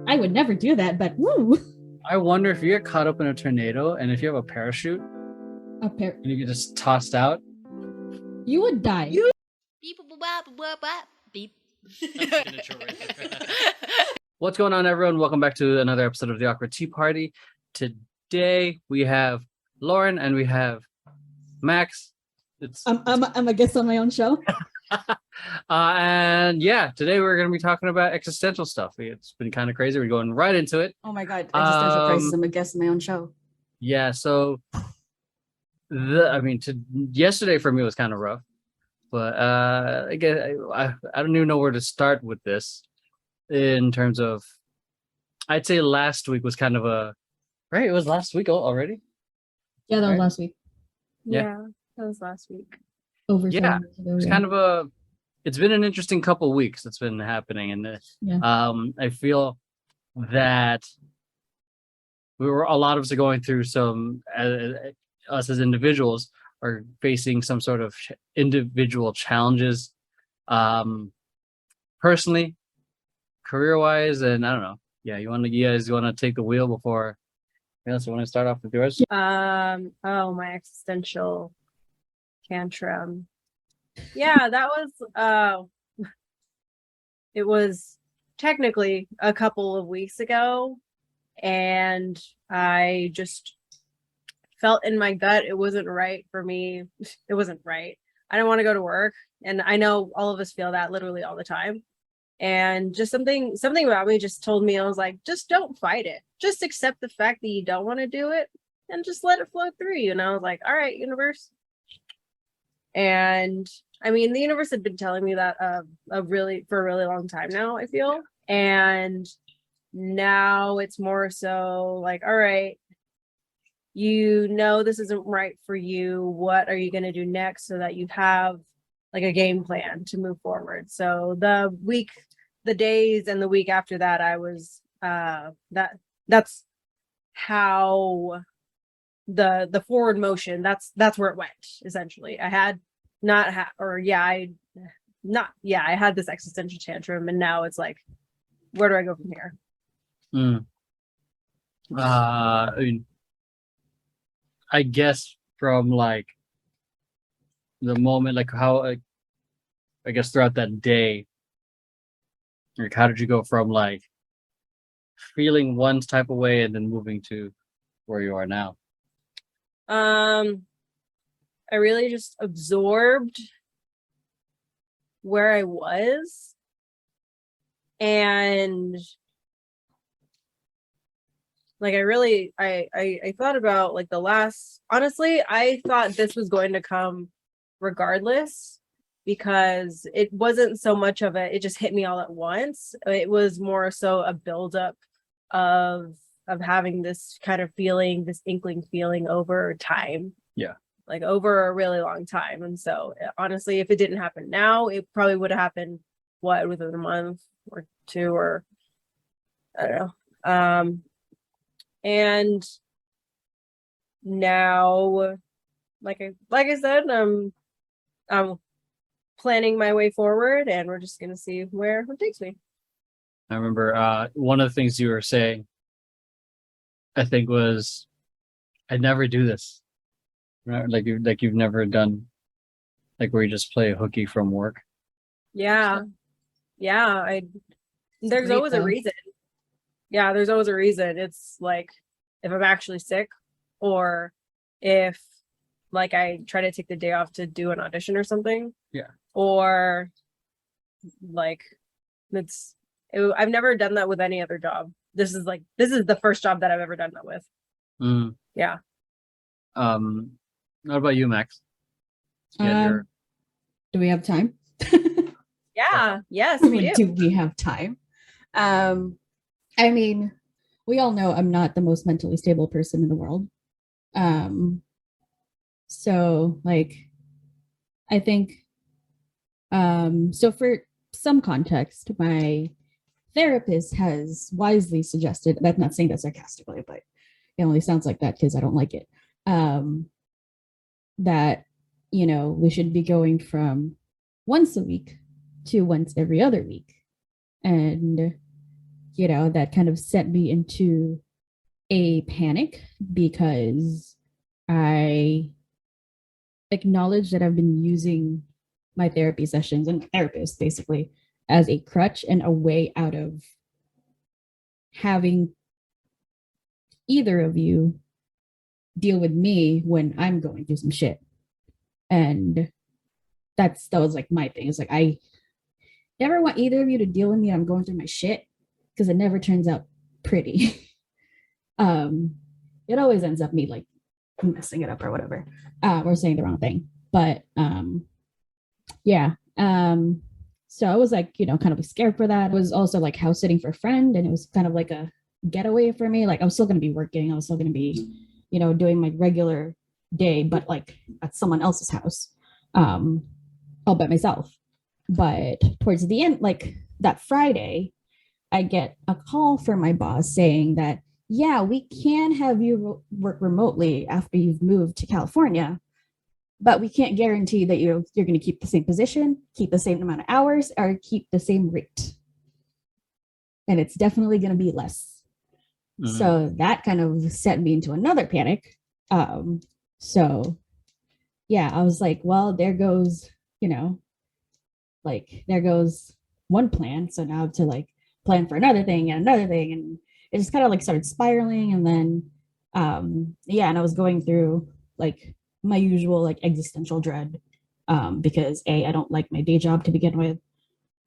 I would never do that, but woo. I wonder if you get caught up in a tornado and if you have a parachute And you get just tossed out. You would die. Beep, beep. What's going on, everyone? Welcome back to another episode of the Awkward Tea Party. Today we have Lauren and we have Max. I'm a guest on my own show. And yeah, today we're going to be talking about existential stuff. It's been kind of crazy. We're going right into it. Oh my god, existential crisis. I'm a guest on my own show. Yeah, so yesterday for me was kind of rough, but I don't even know where to start with this. In terms of, I'd say last week was kind of right. It was last week already. Yeah, that was last week. Yeah, that was last week. It's kind of it's been an interesting couple weeks that's been happening, and I feel that a lot of us are going through some, us as individuals are facing some sort of individual challenges, personally, career-wise, and I don't know. Yeah, you guys want to take the wheel before? Yes, you want to start off with yours? My existential tantrum. Yeah, that was it was technically a couple of weeks ago, and I just felt in my gut it wasn't right for me. It wasn't right. I didn't want to go to work, and I know all of us feel that literally all the time. And just something about me just told me, I was like, just don't fight it. Just accept the fact that you don't want to do it and just let it flow through you. And I was like, all right, universe. And I mean, the universe had been telling me that for a really long time now, I feel. And now it's more so like, all right, you know this isn't right for you. What are you going to do next so that you have like a game plan to move forward? So the days and the week after that, I was that's how the forward motion, that's where it went. Essentially, I had I had this existential tantrum, and now it's like, where do I go from here? I guess from like the moment, like how I guess throughout that day, like how did you go from like feeling one type of way and then moving to where you are now? I really just absorbed where I was, and like I thought about like honestly, I thought this was going to come regardless, because it wasn't so much of it just hit me all at once. It was more so a buildup of having this kind of feeling, this inkling feeling over time. Yeah. Like over a really long time. And so honestly, if it didn't happen now, it probably would have happened within a month or two, or I don't know. And now, like I said, I'm planning my way forward, and we're just gonna see where it takes me. I remember one of the things you were saying, I think, was, I'd never do this. Right? Like you've never done, like, where you just play hooky from work. Yeah. There's always a reason. Yeah, there's always a reason. It's like if I'm actually sick, or if like I try to take the day off to do an audition or something. Yeah. Or like I've never done that with any other job. This is the first job that I've ever done that with. Yeah. What about you, Max? Do we have time? Yeah. Yes, we do. Do we have time? I mean, we all know I'm not the most mentally stable person in the world. So like, I think, so for some context, my therapist has wisely suggested, and I'm not saying that sarcastically, but it only sounds like that because I don't like it, that, you know, we should be going from once a week to once every other week. And that kind of sent me into a panic because I acknowledge that I've been using my therapy sessions and therapist basically as a crutch and a way out of having either of you deal with me when I'm going through some shit. And that was like my thing. It's like I never want either of you to deal with me. I'm going through my shit because it never turns out pretty. It always ends up me like messing it up or whatever, or saying the wrong thing. But yeah. So I was like, kind of scared for that. I was also like house sitting for a friend, and it was kind of like a getaway for me. Like I was still gonna be working. I was still gonna be, doing my regular day, but like at someone else's house, all by myself. But towards the end, like that Friday, I get a call from my boss saying that, yeah, we can have you work remotely after you've moved to California, but we can't guarantee that you're going to keep the same position, keep the same amount of hours, or keep the same rate. And it's definitely going to be less. Mm-hmm. So that kind of set me into another panic. So yeah, I was like, well, there goes, there goes one plan. So now I have to like plan for another thing and another thing. And it just kind of like started spiraling. And then, and I was going through like my usual like existential dread, because I don't like my day job to begin with,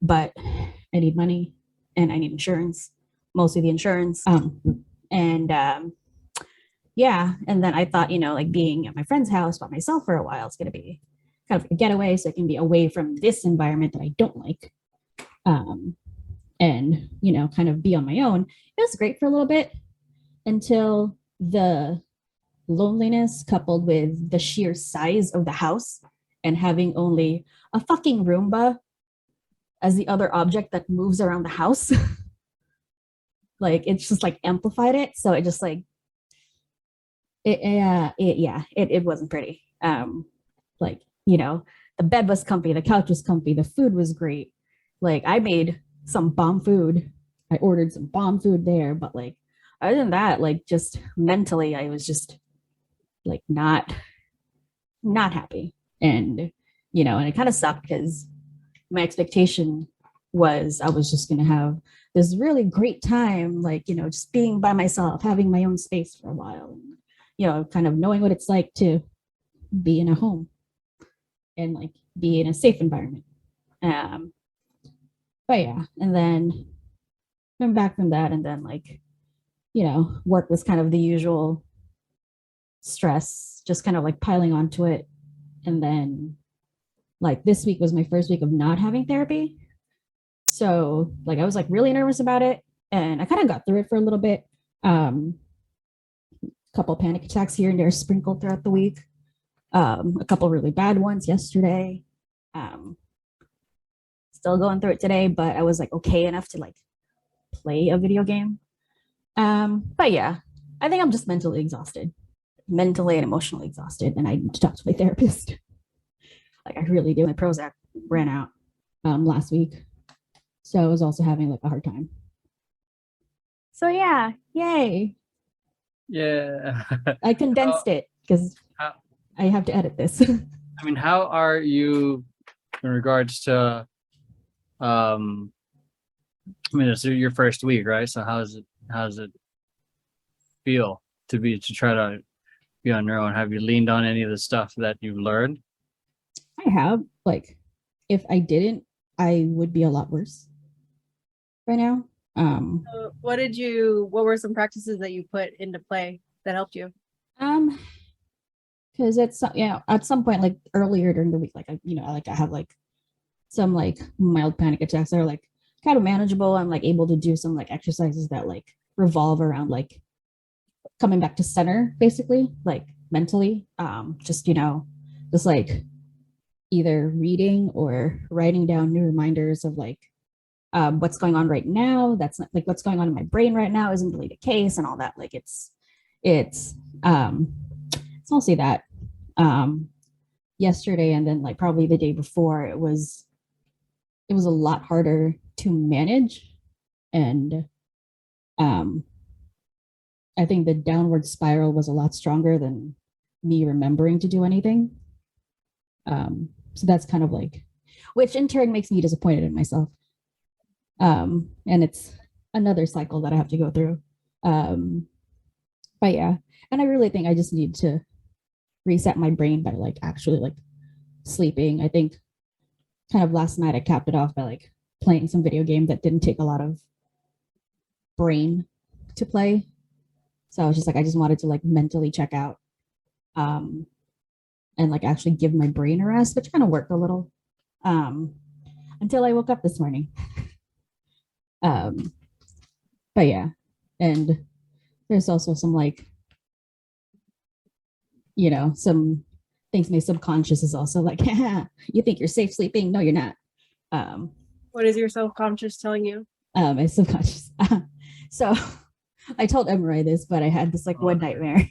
but I need money and I need insurance, mostly the insurance. And then I thought, like being at my friend's house by myself for a while, it's going to be kind of a getaway, so I can be away from this environment that I don't like, and kind of be on my own. It was great for a little bit until the loneliness coupled with the sheer size of the house and having only a fucking Roomba as the other object that moves around the house. Like it's just like amplified it. So it just like it wasn't pretty. The bed was comfy, the couch was comfy, the food was great. Like I made some bomb food. I ordered some bomb food there, but like other than that, like just mentally, I was just like not happy. And and it kind of sucked because my expectation was I was just gonna have this really great time, like just being by myself, having my own space for a while, kind of knowing what it's like to be in a home and like be in a safe environment. But yeah, and then come back from that, and then like work was kind of the usual stress, just kind of like piling onto it. And then like this week was my first week of not having therapy, so like I was like really nervous about it, and I kind of got through it for a little bit. Couple panic attacks here and there sprinkled throughout the week, a couple really bad ones yesterday. Still going through it today, but I was like okay enough to like play a video game. But yeah, I think I'm just mentally and emotionally exhausted, and I need to talk to my therapist. Like I really do. My Prozac ran out last week, so I was also having like a hard time. So yeah, yay. Yeah. I condensed it because I have to edit this. I mean, how are you in regards to I mean, it's your first week, right? So how does it feel to try to be on your own? Have you leaned on any of the stuff that you've learned? I have. Like, if I didn't, I would be a lot worse right now. What were some practices that you put into play that helped you? Because at some point, like earlier during the week, like I have like some like mild panic attacks that are like kind of manageable. I'm like able to do some like exercises that like revolve around like coming back to center, basically, like mentally. Just like either reading or writing down new reminders of like what's going on right now. That's not like what's going on in my brain right now isn't really the case, and all that. Like it's mostly that. Yesterday and then like probably the day before, it was a lot harder to manage, and Um, I think the downward spiral was a lot stronger than me remembering to do anything. So that's kind of like, which in turn makes me disappointed in myself. And it's another cycle that I have to go through. But yeah, and I really think I just need to reset my brain by like actually like sleeping. I think kind of last night I capped it off by like playing some video game that didn't take a lot of brain to play. So I was just like, I just wanted to like mentally check out, and like actually give my brain a rest, which kind of worked a little, until I woke up this morning. But yeah, and there's also some like, some things my subconscious is also like, you think you're safe sleeping? No, you're not. What is your subconscious telling you? My subconscious. So I told EMEROY this, but I had this like one nightmare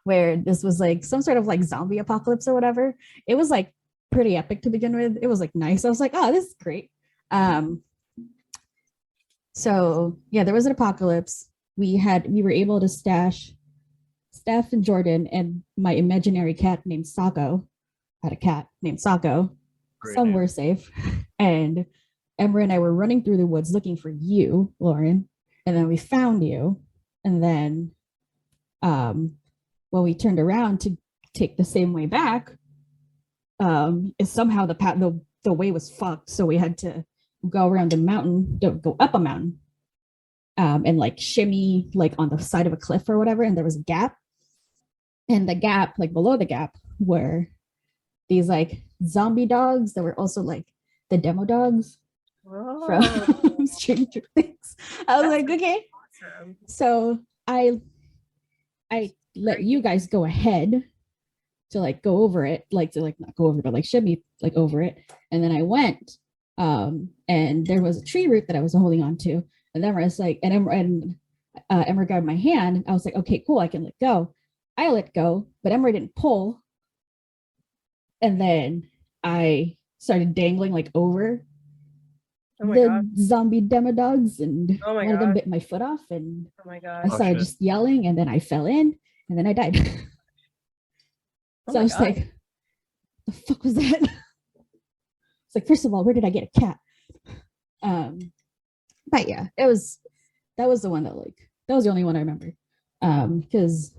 where this was like some sort of like zombie apocalypse or whatever. It was like pretty epic to begin with. It was like nice. I was like, oh, this is great. So yeah, there was an apocalypse. We were able to stash Steph and Jordan and my imaginary cat named Sako. I had a cat named Sako. Somewhere safe. And Ember and I were running through the woods looking for you, Lauren. And then we found you. And then when we turned around to take the same way back, somehow the way was fucked. So we had to go around the mountain, go up a mountain, and like shimmy like on the side of a cliff or whatever. And there was a gap. And the gap, like below the gap, were these like zombie dogs that were also like the demo dogs from Stranger Things. I was like, okay. Awesome. So I let you guys go ahead to like go over it, like to like not go over, but like shimmy like over it. And then I went, and there was a tree root that I was holding on to. And then I was like, Emma grabbed my hand. I was like, okay, cool, I can let go. I let go, but Emma didn't pull. And then I started dangling like over the zombie demo dogs, and one of them bit my foot off, and I started just yelling, and then I fell in, and then I died. So I was like, the fuck was that? It's like, first of all, where did I get a cat? But yeah, that was the one that was the only one I remember. Because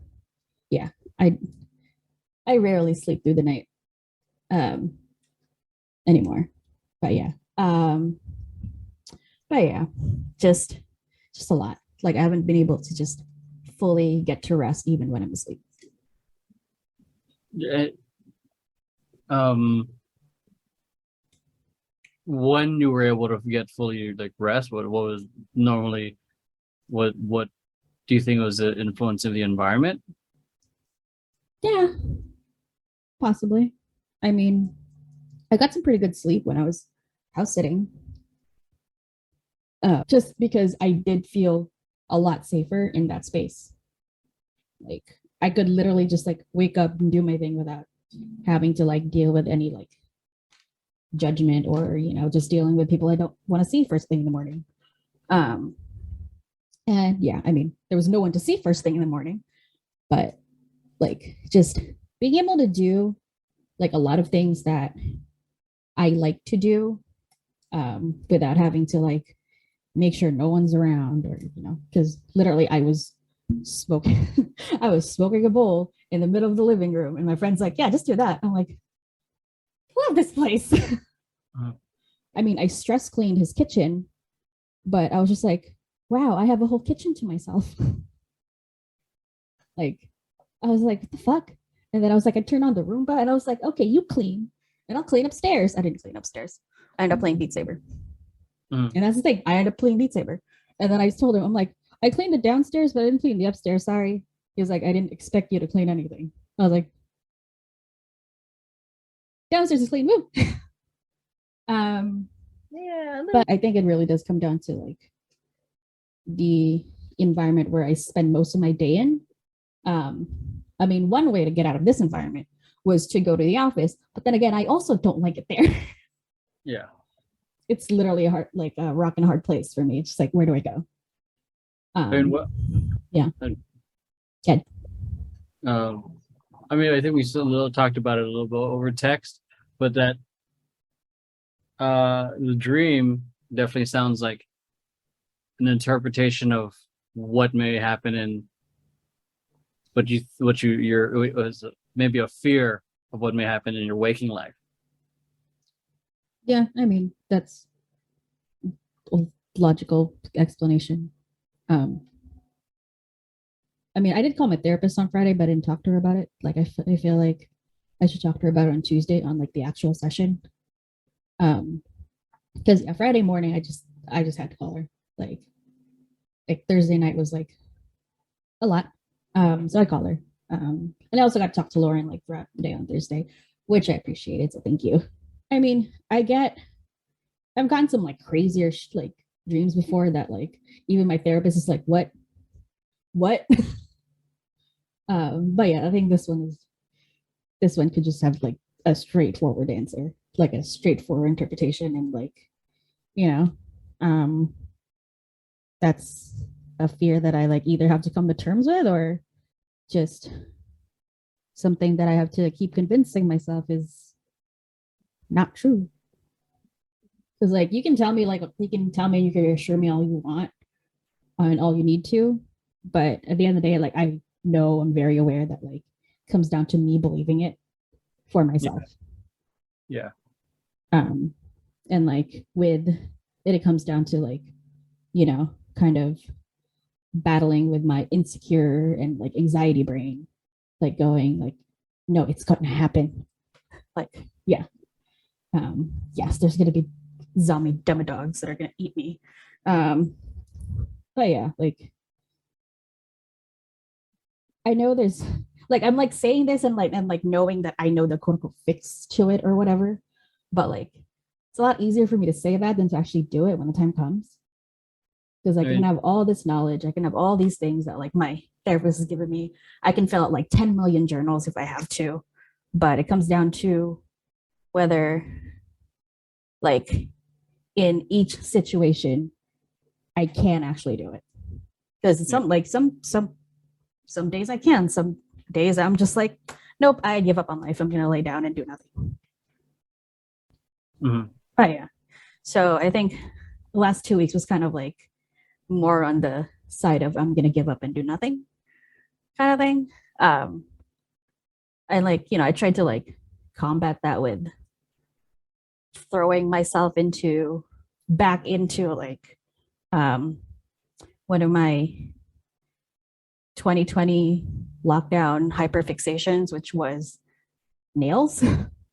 yeah, I rarely sleep through the night anymore. But yeah. Just a lot. Like I haven't been able to just fully get to rest even when I'm asleep. When you were able to get fully like rest, what was normally what do you think was the influence of the environment? Yeah, possibly. I mean, I got some pretty good sleep when I was house sitting. Just because I did feel a lot safer in that space. Like I could literally just like wake up and do my thing without having to like deal with any like judgment or just dealing with people I don't want to see first thing in the morning. And yeah, I mean, there was no one to see first thing in the morning, but like just being able to do like a lot of things that I like to do, without having to like make sure no one's around, or because literally I was smoking a bowl in the middle of the living room, and my friend's like, yeah, just do that. I'm like, love this place. I mean, I stress cleaned his kitchen, but I was just like, wow, I have a whole kitchen to myself. Like I was like, what the fuck? And then I was like, I turned on the Roomba, and I was like, okay, you clean and I'll clean upstairs. I didn't clean upstairs. I ended up playing Beat Saber. And that's the thing. I ended up playing Beat Saber. And then I told him, I'm like, I cleaned the downstairs, but I didn't clean the upstairs. Sorry. He was like, I didn't expect you to clean anything. I was like, downstairs is clean. Woo. Yeah. But I think it really does come down to like the environment where I spend most of my day in. I mean, one way to get out of this environment was to go to the office, but then again, I also don't like it there. Yeah. It's literally a rock and hard place for me. It's just like, where do I go? And what? Yeah. Good. I mean, I think we still talked about it a little bit over text, but that the dream definitely sounds like an interpretation of what may happen in it was maybe a fear of what may happen in your waking life. Yeah, I mean, that's a logical explanation. I mean, I did call my therapist on Friday, but I didn't talk to her about it. Like, I feel like I should talk to her about it on Tuesday on like the actual session. Because yeah, Friday morning, I just had to call her. Like Thursday night was like a lot. So I called her. And I also got to talk to Lauren like throughout the day on Thursday, which I appreciated. So thank you. I mean, I've gotten some like crazier like dreams before that like even my therapist is like, what? But yeah, I think this one could just have like a straightforward answer, like a straightforward interpretation, and like, you know, that's a fear that I like either have to come to terms with or just something that I have to keep convincing myself is not true. Because like you can tell me you can reassure me all you want and all you need to, but at the end of the day, like I know I'm very aware that like comes down to me believing it for myself. Yeah. And like with it comes down to like, you know, kind of battling with my insecure and like anxiety brain, like going like, no, it's going to happen. Like, yeah. Yes, there's going to be zombie demodogs that are going to eat me. But yeah, like I know there's like I'm like saying this and like knowing that I know the quote unquote fix to it or whatever, but like it's a lot easier for me to say that than to actually do it when the time comes. Because I can have all this knowledge, I can have all these things that like my therapist has given me. I can fill out like 10 million journals if I have to, but it comes down to whether like in each situation I can actually do it. Because some days I can, some days I'm just like, nope, I give up on life. I'm gonna lay down and do nothing. Mm-hmm. But yeah, so I think the last 2 weeks was kind of like more on the side of I'm gonna give up and do nothing kind of thing. And like, you know, I tried to like combat that with throwing myself back into like one of my 2020 lockdown hyperfixations, which was nails.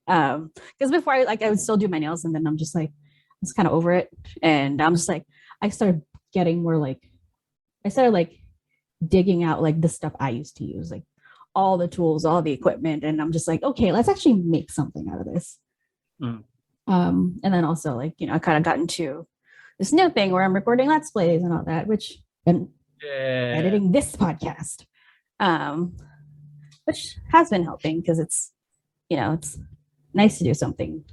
Because before I would still do my nails, and then I'm just like, I was kind of over it, and I'm just like, I started getting more like, I started like digging out like the stuff I used to use, like all the tools, all the equipment, and I'm just like, okay, let's actually make something out of this. And then also like, you know, I kind of got into this new thing where I'm recording let's plays and all that, which and editing this podcast, which has been helping because it's, you know, it's nice to do something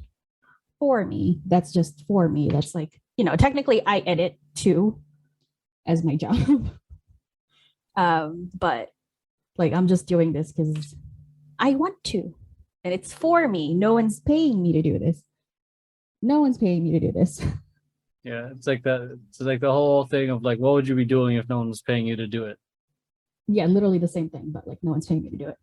for me. That's just for me. That's like, you know, technically I edit too as my job. But like I'm just doing this because I want to, and it's for me. No one's paying me to do this. No one's paying me to do this. Yeah, it's like that. It's like the whole thing of like, what would you be doing if no one was paying you to do it? Yeah, literally the same thing, but like no one's paying me to do it.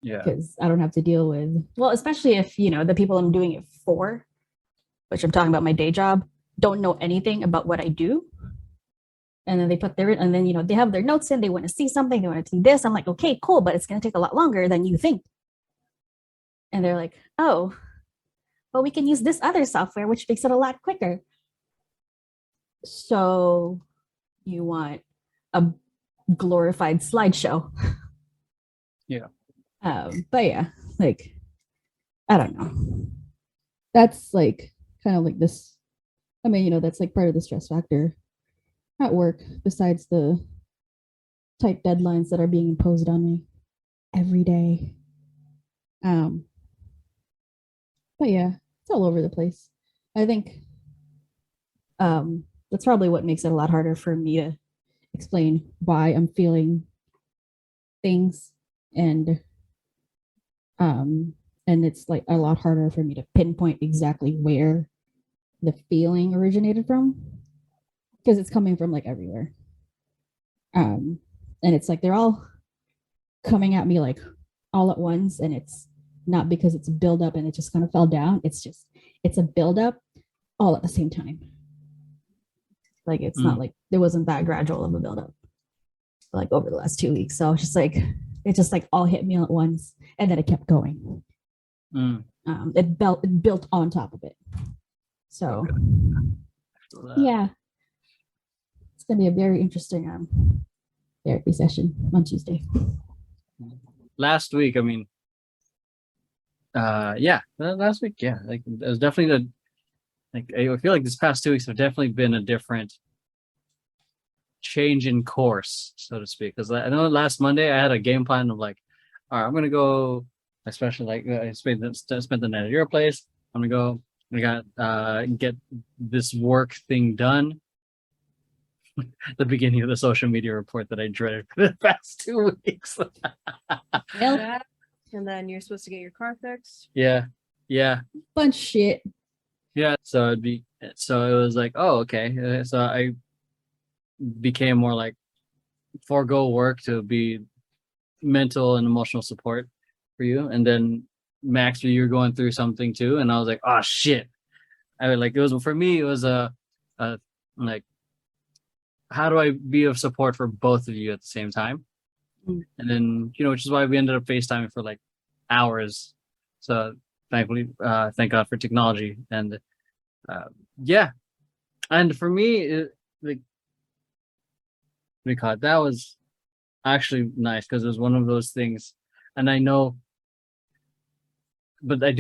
Yeah, because I don't have to deal with, well, especially if, you know, the people I'm doing it for, which I'm talking about my day job, don't know anything about what I do. And then they put their, and then, you know, they have their notes in, they want to see something, they want to see this. I'm like, okay, cool, but it's going to take a lot longer than you think. And they're like, oh, well, we can use this other software, which makes it a lot quicker. So you want a glorified slideshow. Yeah. But yeah, like, I don't know. That's like kind of like this. I mean, you know, that's like part of the stress factor at work, besides the tight deadlines that are being imposed on me every day. But yeah, it's all over the place. I think that's probably what makes it a lot harder for me to explain why I'm feeling things, and it's like a lot harder for me to pinpoint exactly where the feeling originated from, because it's coming from like everywhere. And it's like they're all coming at me like all at once, and it's not because it's a buildup and it just kind of fell down. It's a buildup all at the same time. Like it's not like there wasn't that gradual of a buildup like over the last 2 weeks. So it's just like it just like all hit me all at once, and then it kept going. It built on top of it. So yeah, it's gonna be a very interesting therapy session on Tuesday. Last week, I mean, last week, yeah, like it was definitely I feel like this past 2 weeks have definitely been a different change in course, so to speak. Because I know last Monday I had a game plan of like, all right, I'm gonna go, especially like I spent the night at your place. I'm gonna go. We got get this work thing done. The beginning of the social media report that I dreaded for the past 2 weeks. And then you're supposed to get your car fixed. Yeah. Bunch of shit. Yeah. So it was like, oh, okay. So I became more like forego work to be mental and emotional support for you. And then Max, you're going through something too. And I was like, oh shit. I would like, it was, for me, it was a like, how do I be of support for both of you at the same time? And then, which is why we ended up FaceTiming for like hours. So thankfully, thank God for technology. And yeah. And for me, like, that was actually nice because it was one of those things. And I know, but I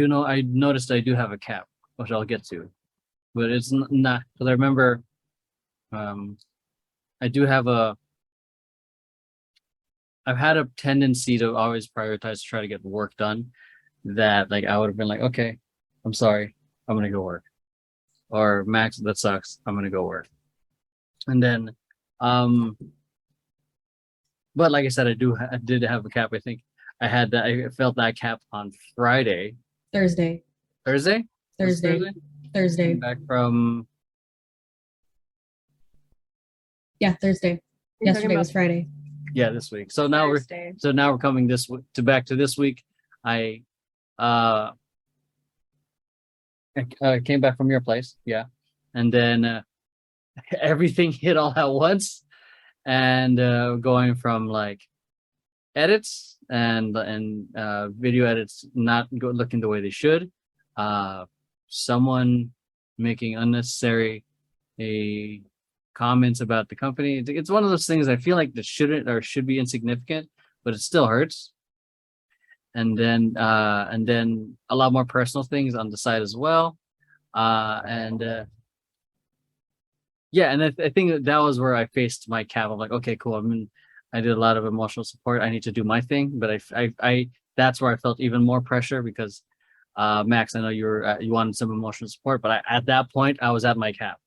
noticed I do have a cap, which I'll get to. But it's not, because I remember I do have I've had a tendency to always prioritize to try to get work done, that like I would have been like, okay, I'm sorry, I'm gonna go work. Or Max, that sucks, I'm gonna go work. And then but like I said, I did have a cap. I think I felt that cap on Friday. Thursday. Thursday? Thursday. Back from Thursday. Yesterday was Friday. Yeah, this week. So now we're coming back to this week. I came back from your place, yeah, and then everything hit all at once, and going from like edits and video edits not looking the way they should, someone making unnecessary comments about the company. It's one of those things I feel like that shouldn't or should be insignificant, but it still hurts. And then a lot more personal things on the side as well. And I think that was where I faced my cap. I'm like, okay, cool. I did a lot of emotional support. I need to do my thing, but I that's where I felt even more pressure because Max, I know you wanted some emotional support, but at that point I was at my cap,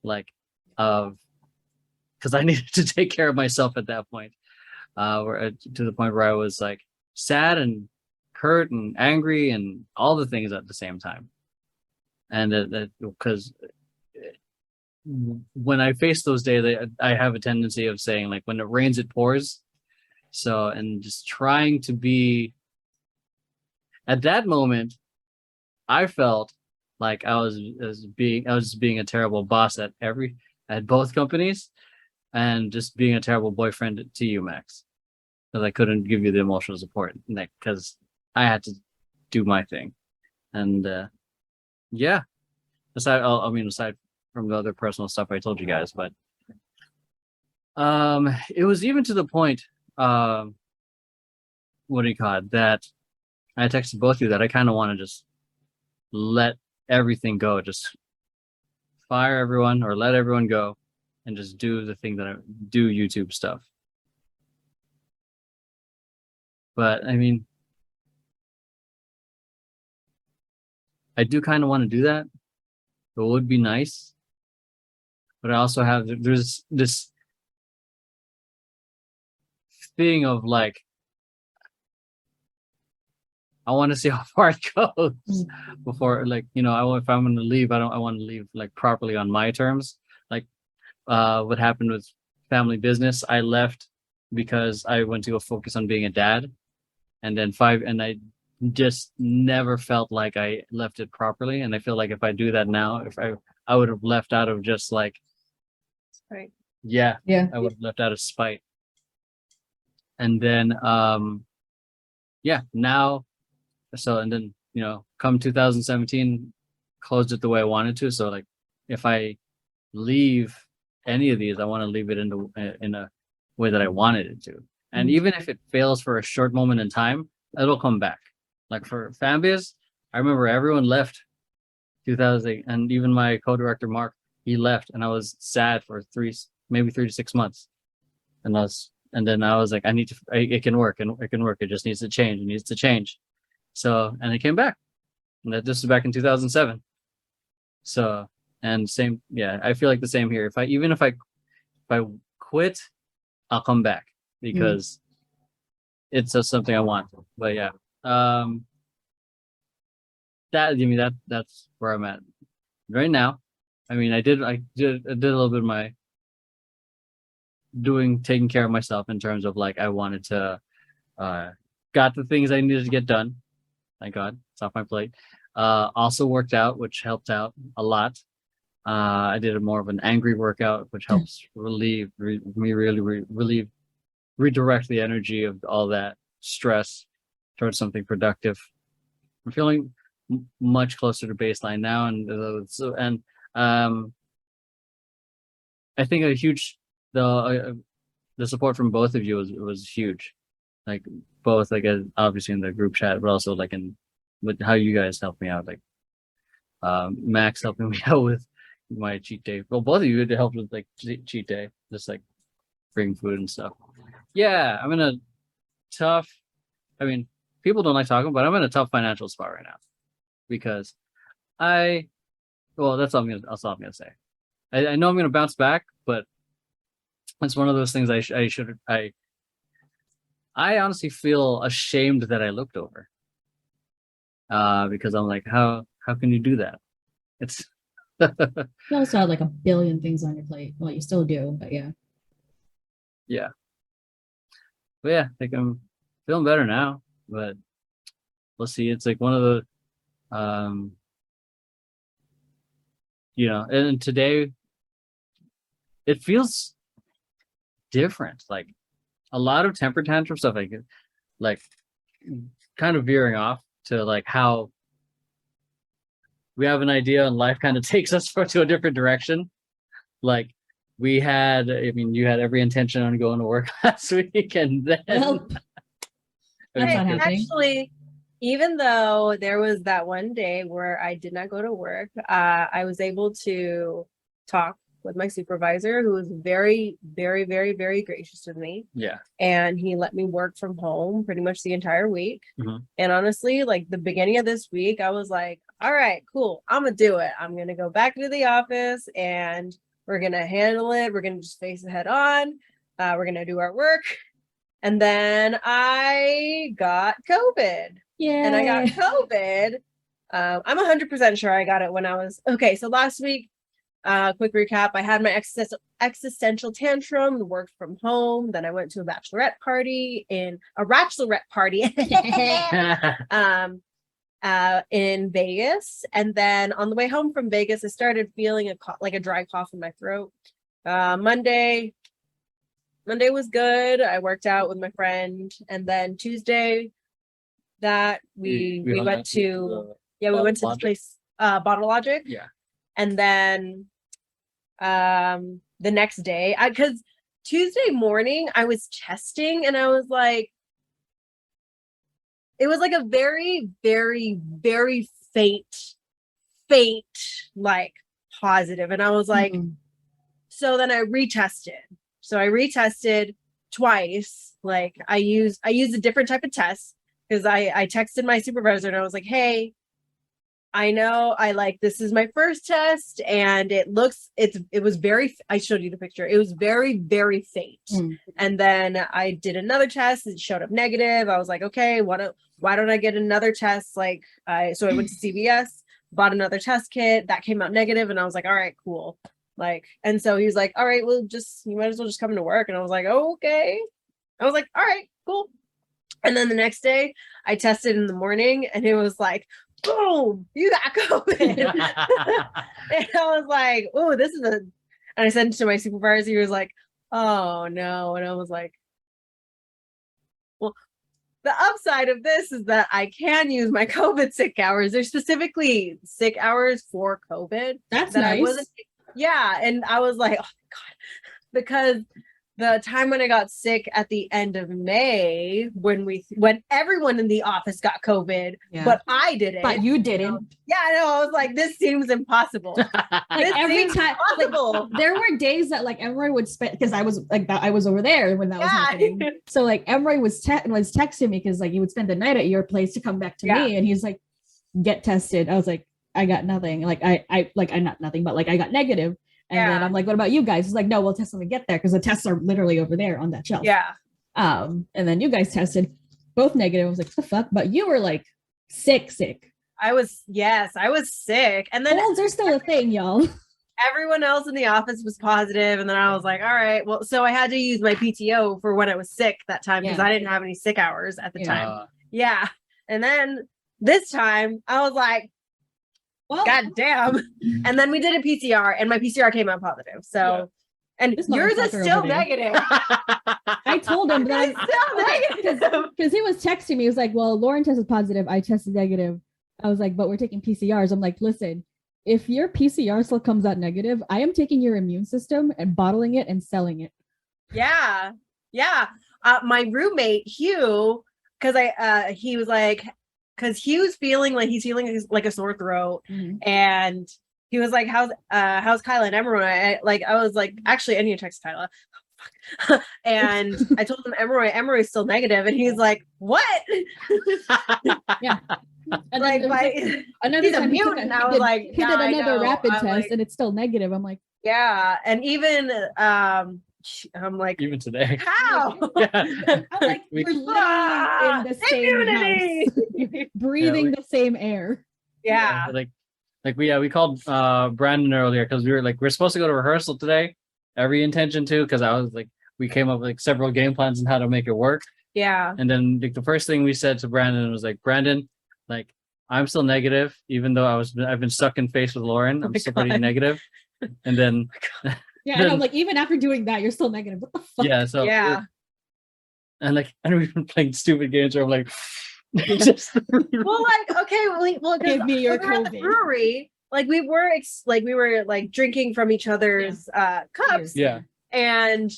like because I needed to take care of myself at that point, to the point where I was like sad and hurt and angry and all the things at the same time. And because when I face those days, I have a tendency of saying like, when it rains, it pours. So, and just trying to be at that moment, I felt like I was just being a terrible boss at both companies, and just being a terrible boyfriend to you, Max, because I couldn't give you the emotional support, because I had to do my thing. And aside from the other personal stuff I told you guys, but it was even to the point, what do you call it, that I texted both of you that I kind of want to just let everything go, just fire everyone or let everyone go and just do the thing that I do, YouTube stuff. But I mean, I do kind of want to do that. It would be nice. But I also have, there's this thing of like, I want to see how far it goes before, like, you know, if I'm going to leave, I want to leave like properly on my terms. Like, what happened with family business, I left because I went to go focus on being a dad, and then I just never felt like I left it properly. And I feel like if I do that now, if I would have left out of just like, Right. Yeah. I would have left out of spite. And then, now, so, and then, you know, come 2017, closed it the way I wanted to. So like, if I leave any of these, I want to leave it in a way that I wanted it to. And even if it fails for a short moment in time, it'll come back. Like for Fanbiz, I remember everyone left 2008, and even my co-director Mark, he left, and I was sad for maybe 3 to 6 months. And then I was like, it can work, and it can work. It just needs to change. It needs to change. So, and it came back. And this was back in 2007. So, and same, I feel like the same here. If I quit, I'll come back because it's just something I want. But yeah, that's where I'm at right now. I mean, I did a little bit of my taking care of myself in terms of like, I wanted to, got the things I needed to get done. Thank God, it's off my plate. Also worked out, which helped out a lot. I did more of an angry workout, which helps redirect the energy of all that stress towards something productive. I'm feeling much closer to baseline now, and I think the support from both of you was huge. Like both, like obviously in the group chat, but also like with how you guys helped me out. Like Max helping me out with my cheat day. Well, both of you helped with like cheat day, just like bring food and stuff. Yeah, I'm in a tough. I mean, people don't like talking, but I'm in a tough financial spot right now because that's all I'm gonna say. I know I'm gonna bounce back, but it's one of those things I honestly feel ashamed that I looked over. Because I'm like, how can you do that? It's You also had like a billion things on your plate. Well, you still do, but yeah. Yeah. But yeah, I think I'm feeling better now, but we'll see. It's like one of the you know, and today it feels different. Like a lot of temper tantrum stuff, like kind of veering off to like how we have an idea and life kind of takes us to a different direction. Like you had every intention on going to work last week, and then that's not happening. Actually, even though there was that one day where I did not go to work, I was able to talk with my supervisor, who was very, very, very, very gracious with me. Yeah. And he let me work from home pretty much the entire week. Mm-hmm. And honestly, like the beginning of this week, I was like, all right, cool. I'm going to do it. I'm going to go back to the office and we're going to handle it. We're going to just face it head on. We're going to do our work. And then I got COVID. Yeah. And I got COVID. I'm 100% sure I got it when I was, okay. So last week, quick recap, I had my existential tantrum, worked from home. Then I went to a bachelorette party in Vegas. And then on the way home from Vegas, I started feeling a dry cough in my throat. Monday was good. I worked out with my friend. And then Tuesday that we went to this place, Bottle Logic. Yeah. And then the next day, because Tuesday morning I was testing and I was like, it was like a very, very, very faint, like positive. And I was like, so then I retested. So I retested twice. Like I used a different type of test because I texted my supervisor and I was like, hey, I know this is my first test and it was very, I showed you the picture. It was very, very faint. And then I did another test. It showed up negative. I was like, okay, why don't I get another test? So I went to CVS, bought another test kit that came out negative. And I was like, all right, cool. And so he was like, all right, well, you might as well just come to work. And I was like, oh, okay. I was like, all right, cool. And then the next day I tested in the morning and it was like, boom, you got COVID. And I was like, oh, and I sent it to my supervisor. He was like, oh no. And I was like, well, the upside of this is that I can use my COVID sick hours. There's specifically sick hours for COVID. That's nice. Yeah. And I was like, oh my God, because the time when I got sick at the end of May, when everyone in the office got COVID, but I didn't. But you didn't. Yeah, no, I was like, this seems impossible. Every time, there were days that Emery would spend, because I was over there when that was happening. So Emery was texting me because he would spend the night at your place to come back to me, and he's like, get tested. I was like, I got nothing. I not nothing, but I got negative. And then I'm like, what about you guys? He's like, no, we'll test when we get there because the tests are literally over there on that shelf. Yeah. And then you guys tested both negative. I was like, what the fuck? But you were sick. I was sick. And then colds are still a thing, y'all. Everyone else in the office was positive. And then I was like, all right, well, so I had to use my PTO for when I was sick that time because I didn't have any sick hours at the time. Yeah. And then this time I was like, well, God damn. And then we did a PCR and my PCR came out positive. So, and yours is still negative. I told him that it's still negative because he was texting me. He was like, well, Lauren tested positive. I tested negative. I was like, but we're taking PCRs. I'm like, listen, if your PCR still comes out negative, I am taking your immune system and bottling it and selling it. Yeah. Yeah. My roommate, Hugh, because he was like, because he was feeling like a sore throat, and he was like, "How's Kyla and EMEROY?" I was like, "Actually, I need to text Kyla," and I told him EMEROY's still negative, and he's like, "What?" Yeah, and another time he did another rapid test, and it's still negative. I'm like, yeah, and even I'm like, even today, how? I'm like, we're literally in the same house, breathing the same air. Yeah. We called Brandon earlier because we're supposed to go to rehearsal today. Every intention to, because I was we came up with several game plans on how to make it work. Yeah. And then the first thing we said to Brandon was Brandon, I'm still negative, even though I've been stuck in face with Lauren. I'm still pretty negative. And then yeah, and I'm like, even after doing that, you're still negative. What the fuck? Yeah, so and we've been playing stupid games where I'm like, give me your COVID. At the brewery, we were drinking from each other's cups. Yeah. And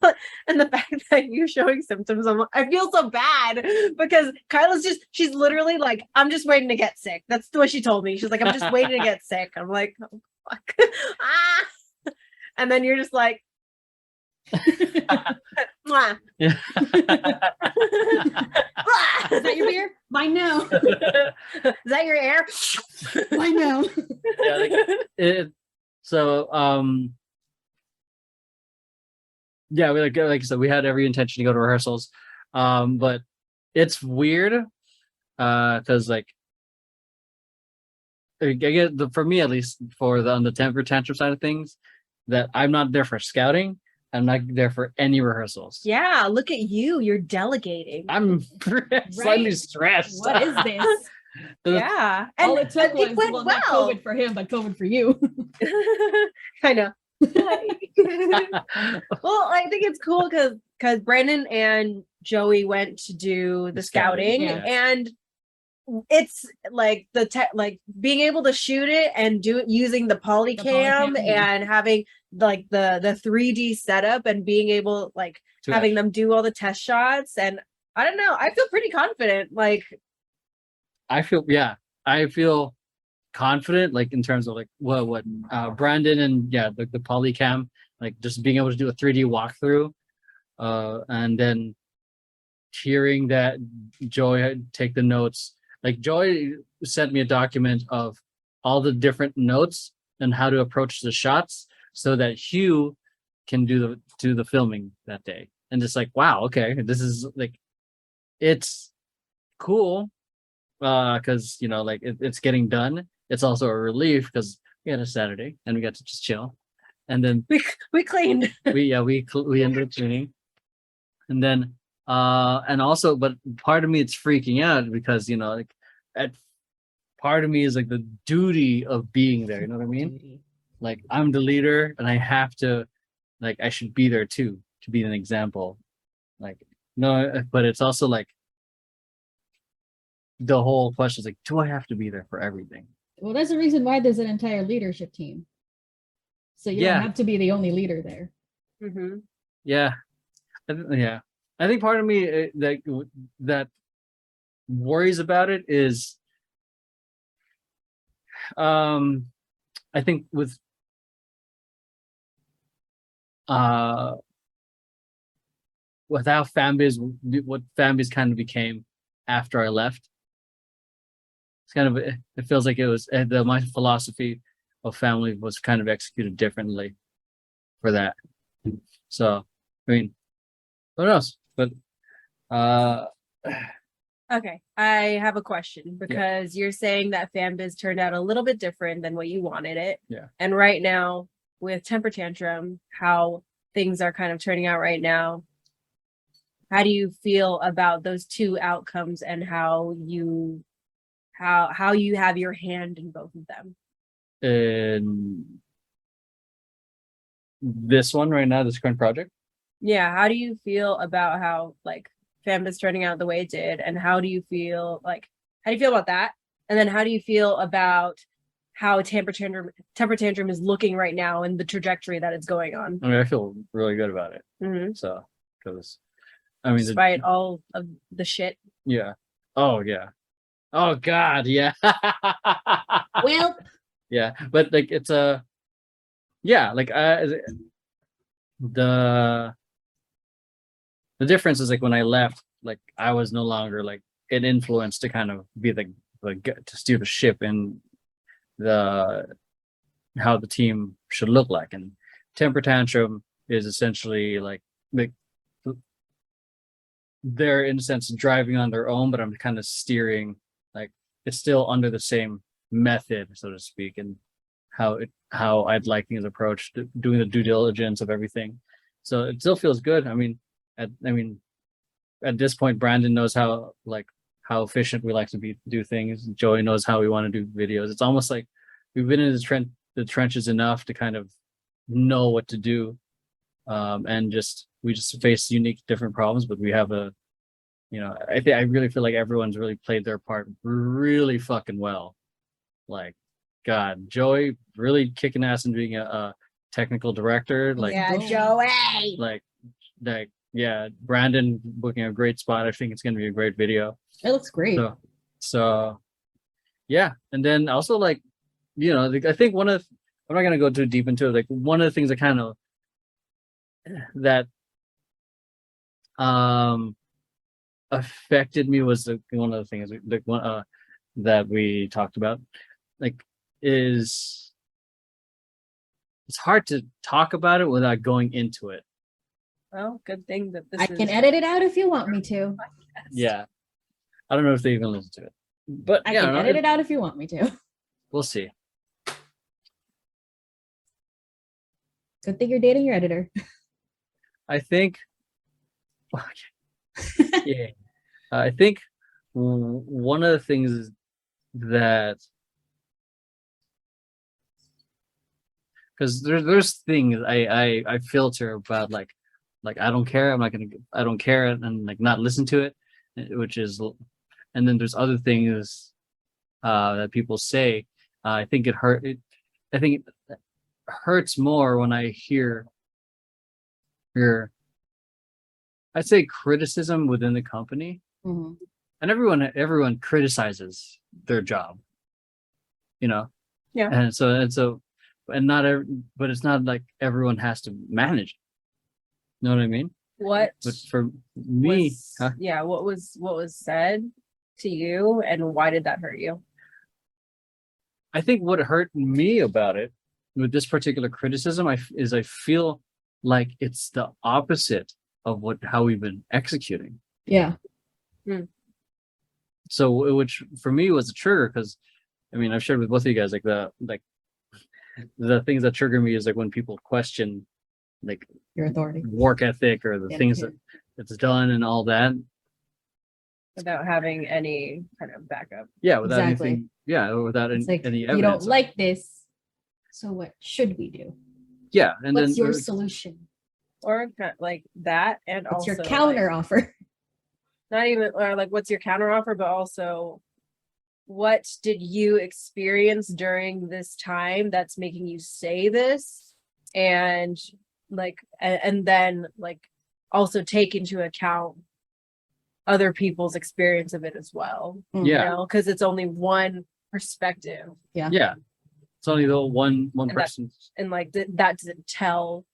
the fact that you're showing symptoms, I feel so bad because Kyla's she's literally I'm just waiting to get sick. That's what she told me. She's like, I'm just waiting to get sick. I'm like, oh, fuck. And then you're just like, mwah. Yeah. Is that your beer? Mine now. Is that your air? Mine now. Yeah, we like I said, we had every intention to go to rehearsals, but it's weird because I get for me at least on the temper tantrum side of things, that I'm not there for scouting. I'm not there for any rehearsals. Yeah, look at you. You're delegating. I'm slightly stressed. What is this? Yeah. All it took was not COVID for him, but COVID for you. Kind of. Well, I think it's cool because Brandon and Joey went to do the scouting, and it's being able to shoot it and do it using the polycam and having the 3D setup and being able having them do all the test shots, and I don't know, I feel pretty confident. I feel confident in terms of what Brandon and the polycam, just being able to do a 3D walkthrough, and then hearing that Joey take the notes like Joy sent me a document of all the different notes and how to approach the shots so that Hugh can do the filming that day. And just like, wow, okay, this is like, it's cool because you know, like it's getting done. It's also a relief because we had a Saturday and we got to just chill, and then we cleaned. we ended up cleaning, and then and also, but part of me it's freaking out because you know, like at part of me is like the duty of being there. You know what I mean? Like I'm the leader and I have to, like I should be there too to be an example. Like no, but it's also like the whole question is like, do I have to be there for everything? Well, that's the reason why there's an entire leadership team. So you don't have to be the only leader there. Mm-hmm. Yeah, yeah. I think part of me that worries about it is, I think with how Fanbiz, what Fanbiz kind of became after I left. It's kind of, it feels like it was my philosophy of family was kind of executed differently for that. So, I mean, who knows? But okay, I have a question because you're saying that Fanbiz turned out a little bit different than what you wanted it. Yeah. And right now, with Temper Tantrum, how things are kind of turning out right now, how do you feel about those two outcomes and how you have your hand in both of them? in this one right now, this current project. Yeah, how do you feel about how like Fanbiz turning out the way it did, and how do you feel about that? And then how do you feel about how Temper Tantrum is looking right now and the trajectory that it's going on? I mean, I feel really good about it. Mm-hmm. So, because I mean, despite all of the shit. Yeah. Oh yeah. Oh God. Yeah. Well. Yeah, but like it's a. Yeah, like the difference is like when I left, like I was no longer like an influence to kind of be the to steer the ship in the how the team should look like. And Temper Tantrum is essentially like they're in a sense driving on their own, but I'm kind of steering, like it's still under the same method, so to speak, and how I'd like things approached, doing the due diligence of everything. So it still feels good. I mean, at this point, Brandon knows how efficient we like to do things. Joey knows how we want to do videos. It's almost like we've been in the trenches enough to kind of know what to do, and we just face unique different problems. But we have a, I really feel like everyone's really played their part really fucking well. Like, God, Joey really kicking ass and being a technical director. Like, yeah, Joey. Like, yeah, Brandon booking a great spot. I think it's gonna be a great video. It looks great. So yeah, and then also like, I think I'm not gonna go too deep into it. Like one of the things that kind of that affected me was one of the things that we talked about. Like, it's hard to talk about it without going into it. Well, good thing that I can edit it out if you want me to. Yeah, I don't know if they even listen to it, but I can edit it out if you want me to. We'll see. Good thing you're dating your editor. I think. Yeah, I think one of the things is that, because there's things I filter about, like I don't care. I don't care, and like not listen to it, which is, and then there's other things that people say. I think it hurts more when I hear I'd say criticism within the company. Mm-hmm. And everyone criticizes their job, Yeah. and so but it's not like everyone has to manage it. You know what I mean? What? But for me, what was said to you, and why did that hurt you? I think what hurt me about it with this particular criticism is I feel like it's the opposite of how we've been executing. Yeah. So which for me was a trigger, because I mean I've shared with both of you guys like the things that trigger me is like when people question like Your authority, work ethic, or the things that it's done and all that without having any kind of backup. Yeah, without Exactly. anything. Yeah, without It's like, any you evidence. don't like this, so what should we do? Yeah, and What's then your solution? Or like that, and What's also your counter like, offer? not even, or like what's your counter offer, but also what did you experience during this time that's making you say this, and like and then like also take into account other people's experience of it as well. Mm. Yeah. You know, because it's only one perspective. Yeah, it's only the one And person. And like that doesn't tell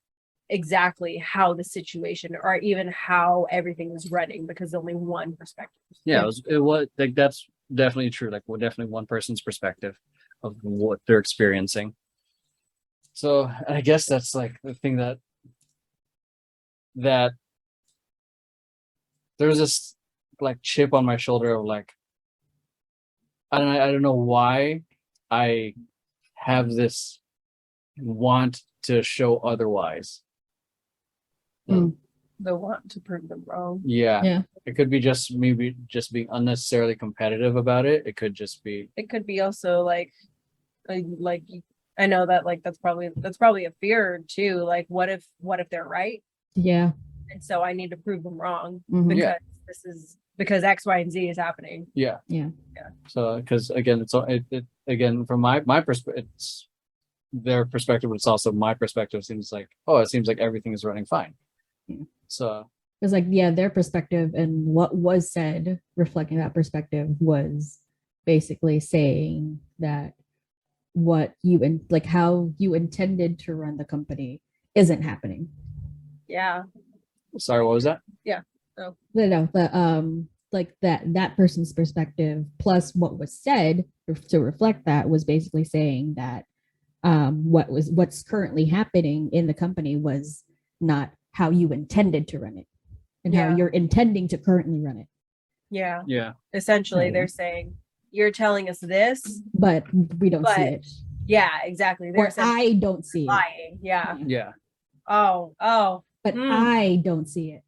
exactly how the situation or even how everything is running, because only one perspective. Yeah, it was like that's definitely true. Like, well, definitely one person's perspective of what they're experiencing. So I guess that's like the thing that there's this like chip on my shoulder of like I don't know why I have this want to show otherwise. The want to prove them wrong. Yeah. It could be just maybe just being unnecessarily competitive about it. It could just be. It could be also like I know that like that's probably a fear too. Like what if they're right? Yeah. And so I need to prove them wrong Mhm. because because X, Y, and Z is happening. Yeah. Yeah. So because again, it again from my perspective, it's their perspective, but it's also my perspective. Seems like it seems like everything is running fine. Yeah. So It's like, yeah, their perspective and what was said reflecting that perspective was basically saying that what you like how you intended to run the company isn't happening. Yeah. sorry, what was that? No, like that person's perspective plus what was said to reflect that was basically saying that what's currently happening in the company was not how you intended to run it and how you're intending to currently run it. Yeah. Yeah. Essentially, they're saying you're telling us this, but we don't see it. Yeah, exactly. They're Or I don't see lying. it. Yeah. Yeah. Oh. But I don't see it.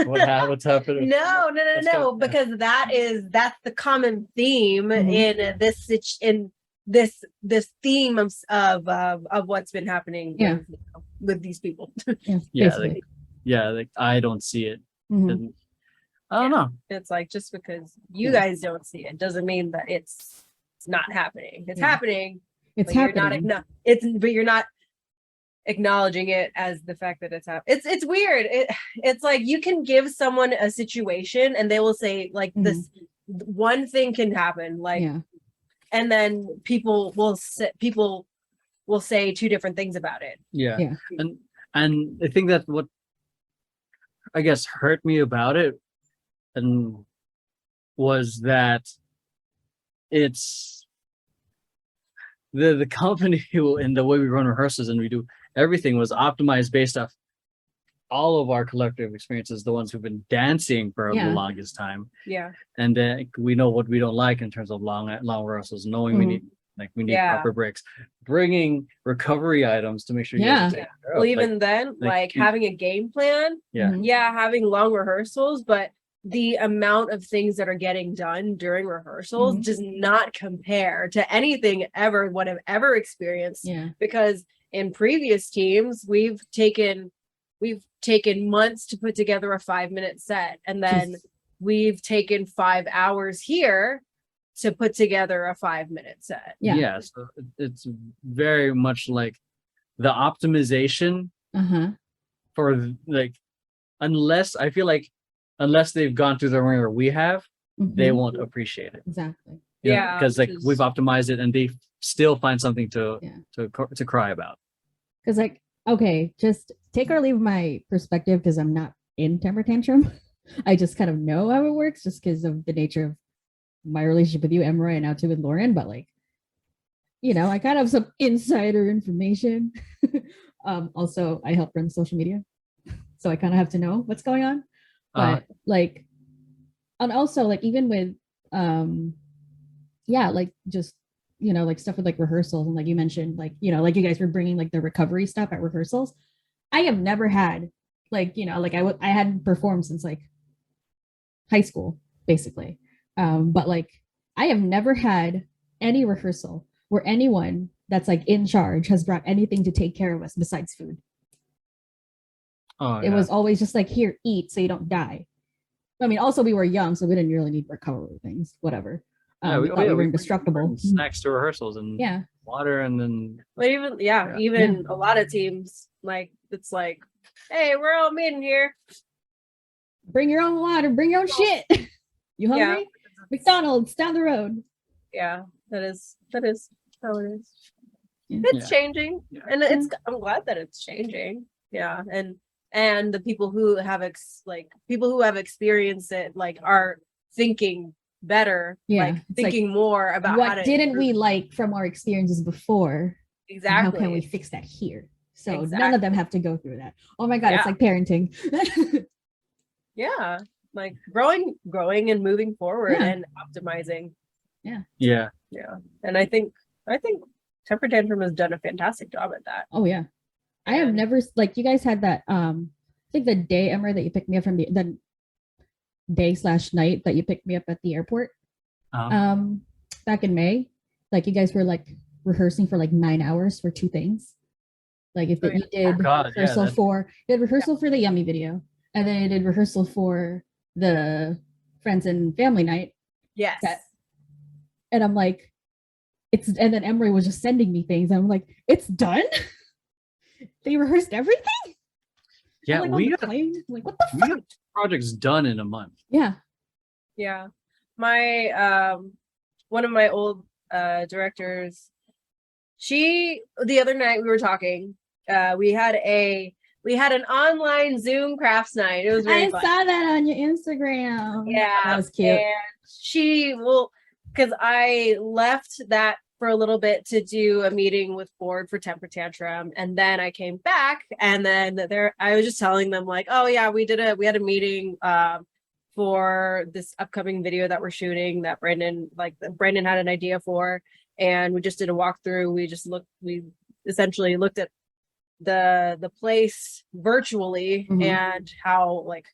What's happening? No, because that's the common theme in this theme of what's been happening with these people. Like I don't see it. Mm-hmm. I don't know. It's like just because you guys don't see it doesn't mean that it's not happening. It's happening. It's but happening. But you're not acknowledging it as the fact that it's happening. It's weird. It's like you can give someone a situation and they will say like this one thing can happen, like and then people will say two different things about it. Yeah. And I think that what I guess hurt me about it and was that it's the company and the way we run rehearsals and we do everything was optimized based off all of our collective experiences, the ones who've been dancing for the longest time. Yeah. And then we know what we don't like in terms of long rehearsals, knowing we need proper breaks, bringing recovery items to make sure you guys are taken care of. Well, even then, like having a game plan, having long rehearsals, but the amount of things that are getting done during rehearsals does not compare to anything what I've ever experienced. Because in previous teams, we've taken months to put together a 5-minute set, and then we've taken 5 hours here to put together a 5-minute set. So it's very much like the optimization for like unless they've gone through the ringer we have, they won't appreciate it. Exactly. Because like we've optimized it and they still find something to cry about. Because like, okay, just take or leave my perspective because I'm not in temper tantrum. I just kind of know how it works just because of the nature of my relationship with you, EMEROY, and now too with Lauren, but like, you know, I kind of have some insider information. Also, I help run social media, so I kind of have to know what's going on. But like, and also like even with, yeah, like just, you know, like stuff with like rehearsals, and like you mentioned, like, you know, like you guys were bringing like the recovery stuff at rehearsals. I have never had like, you know, like I hadn't performed since like high school, basically. But like I have never had any rehearsal where anyone that's like in charge has brought anything to take care of us besides food. It was always just like, here, eat so you don't die. I mean, also we were young, so we didn't really need recovery things, whatever. We thought we were indestructible. Snacks to rehearsals and water, and then but even a lot of teams, like it's like, hey, we're all meeting here. Bring your own water, bring your own shit. You hungry? McDonald's down the road. Yeah, that is how it is. It's changing, and I'm glad that it's changing. Yeah, and the people who have experienced it like are thinking better, like thinking like, more about what didn't we like from our experiences before. Exactly. How can we fix that here? So none of them have to go through that. Oh my god, it's like parenting. Yeah, like growing and moving forward and optimizing. Yeah. And I think Temper Tantrum has done a fantastic job at that. Oh yeah. I have never, like, you guys had that I think the day, Emma, that you picked me up from the day/night that you picked me up at the airport back in May, like you guys were like rehearsing for like 9 hours for 2 things. Like if you did rehearsal for the Yummy video, and then you did rehearsal for the Friends and Family Night. Yes. And I'm like, and then Emery was just sending me things. And I'm like, it's done? They rehearsed everything? Yeah, like, we got like, what the fuck? Projects done in a month. Yeah. Yeah. My one of my old directors, the other night we were talking, we had an online Zoom crafts night. It was really fun. Saw that on your Instagram. Yeah, that was cute. And because I left that for a little bit to do a meeting with board for Temper Tantrum, and then I came back, and then I was just telling them like, oh yeah, we had a meeting for this upcoming video that we're shooting that Brandon had an idea for, and we just did a walkthrough. We essentially looked at the place virtually and how like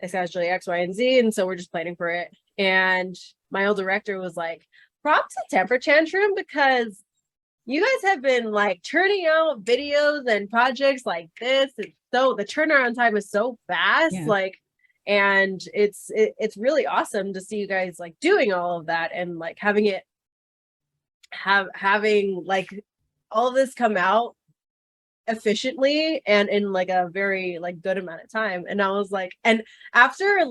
essentially X, Y, and Z, and so we're just planning for it. And my old director was like, props to Temper Tantrum, because you guys have been like turning out videos and projects like this, and so the turnaround time is so fast. Like, and it's really awesome to see you guys like doing all of that and like having like all of this come out efficiently and in like a very like good amount of time. And I was like, and after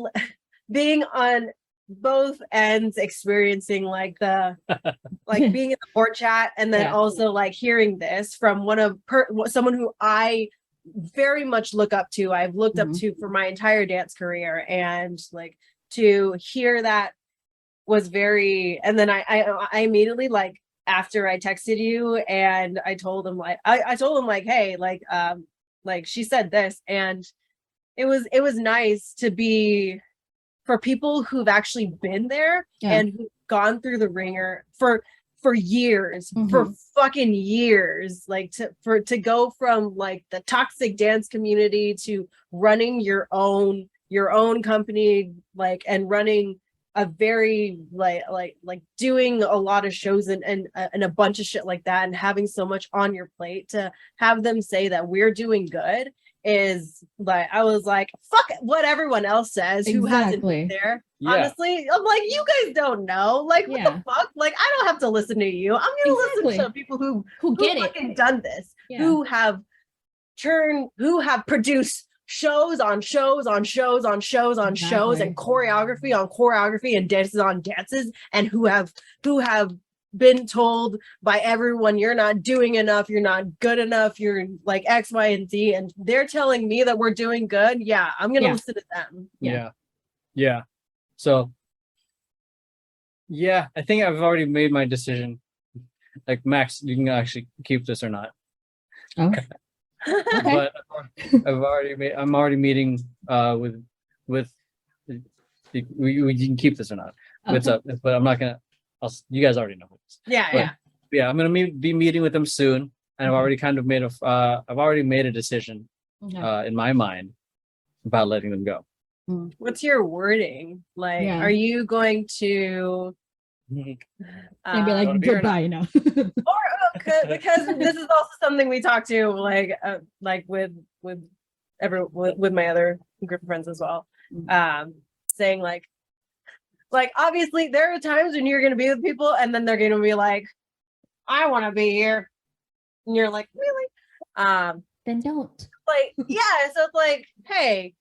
being on both ends, experiencing like the like being in the board chat, and then also like hearing this from someone who I very much look up to, I've looked up to for my entire dance career, and like to hear that was very. And then I immediately, like after I texted you and I told him like I told him like, hey, like she said this, and it was nice to be for people who've actually been there and who've gone through the ringer for years, for fucking years, like to go from like the toxic dance community to running your own company, like, and running a very like doing a lot of shows and a bunch of shit like that, and having so much on your plate, to have them say that we're doing good is like, I was like, fuck what everyone else says who hasn't been there. Honestly, I'm like, you guys don't know, like, what the fuck, like, I don't have to listen to you. I'm gonna listen to people who get it, done this, who have produced shows on shows on shows on shows on shows, and choreography on choreography, and dances on dances, and who have been told by everyone, you're not doing enough, you're not good enough, you're like X, Y, and Z, and they're telling me that we're doing good. I'm gonna listen to them. So Yeah, I think I've already made my decision. Like, Max, you can actually keep this or not. Oh, okay. But I'm already meeting with we can keep this or not. What's Okay. up? But I'm not gonna. You guys already know who it is. Yeah, But, yeah. yeah, I'm gonna be meeting with them soon, and I've Okay. already kind of I've already made a decision Okay. in my mind about letting them go. What's your wording? Like, Yeah. are you going to And be Wanna like, be or not? goodbye now. because this is also something we talk to like with my other group of friends as well. Saying like obviously there are times when you're gonna be with people and then they're gonna be like, I want to be here, and you're like, really? Then don't. Like, yeah, so it's like, hey,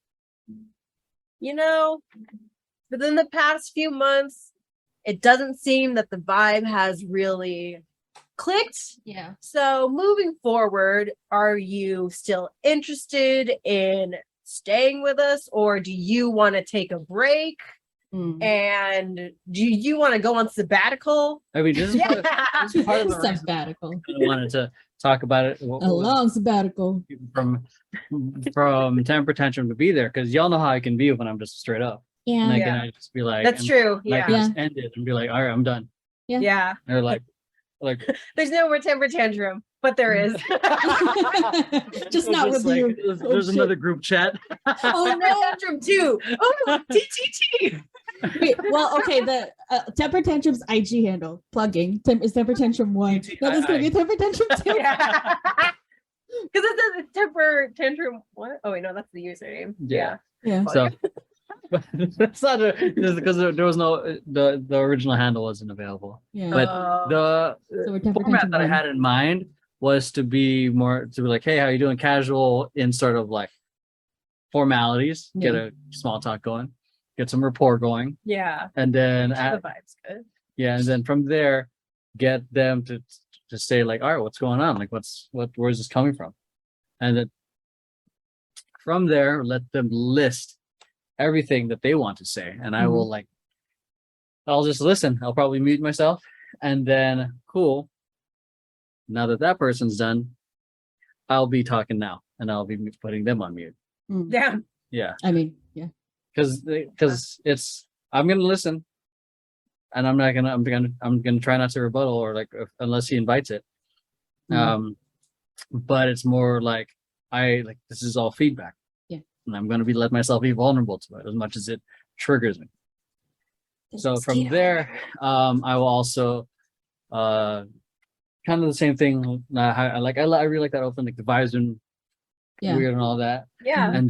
within the past few months, it doesn't seem that the vibe has really clicked. Yeah. So moving forward, are you still interested in staying with us, or do you want to take a break? And do you want to go on sabbatical? I mean, this is part of the reason Sabbatical. I wanted to talk about it. A long sabbatical. From Temper Tantrum to be there, because y'all know how I can be when I'm just straight up. And Yeah. I just be like, That's true. I Yeah. can just end it and be like, all right, I'm done. Yeah. And they're like There's no more temper tantrum, but there is. Just not with like, you. There's shit. another group chat. Oh no, tantrum too. Oh, TTT. Wait, well, okay, the Temper Tantrum's IG handle, plugging, is Temper Tantrum 1. No, this is going to be Temper Tantrum 2. Yeah. Because it says temper tantrum. What? Oh wait, no, that's the username. Yeah. Yeah. So that's not because there was no the original handle wasn't available. Yeah. But Oh. So we're the Temper format Tantrum that I 1. had in mind was to be like, hey, how you doing? Casual in sort of like formalities, get Yeah. a small talk going, get some rapport going, Yeah. and then The vibe's good. and then from there, get them to say like, all right, what's going on? Like, where's this coming from? And then from there, let them list everything that they want to say, and I will I'll just listen. I'll probably mute myself, and then cool. Now that person's done, I'll be talking now, and I'll be putting them on mute. Yeah. Yeah, I mean, yeah. because I'm gonna listen, and I'm gonna try not to rebuttal or like unless he invites it. But it's more like this is all feedback. Yeah. And I'm gonna let myself be vulnerable to it as much as it triggers me. So from there, I will also kind of the same thing. I really like that open, like the vibes and weird and all that. Yeah. And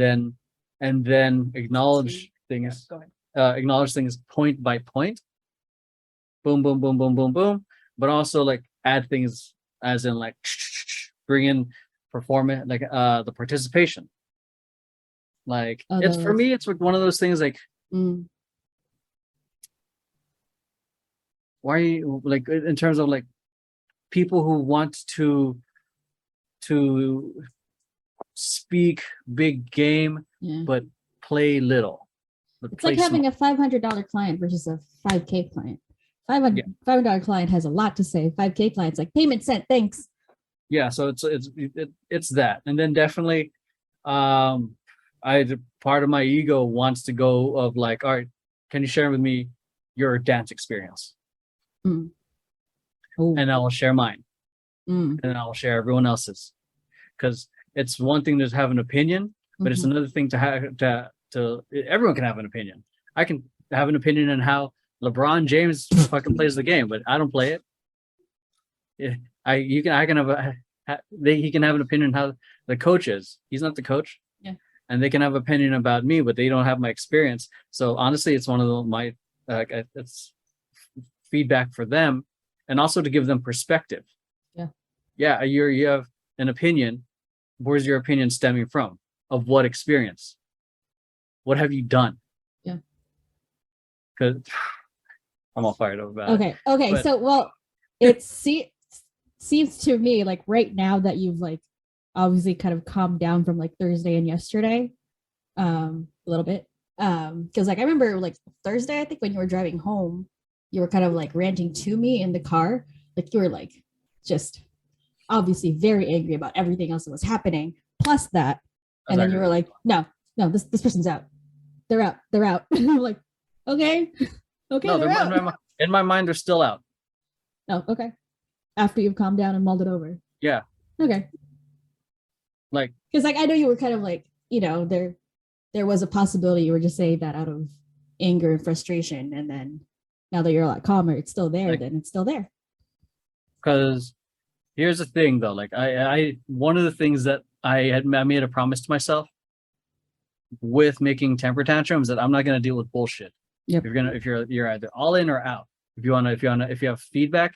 then acknowledge things. Go ahead. Acknowledge things point by point. Boom, boom, boom, boom, boom, boom. But also like add things as in like bring in performance, like the participation. Like it's for me, it's like one of those things like why are you like in terms of like people who want to speak big game but play little. It's like having a $500 client versus a $5K client. $500 client has a lot to say. $5K client's like payment sent, thanks. Yeah, so it's that, and then definitely, part of my ego wants to go of like, all right, can you share with me your dance experience? And I will share mine, and then I will share everyone else's, because it's one thing to have an opinion, but it's another thing to have to everyone can have an opinion. I can have an opinion on how LeBron James fucking plays the game, but I don't play it. He can have an opinion on how the coach is. He's not the coach. Yeah. And they can have an opinion about me, but they don't have my experience. So honestly, it's one of my it's feedback for them, and also to give them perspective. Yeah, you have an opinion. Where's your opinion stemming from? Of what experience? What have you done? Yeah. Because I'm all fired up about it. Okay. But, so, well, it seems to me like right now that you've like obviously kind of calmed down from like Thursday and yesterday, a little bit. Because like I remember like Thursday, I think when you were driving home, you were kind of like ranting to me in the car. Like you were like just obviously very angry about everything else that was happening, plus that. And then you were like, no, this person's out. They're out. They're out. And I'm like, okay. Okay. No, they're out. in my mind, they're still out. Oh, okay. After you've calmed down and mulled it over. Yeah. Okay. Like, because like I know you were kind of like, you know, there was a possibility you were just saying that out of anger and frustration, and then now that you're a lot calmer, it's still there. Like, then it's still there. Because here's the thing, though. Like, I one of the things that I made a promise to myself with making temper tantrums that I'm not going to deal with bullshit. Yep. If you're either all in or out. If you have feedback,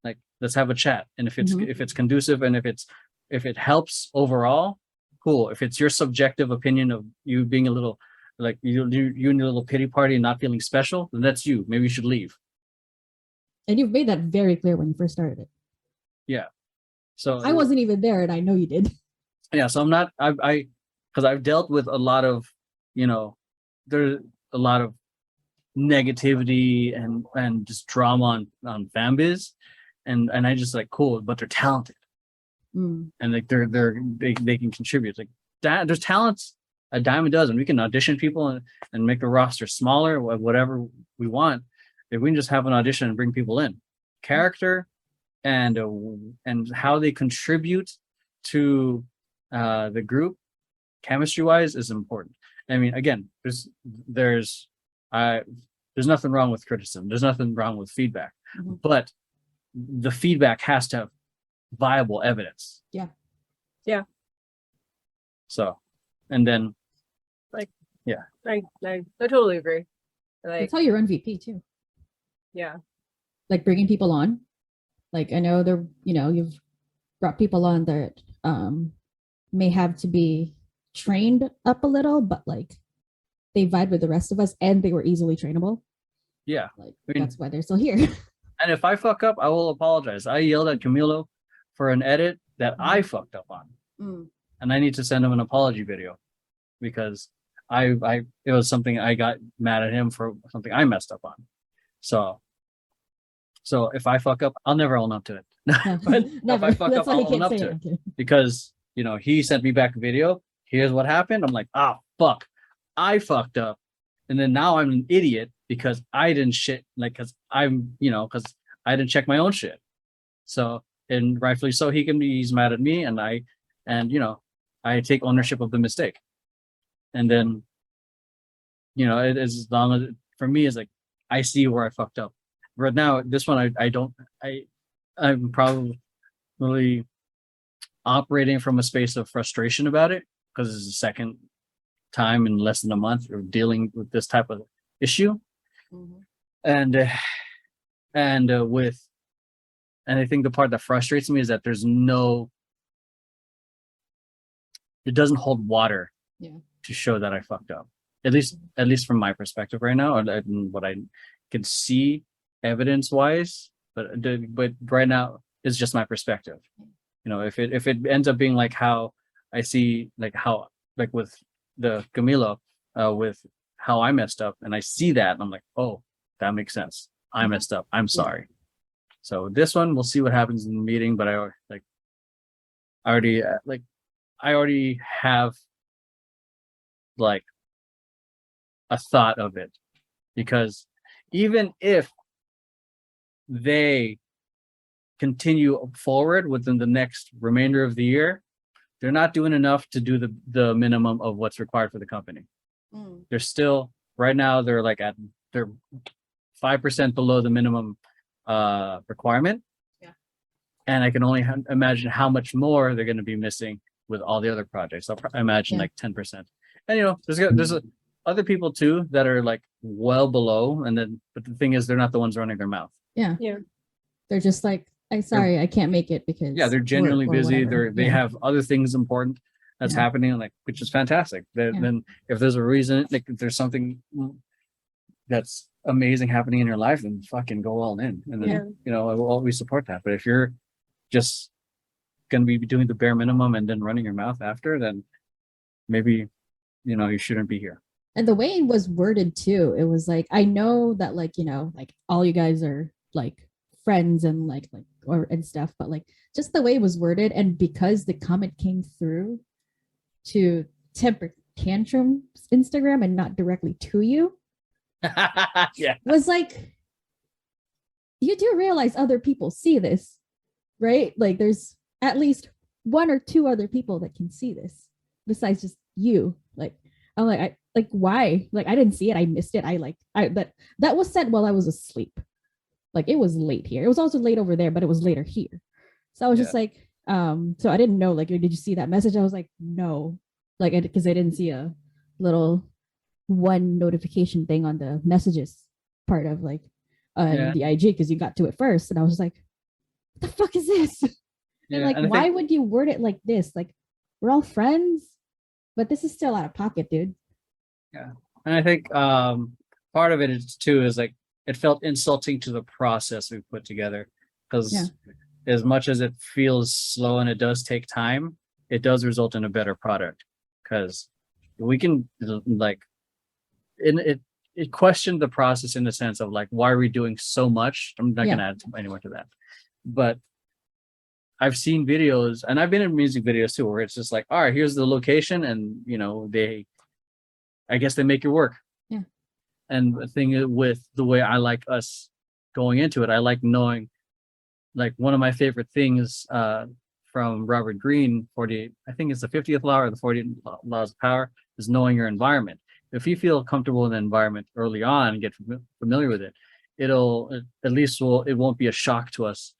like, let's have a chat. And if it's conducive and if it helps overall, cool. If it's your subjective opinion of you being a little like you in your little pity party and not feeling special, then that's you. Maybe you should leave. And you've made that very clear when you first started it. Yeah. So I wasn't even there, and I know you did. Yeah. So I'm not. Because I've dealt with a lot of, there's a lot of negativity and just drama on fanbiz, and I just like, cool, but they're talented. And like they can contribute. Like there's talents a dime a dozen. We can audition people and make the roster smaller, whatever we want. If we can just have an audition and bring people in, character and how they contribute to the group, chemistry wise, is important. I mean, again, there's nothing wrong with criticism. There's nothing wrong with feedback, but the feedback has to have viable evidence. Yeah. So, and then, like, yeah, I totally agree. Like, that's how you run VP too. Yeah. Like bringing people on. Like I know you've brought people on that may have to be trained up a little, but like they vibe with the rest of us and they were easily trainable. Yeah. Like that's why they're still here. And if I fuck up, I will apologize. I yelled at Camilo for an edit that I fucked up on. And I need to send him an apology video because it was something I got mad at him for, something I messed up on. So if I fuck up, I'll never own up to it. But never. If I fuck up, I'll own up to it. Because, he sent me back a video. Here's what happened. I'm like, fuck. I fucked up. And then now I'm an idiot because I didn't because I didn't check my own shit. So, and rightfully so, he's mad at me, and I take ownership of the mistake. And then, it is, as long as for me, is like, I see where I fucked up. Right now, this one, I'm probably operating from a space of frustration about it because it's the second time in less than a month of dealing with this type of issue. And I think the part that frustrates me is that it doesn't hold water to show that I fucked up. At least from my perspective right now, and what I can see evidence wise, but right now it's just my perspective. If it ends up being like how I see, like with the Camilo, with how I messed up, and I see that, and I'm like, oh, that makes sense. I messed up. I'm sorry. So this one, we'll see what happens in the meeting. But I already have like a thought of it, because even if they continue forward within the next remainder of the year, they're not doing enough to do the minimum of what's required for the company. They're still, right now, they're 5% below the minimum requirement. And I can only imagine how much more they're going to be missing with all the other projects. I'll imagine like 10%. And there's other people too that are like well below, but the thing is, they're not the ones running their mouth. Yeah. They're just like, I can't make it because they're genuinely busy. They have other things important that's happening, which is fantastic. Then if there's a reason, like if there's something that's amazing happening in your life, then fucking go all in. And then I will always support that. But if you're just going to be doing the bare minimum and then running your mouth after, then maybe you shouldn't be here. And the way it was worded too, it was like, I know that like, you know, like all you guys are like friends and like or and stuff, but like just the way it was worded, and because the comment came through to Temper Tantrum's Instagram and not directly to you, Yeah. was like, you do realize other people see this, right? Like there's at least one or two other people that can see this besides just you. Like I'm like, I like why? Like I didn't see it. I missed it. That was sent while I was asleep. Like it was late here. It was also late over there, but it was later here. So I was just like, so I didn't know, like, did you see that message? I was like, no. Like because I didn't see a little one notification thing on the messages part of like the IG because you got to it first. And I was like, what the fuck is this? And like, and why would you word it like this? Like, we're all friends, but this is still out of pocket, dude. Yeah. And I think part of it is too is like it felt insulting to the process we put together, because as much as it feels slow and it does take time, it does result in a better product, because we can like it questioned the process in the sense of like, why are we doing so much? I'm not gonna add any more to that, but I've seen videos, and I've been in music videos too, where it's just like, all right, here's the location, and you know, I guess they make it work. Yeah. And the thing with the way I like us going into it, I like knowing, like one of my favorite things from Robert Greene, 48, I think it's the 50th law or the 40 laws of power, is knowing your environment. If you feel comfortable in the environment early on and get familiar with it, it won't be a shock to us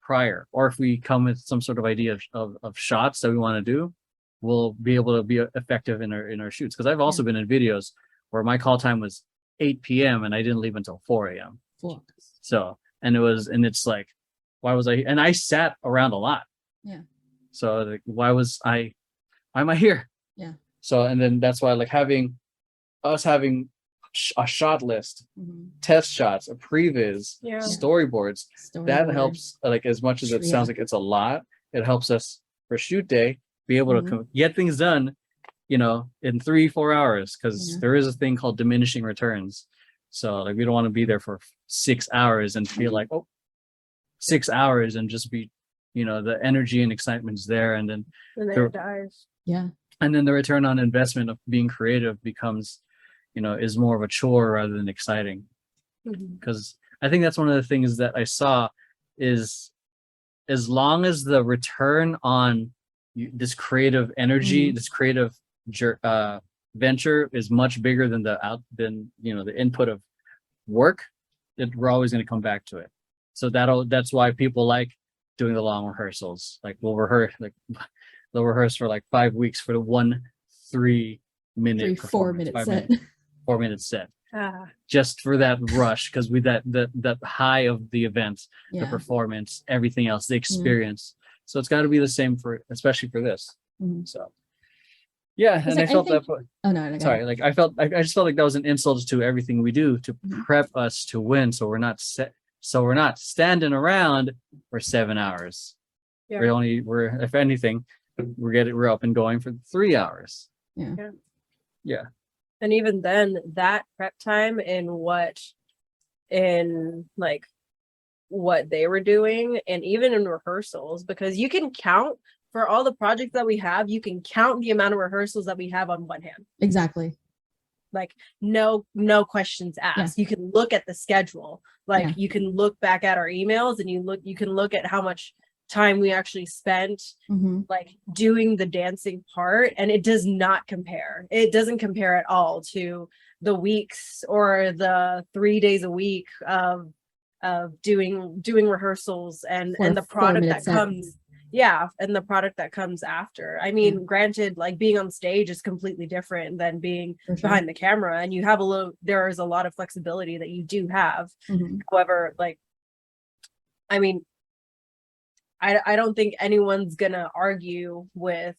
prior. Or if we come with some sort of idea of shots that we want to do, we'll be able to be effective in our shoots. Because I've also been in videos where my call time was 8 p.m. and I didn't leave until 4 a.m. So, and it's like, why I sat around a lot. Yeah. So like, why am I here? Yeah. So, and then that's why like having a shot list, test shots, a previs, storyboards, that helps, like as much as it sounds like it's a lot, it helps us for shoot day be able to get things done, you know, in 3-4 hours, because there is a thing called diminishing returns. So like we don't want to be there for 6 hours and feel like 6 hours and just be, you know, the energy and excitement's there, and then it dies. Yeah. And then the return on investment of being creative becomes, you know, is more of a chore rather than exciting. Because I think that's one of the things that I saw is, as long as the return on this creative energy, this creative venture is much bigger than the input of work, that we're always going to come back to it. So that's why people like doing the long rehearsals. Like they'll rehearse for like 5 weeks for the 4 minute set. 4 minute set. Just for that rush, because with that high of the event, the performance, everything else, the experience. So it's got to be the same especially for this. So yeah, and I felt that. Oh no, sorry. Like I just felt like that was an insult to everything we do to prep us to win. So we're not standing around for 7 hours. Yeah. We're if anything, we're up and going for 3 hours. Yeah. And even then, that prep time in what they were doing, and even in rehearsals, because you can count for all the projects that we have, you can count the amount of rehearsals that we have on one hand. Exactly. Like no questions asked. You can look at the schedule. Like you can look back at our emails, and you can look at how much time we actually spent like doing the dancing part, and it does not compare. It doesn't compare at all to the weeks or the 3 days a week of doing rehearsals and the product that comes and the product that comes after. I mean, granted, like being on stage is completely different than being behind the camera, and there is a lot of flexibility that you do have. However, like, I mean, I don't think anyone's gonna argue with,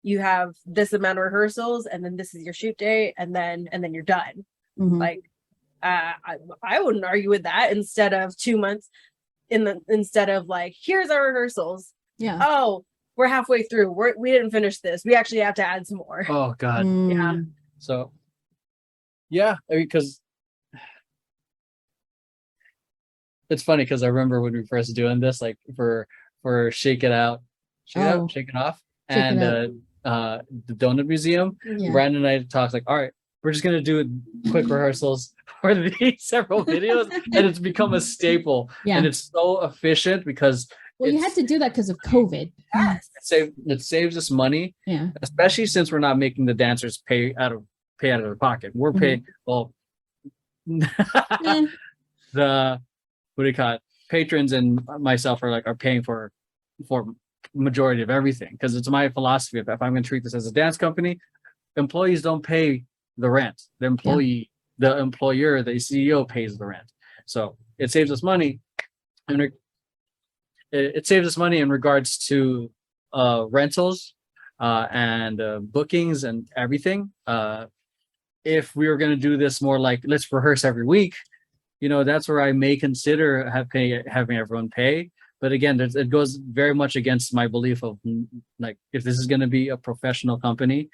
you have this amount of rehearsals and then this is your shoot day and then you're done. Like I wouldn't argue with that. Instead of 2 months instead of like, here's our rehearsals. Oh, we're halfway through. We didn't finish this. We actually have to add some more. Oh God. Yeah. So, yeah, I mean, because it's funny because I remember when we first doing this, like for Shake It Out, Shake It Off, and the Donut Museum. Yeah. Brandon and I talked like, all right, we're just gonna do quick rehearsals for these several videos, and it's become a staple. Yeah. And it's so efficient because you had to do that because of COVID. Yes. It saves us money. Yeah. Especially since we're not making the dancers pay out of their pocket. We're paying the what do you call it? Patrons and myself are paying for majority of everything because it's my philosophy. If I'm going to treat this as a dance company, employees don't pay the rent. The employer, the CEO pays the rent. So it saves us money, and it saves us money in regards to rentals and bookings and everything. If we were going to do this more like let's rehearse every week, that's where I may consider having everyone pay. But again, it goes very much against my belief of like if this is going to be a professional company,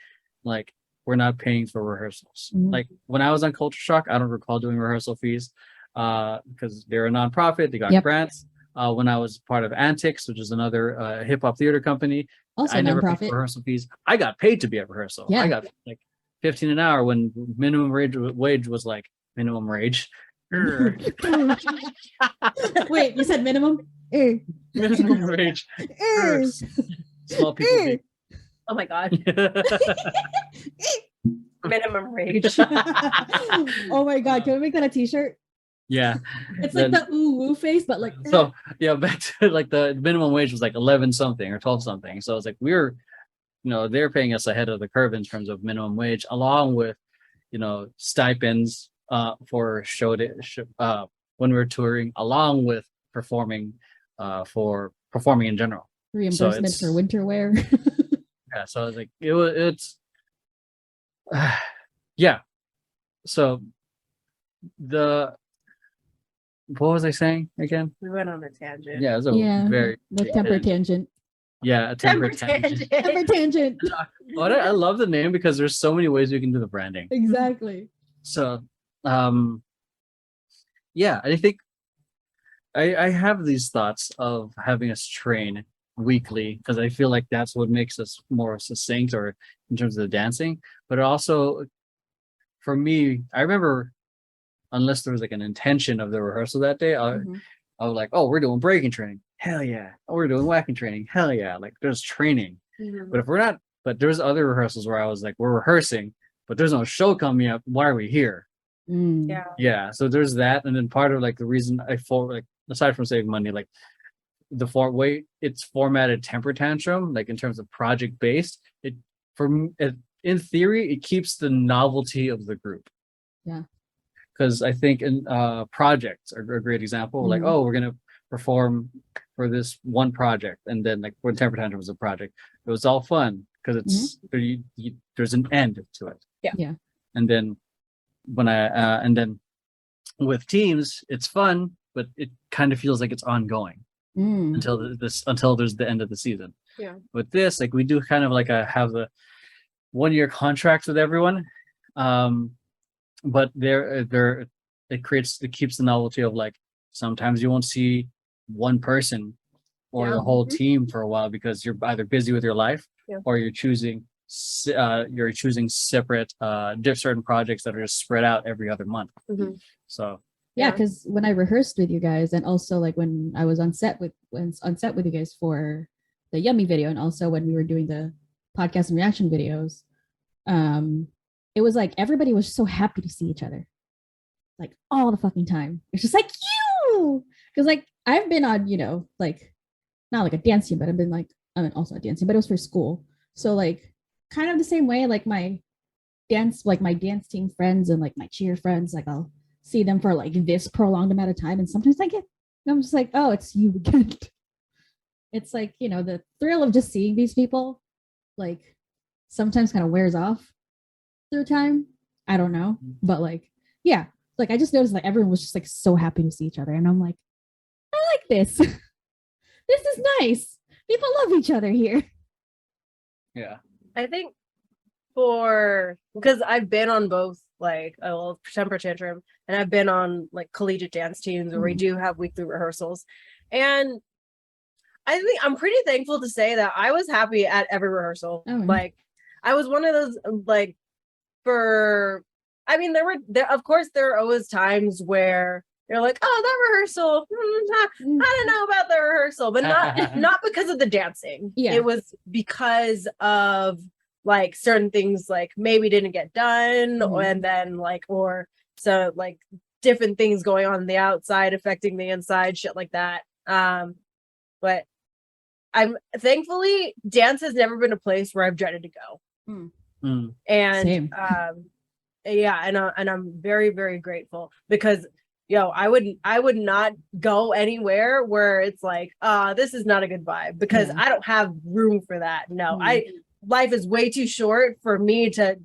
like we're not paying for rehearsals. Like when I was on Culture Shock, I don't recall doing rehearsal fees because they're a nonprofit. They got grants. When I was part of Antics, which is another hip hop theater company, also I never nonprofit. paid for rehearsal fees. I got paid to be at rehearsal. Yeah. I got like $15 an hour when minimum wage was like minimum wage. Wait, you said minimum? Minimum wage. Small people. Oh my God. Minimum wage. Oh my God. Can we make that a t-shirt? Yeah. It's like the ooh woo face, but like so yeah, back to like the minimum wage was like 11 something or 12 something. So it's like they're paying us ahead of the curve in terms of minimum wage, along with stipends for when we're touring, along with performing for performing in general. Reimbursement for winter wear. Yeah, so I was like, it's yeah. So what was I saying again? We went on a tangent. Yeah, it was very the temper tangent. Yeah, a temper tangent. Temper tangent. I love the name because there's so many ways we can do the branding. Exactly. So, yeah, I think I have these thoughts of having us train weekly because I feel like that's what makes us more succinct or in terms of the dancing. But also, for me, I remember unless there was like an intention of the rehearsal that day, I was like, oh, we're doing breaking training. Hell yeah. Oh, we're doing whacking training. Hell yeah. Like there's training. But if we're not, but there's other rehearsals where I was like, we're rehearsing, but there's no show coming up. Why are we here? Yeah. So there's that. And then part of like the reason aside from saving money, like the way it's formatted temper tantrum, like in terms of project based, in theory, it keeps the novelty of the group. Yeah. Because I think in projects are a great example. Like, oh, we're gonna perform for this one project, and then like when Temper Tantrum was a project, it was all fun because it's there's an end to it. Yeah. And then with teams, it's fun, but it kind of feels like it's ongoing until there's the end of the season. Yeah. With this, like we do kind of like have the 1-year contracts with everyone. But it keeps the novelty of like sometimes you won't see one person or the whole team for a while because you're either busy with your life or you're choosing separate certain projects that are just spread out every other month. So yeah, because when I rehearsed with you guys, and also like when I was on set with you guys for the Yummy video, and also when we were doing the podcast and reaction videos, it was like everybody was so happy to see each other, like all the fucking time. It's just like you, because like I've been on, like not like a dance team, but I'm also a dance team, but it was for school. So like kind of the same way, like my dance team friends and like my cheer friends, like I'll see them for like this prolonged amount of time, and sometimes I'm just like, oh, it's you again. It's like the thrill of just seeing these people, like sometimes kind of wears off through time. I don't know, but like I just noticed like everyone was just like so happy to see each other, and I'm like, I like this. This is nice. People love each other here. Yeah. I think because I've been on both like a little temper tantrum and I've been on like collegiate dance teams where we do have weekly rehearsals. And I think I'm pretty thankful to say that I was happy at every rehearsal. Like I was one of those like of course there are always times where you're like, oh, that rehearsal, I don't know about the rehearsal, but not because of the dancing. Yeah. It was because of like certain things like maybe didn't get done and then like or so like different things going on the outside affecting the inside, shit like that. But I'm thankfully dance has never been a place where I've dreaded to go. And Same. yeah, and I'm very, very grateful because I would not go anywhere where it's like, this is not a good vibe because I don't have room for that. No, life is way too short for me to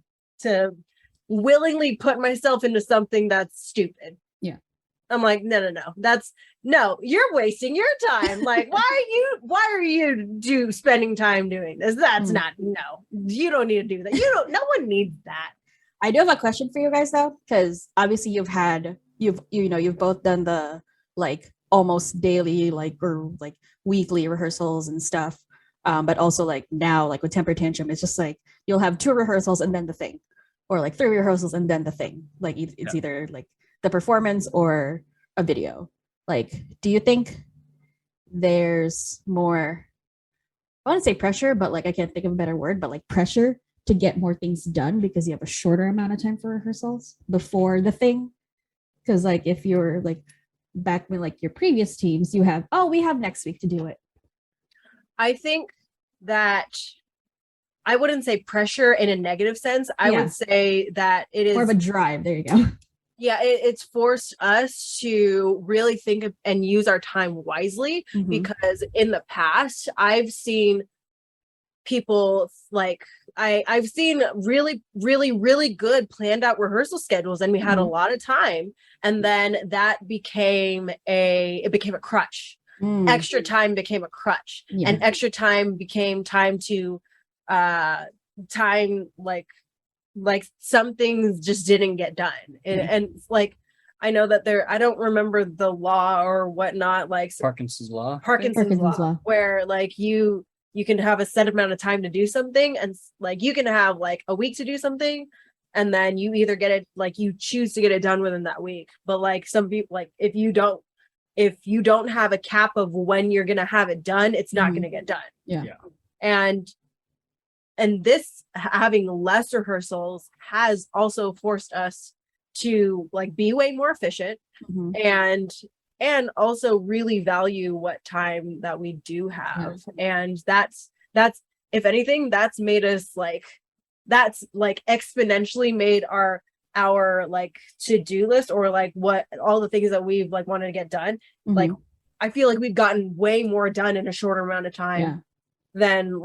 willingly put myself into something that's stupid. Yeah. I'm like, no, you're wasting your time. Like, why are you spending time doing this? That's not, no, you don't need to do that. No one needs that. I do have a question for you guys though, because obviously you've both done the like almost daily or weekly rehearsals and stuff. But also like now, like with Temper Tantrum, it's just like you'll have 2 rehearsals and then the thing, or like 3 rehearsals and then the thing. Like it's either like the performance or a video. Like, do you think there's more, I want to say pressure, but like I can't think of a better word, but like pressure to get more things done because you have a shorter amount of time for rehearsals before the thing? Because like if you're like back when like your previous teams, we have next week to do it. I think that I wouldn't say pressure in a negative sense. I would say that it is more of a drive. There you go. Yeah, it's forced us to really think of and use our time wisely because in the past I've seen people like I've seen really, really, really good planned out rehearsal schedules and we had a lot of time, and then that became a crutch. Extra time became a crutch, and extra time became time to like some things just didn't get done. And like I know that I don't remember the law or whatnot, like Parkinson's law, where like you can have a set amount of time to do something, and like you can have like a week to do something, and then you either get it, like you choose to get it done within that week. But like some people, like if you don't have a cap of when you're gonna have it done, it's not gonna get done. And this having less rehearsals has also forced us to like be way more efficient and also really value what time that we do have. And that's if anything, that's made us like exponentially made our like to-do list, or like what all the things that we've like wanted to get done. Like I feel like we've gotten way more done in a shorter amount of time than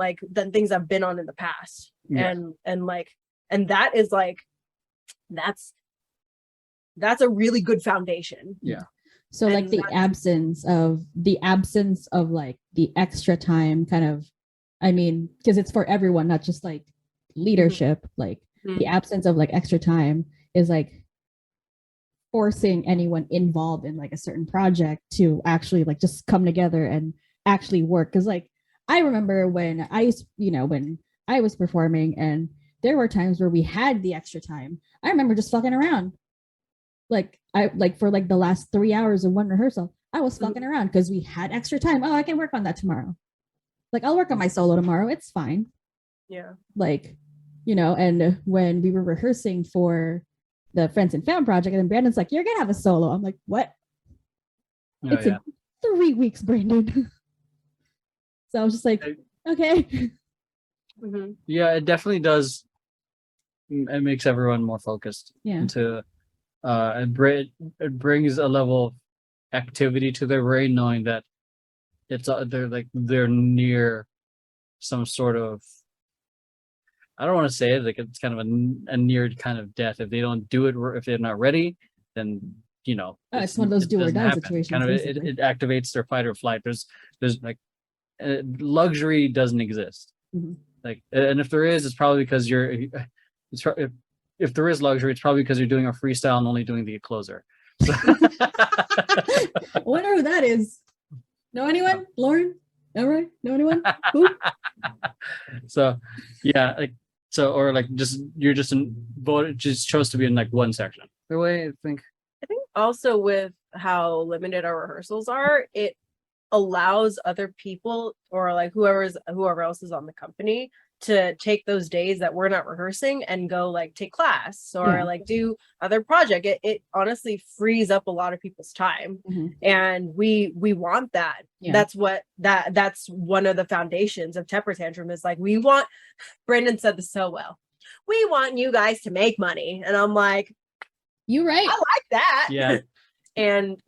things I've been on in the past. And that is like that's a really good foundation. So and like the absence of like the extra time kind of, I mean, because it's for everyone, not just like leadership, like the absence of like extra time is like forcing anyone involved in like a certain project to actually like just come together and actually work. Because like I remember when I was performing and there were times where we had the extra time. I remember just fucking around. Like I like for like the last 3 hours of one rehearsal, I was fucking around because we had extra time. Oh, I can work on that tomorrow. Like I'll work on my solo tomorrow. It's fine. Like, and when we were rehearsing for the Friends and Fam project, and then Brandon's like, "You're gonna have a solo." I'm like, "What?" It's in 3 weeks, Brandon. So I was just like, okay. Yeah, it definitely does. It makes everyone more focused. Into it brings a level of activity to their brain, knowing that they're near some sort of, I don't want to say it, like it's kind of a near kind of death. If they don't do it, if they're not ready, then it's one of those do or die situations. Kind of it activates their fight or flight. There's like luxury doesn't exist. Like, and if there is, it's probably because if there is luxury, it's probably because you're doing a freestyle and only doing the closer. So I wonder who that is. Know anyone? Lauren? EMEROY? Know anyone? Who? So yeah, like so, or like just you're just just chose to be in like one section. The way I think also with how limited our rehearsals are, it allows other people or like whoever else is on the company to take those days that we're not rehearsing and go like take class or like do other project. It honestly frees up a lot of people's time, and we want that. That's one of the foundations of Temper Tantrum is like, we want, Brandon said this so well, we want you guys to make money. And I'm like, you right, I like that. Yeah. And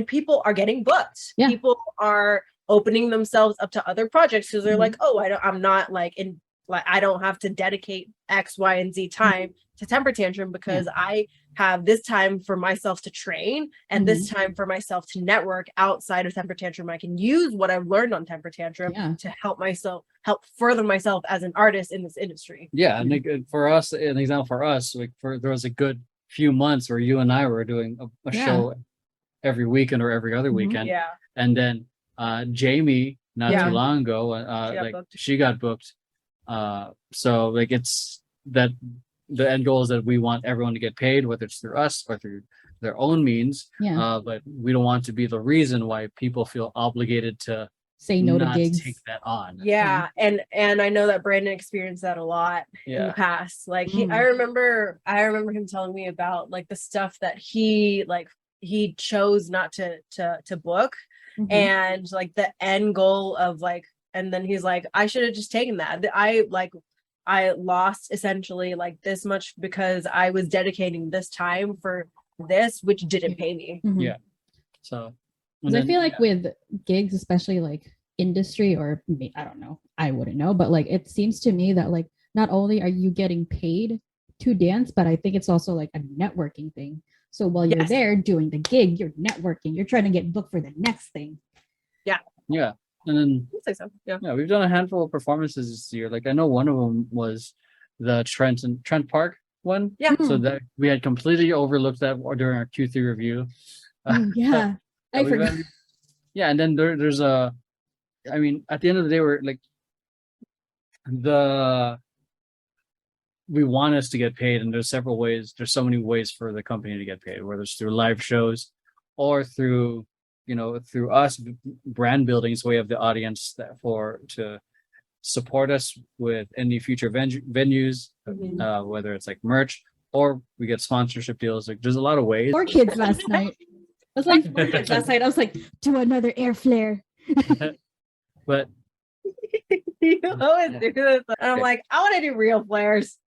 people are getting booked. People are opening themselves up to other projects because they're like, oh, I'm not like in, like, I don't have to dedicate X, Y, and Z time to Temper Tantrum because I have this time for myself to train and this time for myself to network outside of Temper Tantrum. I can use what I've learned on Temper Tantrum to help further myself as an artist in this industry. Yeah, and like, for us, an example for us, like there was a good few months where you and I were doing a show every weekend or every other weekend. Yeah. And then Jamie, not too long ago, she got booked. So like it's that the end goal is that we want everyone to get paid, whether it's through us or through their own means. But we don't want to be the reason why people feel obligated to say no to not gigs. take that on. And I know that Brandon experienced that a lot in the past. Like I remember him telling me about like the stuff that he chose not to book, and like the end goal of like, and then he's like, I should have just taken that. I lost essentially like this much because I was dedicating this time for this, which didn't pay me. So because I feel like with gigs, especially like industry, or I don't know, I wouldn't know, but like it seems to me that like not only are you getting paid to dance, but I think it's also like a networking thing. So while you're there doing the gig, you're networking, you're trying to get booked for the next thing. Yeah. And then I'd say so. Yeah, we've done a handful of performances this year. Like I know one of them was the Trent Park one. Yeah. So that we had completely overlooked that during our Q3 review. I forgot. And then there's I mean, at the end of the day, we're like we want us to get paid, and there's several ways. There's so many ways for the company to get paid, whether it's through live shows or through through us brand building, so we have the audience to support us with any future venues, whether it's like merch or we get sponsorship deals. Like there's a lot of ways. 4 kids last night. I was like 4 kids last night. I was like, do another air flare. But you always do this. And I'm like, I want to do real flares.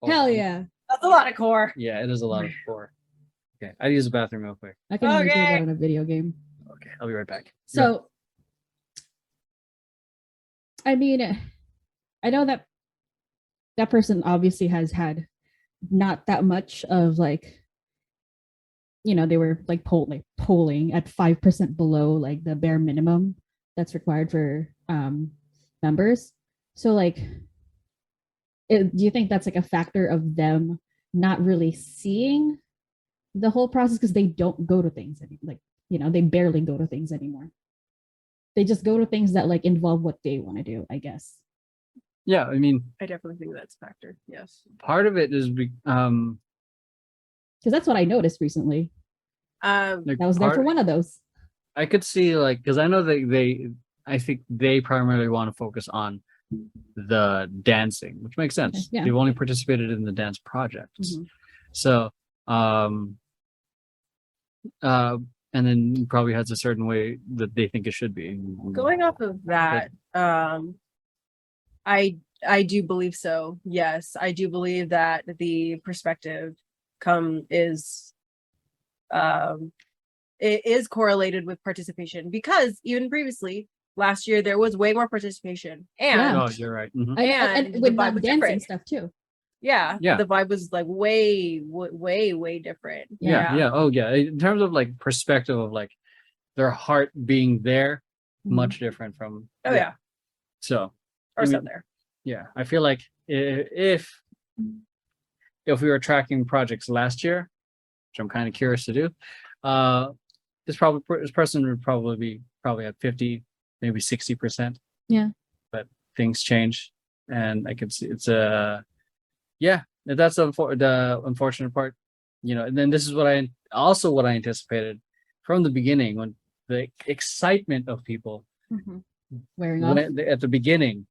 Hell yeah. That's a lot of core. Yeah, it is a lot of core. Okay, I use the bathroom real quick. I can only do that in a video game. Okay, I'll be right back. So, I mean, I know that that person obviously has had not that much of like, they were like polling at 5% below like the bare minimum that's required for members. So like, do you think that's like a factor of them not really seeing the whole process because they don't go to things like, they barely go to things anymore. They just go to things that like involve what they want to do, I guess. Yeah, I mean, I definitely think that's a factor. Yes. Part of it is because that's what I noticed recently. Like I was there for one of those. I could see like, because I know I think they primarily want to focus on the dancing, which makes sense. Yeah. They've only participated in the dance projects. So and then probably has a certain way that they think it should be. Going off of that, I do believe so. Yes, I do believe that the perspective is it is correlated with participation, because even previously last year there was way more participation, and oh, you're right. And with the vibe was dancing different. stuff too. Yeah, the vibe was like way different. Yeah. Oh yeah, in terms of like perspective of like their heart being there, much different from So or there. Yeah, I feel like if we were tracking projects last year, which I'm kind of curious to do, this person would probably at 50, maybe 60%. Yeah. But things change, and I can see it's yeah, that's the unfortunate part, and then this is what I anticipated from the beginning, when the excitement of people Wearing off. at the beginning,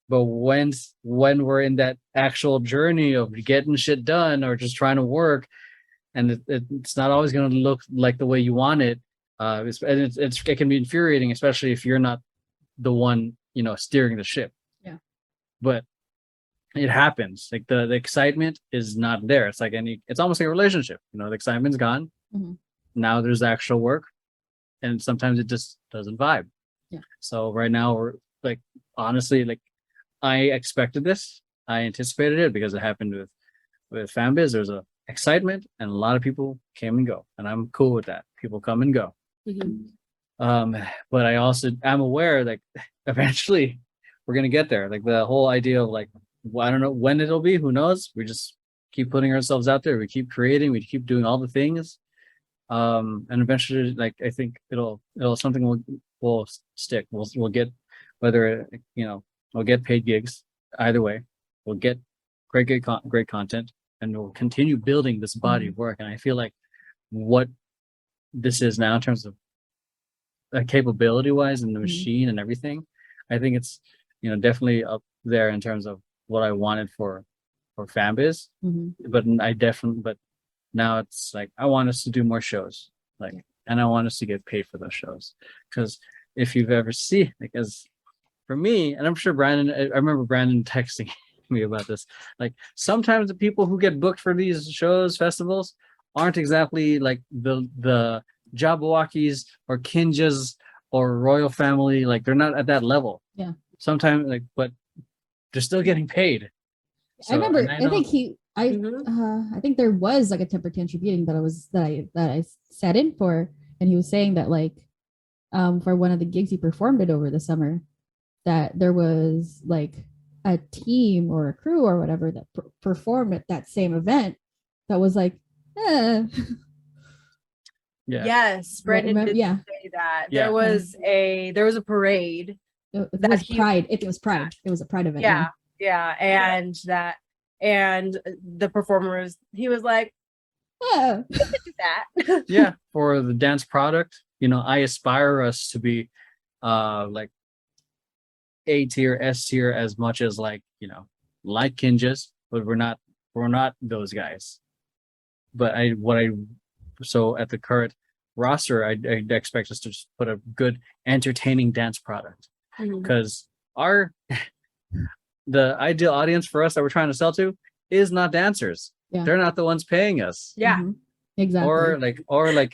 but when we're in that actual journey of getting shit done or just trying to work, and it's not always going to look like the way you want it, it can be infuriating, especially if you're not the one steering the ship. Yeah. But it happens. Like the excitement is not there. It's like it's almost like a relationship. The excitement's gone. Now there's the actual work, and sometimes it just doesn't vibe. Yeah. So right now we're like, honestly, like, I expected this. I anticipated it because it happened with FanBiz. There's a excitement, and a lot of people came and go, and I'm cool with that. People come and go. But I'm aware that eventually we're gonna get there. Like the whole idea of like, I don't know when it'll be. Who knows? We just keep putting ourselves out there. We keep creating. We keep doing all the things. And eventually, like, I think it'll something will stick. We'll get, whether we'll get paid gigs. Either way, we'll get great content, and we'll continue building this body of work. And I feel like what this is now in terms of capability wise and the machine and everything, I think it's definitely up there in terms of what I wanted for FanBiz. But now it's like, I want us to do more shows, like, and I want us to get paid for those shows. Because if you've ever seen, like, as for me, and I'm sure Brandon, I remember Brandon texting me about this, like, sometimes the people who get booked for these shows, festivals, aren't exactly like the Jabberwockies or Kinjas or Royal Family. Like, they're not at that level. Yeah. Sometimes, like, but they're still getting paid. So, I remember. I think there was like a temper tantrum meeting that I sat in for, and he was saying that, like, for one of the gigs he performed it over the summer, that there was like a team or a crew or whatever that performed at that same event that was like, Yeah. Yes, Brendan did say that. Yeah. There was a parade. It was Pride. It was Pride. It was a Pride event. Yeah. And the performer he was like, yeah. We could do that. Yeah, for the dance product, I aspire us to be like A tier, S tier, as much as like Kinjas, but we're not those guys. But so at the current roster, I expect us to just put a good, entertaining dance product, because the ideal audience for us that we're trying to sell to is not dancers. Yeah. They're not the ones paying us. Yeah. Exactly. Or like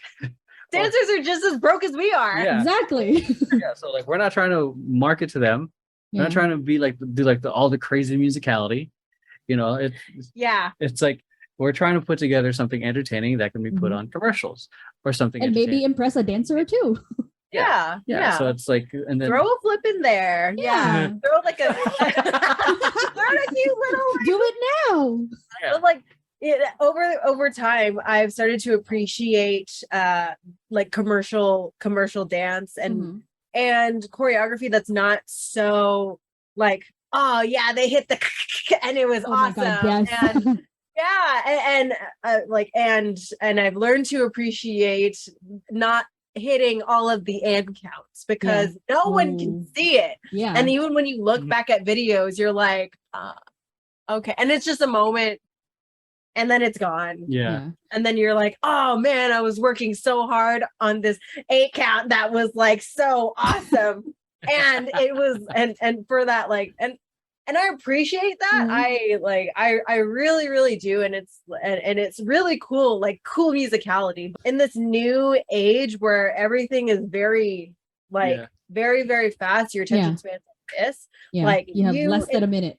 dancers are just as broke as we are. Yeah. Exactly. Yeah. So like, we're not trying to market to them. We're not trying to be like, do like all the crazy musicality. It's like, we're trying to put together something entertaining that can be put on commercials or something, and maybe impress a dancer or two. Yeah. So it's like, and then throw a flip in there. Yeah. Throw like a throw a cute little. Do it now. Yeah. But like over time, I've started to appreciate like commercial dance and choreography that's not so like, oh yeah, they hit the and it was awesome. God, yes. And and I've learned to appreciate not hitting all of the and counts, because no one can see it. Yeah. And even when you look back at videos, you're like, okay. And it's just a moment, and then it's gone. Yeah. And then you're like, oh man, I was working so hard on this 8 count that was like so awesome. And it was and for that, like, and I appreciate that. I really, really do. And it's really cool, like cool musicality in this new age where everything is very, like, very, very fast. Your attention span's like this. Yeah. Like, you have less than a minute.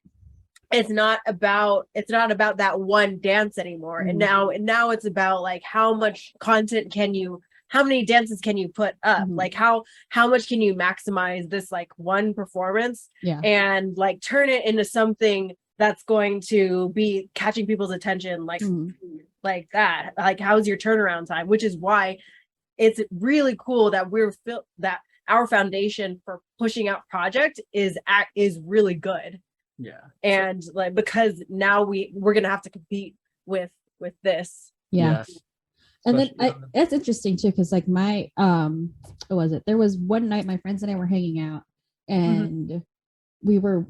It's not about that one dance anymore. And now it's about like, how much content can you how many dances can you put up? Mhm. Like how much can you maximize this like one performance Yeah. and like turn it into something that's going to be catching people's attention Mhm. like that. Like how's your turnaround time? Which is why it's really cool that that our foundation for pushing out project is really good. Yeah. And like because now we're gonna have to compete with this. Yeah. Yes. And then Especially it's interesting too, because like my what was it? There was one night my friends and I were hanging out, and we were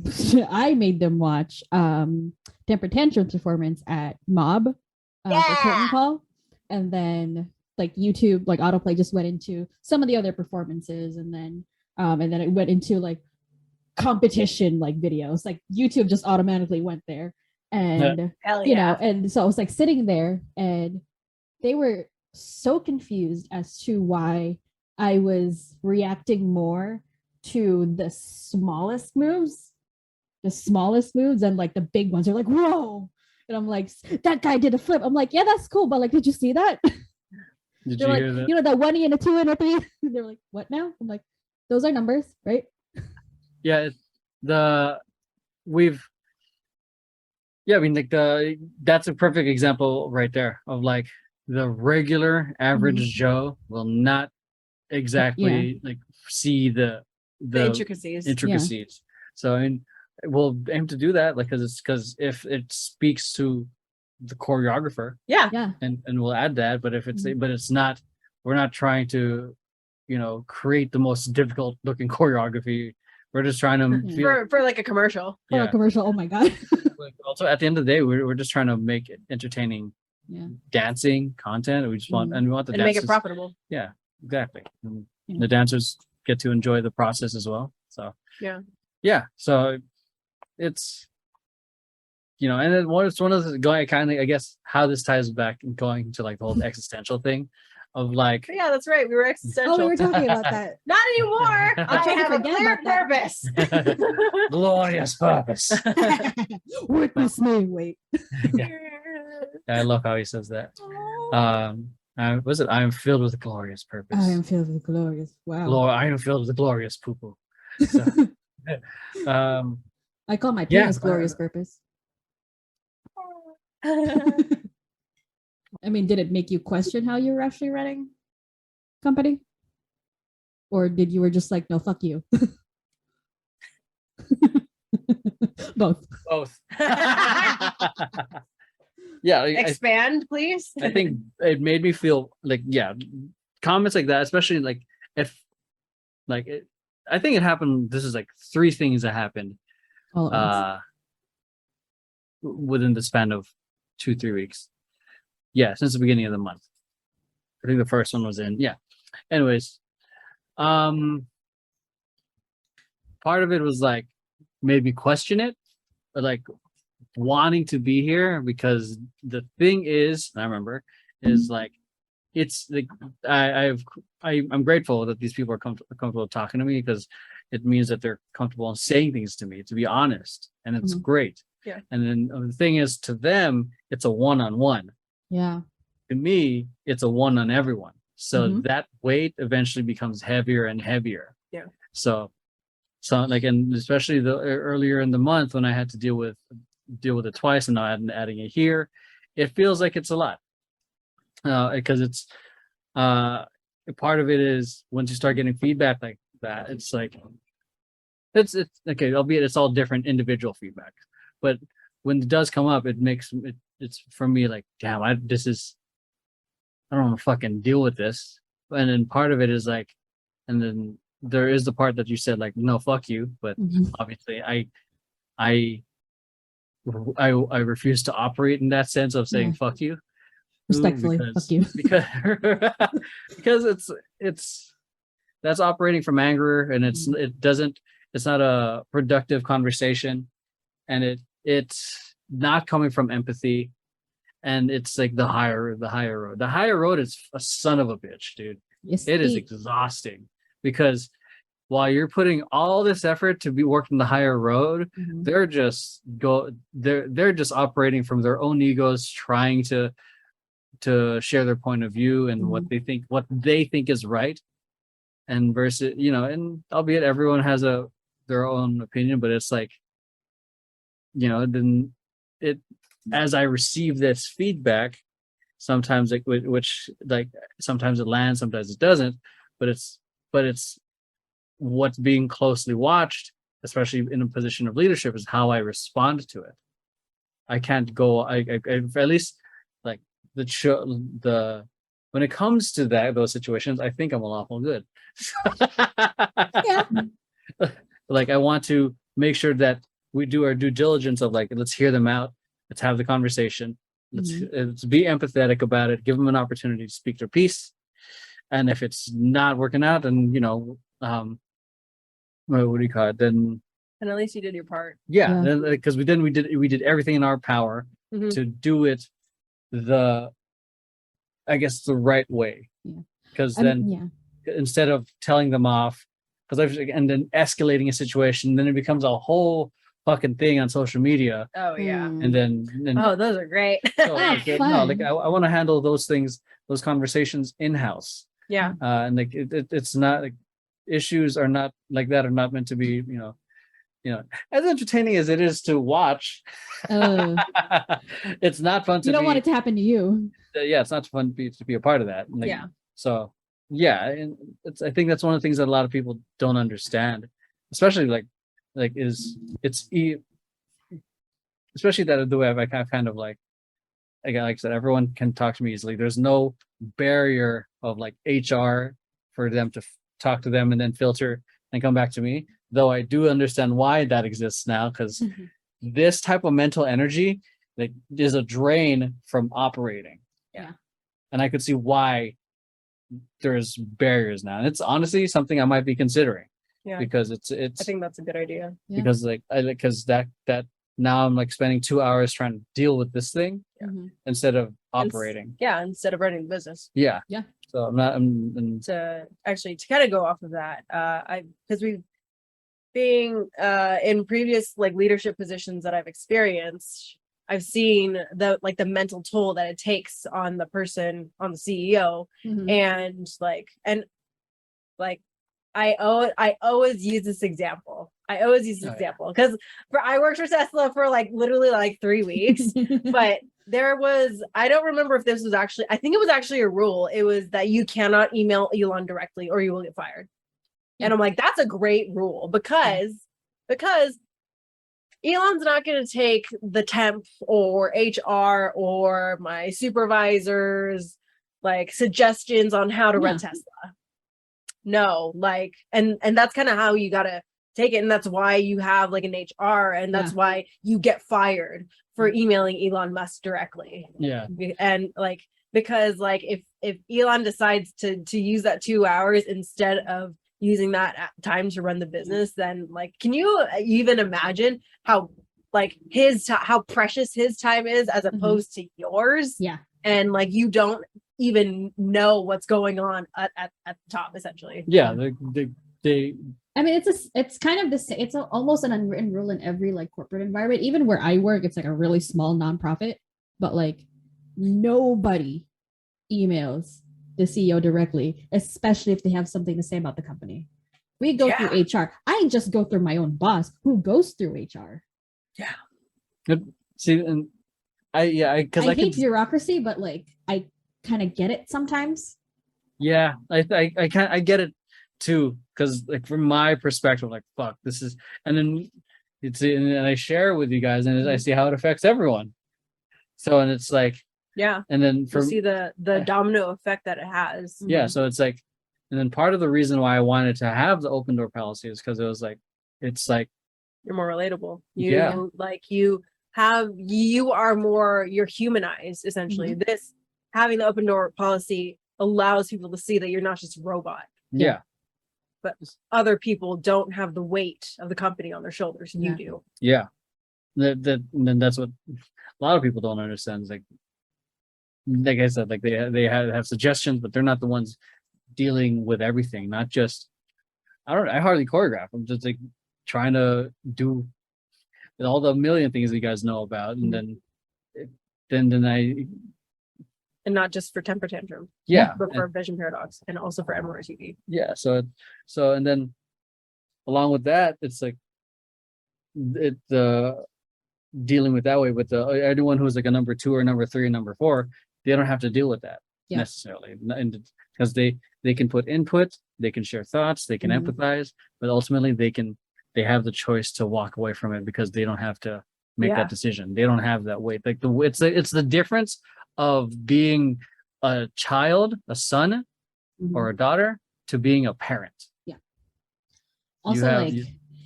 I made them watch Temper Tantrum performance at Mob for Curtain Call, and then like YouTube like autoplay just went into some of the other performances, and then it went into like competition like videos. Like YouTube just automatically went there, and Hell you yeah. know, and so I was like sitting there, and they were so confused as to why I was reacting more to the smallest moves, and like the big ones are like, whoa. And I'm like, that guy did a flip. I'm like, yeah, that's cool. But like, did you see that? Did They're you like, hear that? you know, that 1 and a 2 and a 3. They're like, what now? I'm like, those are numbers, right? Yeah, we've yeah, I mean like that's a perfect example right there of like the regular average Joe will not exactly like see the intricacies. So I mean we'll aim to do that like because if it speaks to the choreographer Yeah. and we'll add that, but if it's Mhm. but it's not, we're not trying to create the most difficult looking choreography. We're just trying to feel For like a commercial. For a commercial. Oh my God. like, also at the end of the day we're just trying to make it entertaining Yeah. dancing content. We just want and we want the And make dancers, it profitable. yeah, exactly. And Yeah. the dancers get to enjoy the process as well. So Yeah. So it's and then it's one of the going kind of I guess how this ties back and going to like the whole existential thing of like But yeah, that's right. We were existential. Oh, we were talking about that. Not anymore. I trying to have a forget clear about that. purpose. glorious purpose. Witness me. Wait. I love how he says that. Was it? I am filled with glorious purpose. I am filled with glorious. Wow. I am filled with glorious poo poo. So, I call my penis glorious purpose. I mean, did it make you question how you were actually running company? Or did you were just like, no, fuck you? Both. Yeah. Expand, please. I think it made me feel like, comments like that, especially like if like it, I think it happened. This is like 3 things that happened All at once. within the span of 2-3 weeks. Yeah, since the beginning of the month. I think the first one was in. Yeah. Anyways, part of it was like made me question it, but like wanting to be here because the thing is, I remember, is like it's like I'm grateful that these people are comfortable talking to me because it means that they're comfortable in saying things to me, to be honest, and it's great. Yeah. And then the thing is, to them, it's a one-on-one. Yeah. To me, it's a one on everyone. So that weight eventually becomes heavier and heavier. Yeah. So like, and especially the earlier in the month when I had to deal with it twice, and now adding it here, it feels like it's a lot. Because it's part of it is once you start getting feedback like that, it's like it's okay, albeit it's all different individual feedback, but when it does come up, it's for me like, damn, I don't want to fucking deal with this. And then part of it is like, and then there is the part that you said like, no, fuck you, but obviously I refuse to operate in that sense of saying fuck you. Respectfully, fuck you. Because it's that's operating from anger, and it's not a productive conversation, and it's not coming from empathy, and it's like the higher road. The higher road is a son of a bitch, dude. Yes, it is exhausting because while you're putting all this effort to be working the higher road, they're just operating from their own egos, trying to to share their point of view and what they think is right, and versus, and albeit everyone has their own opinion, but it's like, then as I receive this feedback, sometimes which sometimes it lands, sometimes it doesn't, but it's what's being closely watched, especially in a position of leadership, is how I respond to it. I can't go. I at least like when it comes to those situations, I think I'm a lawful good. Yeah. Like I want to make sure that we do our due diligence of let's hear them out, let's have the conversation, let's be empathetic about it, give them an opportunity to speak their piece, and if it's not working out, then what do you call it? Then and at least you did your part. Yeah, then because we did everything in our power to do it the right way. Yeah. Because then instead of telling them off, and then escalating a situation, then it becomes a whole fucking thing on social media. Oh yeah. And then those are great. I want to handle those things, those conversations in-house. Yeah. And it's not issues are not like that, are not meant to be, as entertaining as it is to watch. It's not fun to you don't want it to happen to you. It's not fun to be a part of that. So and I think that's one of the things that a lot of people don't understand, especially especially that the way I kind of like I said, everyone can talk to me easily. There's no barrier of HR for them to talk to them and then filter and come back to me. Though I do understand why that exists now, because this type of mental energy is a drain from operating. Yeah. And I could see why there's barriers now. And it's honestly something I might be considering. Yeah. Because it's I think that's a good idea. Because because that now I'm spending 2 hours trying to deal with this thing instead of operating. Instead of running the business. Yeah. Yeah. So I'm to kind of go off of that, because we've being in previous leadership positions that I've experienced, I've seen the mental toll that it takes on the person, on the CEO, and I always use this example. Because I worked for Tesla for literally 3 weeks, but there was, I don't remember if this was actually, I think it was actually a rule. It was that you cannot email Elon directly or you will get fired. And I'm like, that's a great rule because Elon's not going to take the temp or HR or my supervisor's suggestions on how to run Tesla. No, and that's kind of how you got to take it. And that's why you have an HR, and that's why you get fired for emailing Elon Musk directly. Yeah. And because if Elon decides to use that 2 hours instead of using that time to run the business, then can you even imagine how how precious his time is as opposed to yours? Yeah. And you don't even know what's going on at the top, essentially. Yeah. They I mean, it's kind of the same. It's almost an unwritten rule in every corporate environment. Even where I work, it's a really small nonprofit, but nobody emails the CEO directly, especially if they have something to say about the company. We go through HR. I just go through my own boss, who goes through HR. Yeah. See, and I hate bureaucracy, but I kind of get it sometimes. Yeah, I get it too, because from my perspective, fuck, this is, and then and I share it with you guys, and I see how it affects everyone. So, and it's and then you see the domino effect that it has. Yeah, so it's and then part of the reason why I wanted to have the open door policy is because it was it's you're more relatable. You're humanized, essentially. This having the open door policy allows people to see that you're not just a robot. Yeah. But other people don't have the weight of the company on their shoulders. You do. Yeah. Then that's what a lot of people don't understand. Is like I said, they have suggestions, but they're not the ones dealing with everything. Not just, I hardly choreograph. I'm just trying to do all the million things you guys know about, and then And not just for temper tantrum. Yeah. But for vision paradox and also for EMEROY TV. Yeah. So and then along with that, it's like dealing with that way with anyone who's like a number 2 or number 3 or number 4, they don't have to deal with that necessarily, because they can put input, they can share thoughts, they can empathize, but ultimately they have the choice to walk away from it because they don't have to make that decision. They don't have that weight. Like it's the difference of being a child, a son or a daughter, to being a parent. Yeah. Also,